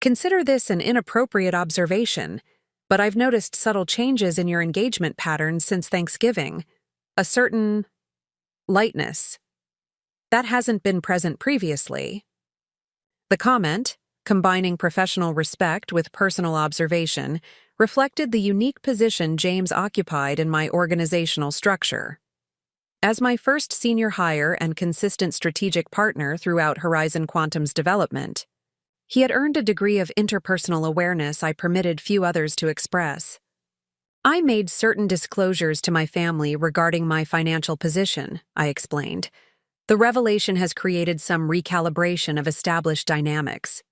consider this an inappropriate observation, but I've noticed subtle changes in your engagement patterns since Thanksgiving. A certain lightness that hasn't been present previously. The comment, combining professional respect with personal observation, reflected the unique position James occupied in my organizational structure. As my first senior hire and consistent strategic partner throughout Horizon Quantum's development, he had earned a degree of interpersonal awareness I permitted few others to express. I made certain disclosures to my family regarding my financial position, I explained. The revelation has created some recalibration of established dynamics.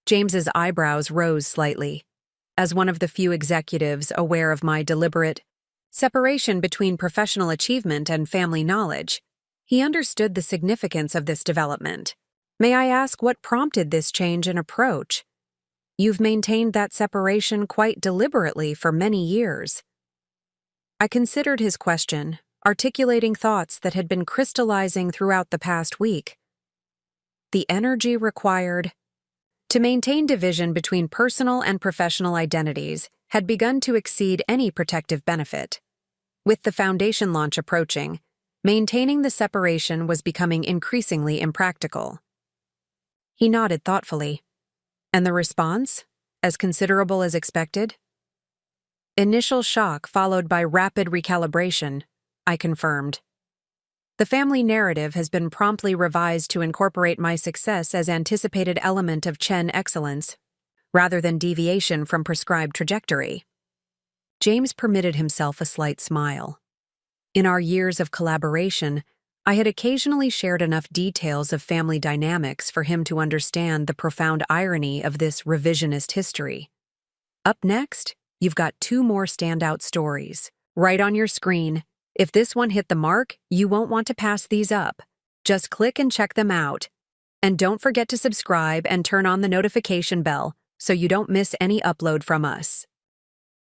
James's eyebrows rose slightly. As one of the few executives aware of my deliberate separation between professional achievement and family knowledge, he understood the significance of this development. May I ask what prompted this change in approach? You've maintained that separation quite deliberately for many years. I considered his question, articulating thoughts that had been crystallizing throughout the past week. The energy required to maintain division between personal and professional identities had begun to exceed any protective benefit. With the Foundation launch approaching, maintaining the separation was becoming increasingly impractical. He nodded thoughtfully. And the response? As considerable as expected? Initial shock followed by rapid recalibration, I confirmed. The family narrative has been promptly revised to incorporate my success as anticipated element of Chen excellence, rather than deviation from prescribed trajectory. James permitted himself a slight smile. In our years of collaboration, I had occasionally shared enough details of family dynamics for him to understand the profound irony of this revisionist history. Up next, you've got 2 more standout stories, right on your screen. If this one hit the mark, you won't want to pass these up. Just click and check them out. And don't forget to subscribe and turn on the notification bell so you don't miss any upload from us.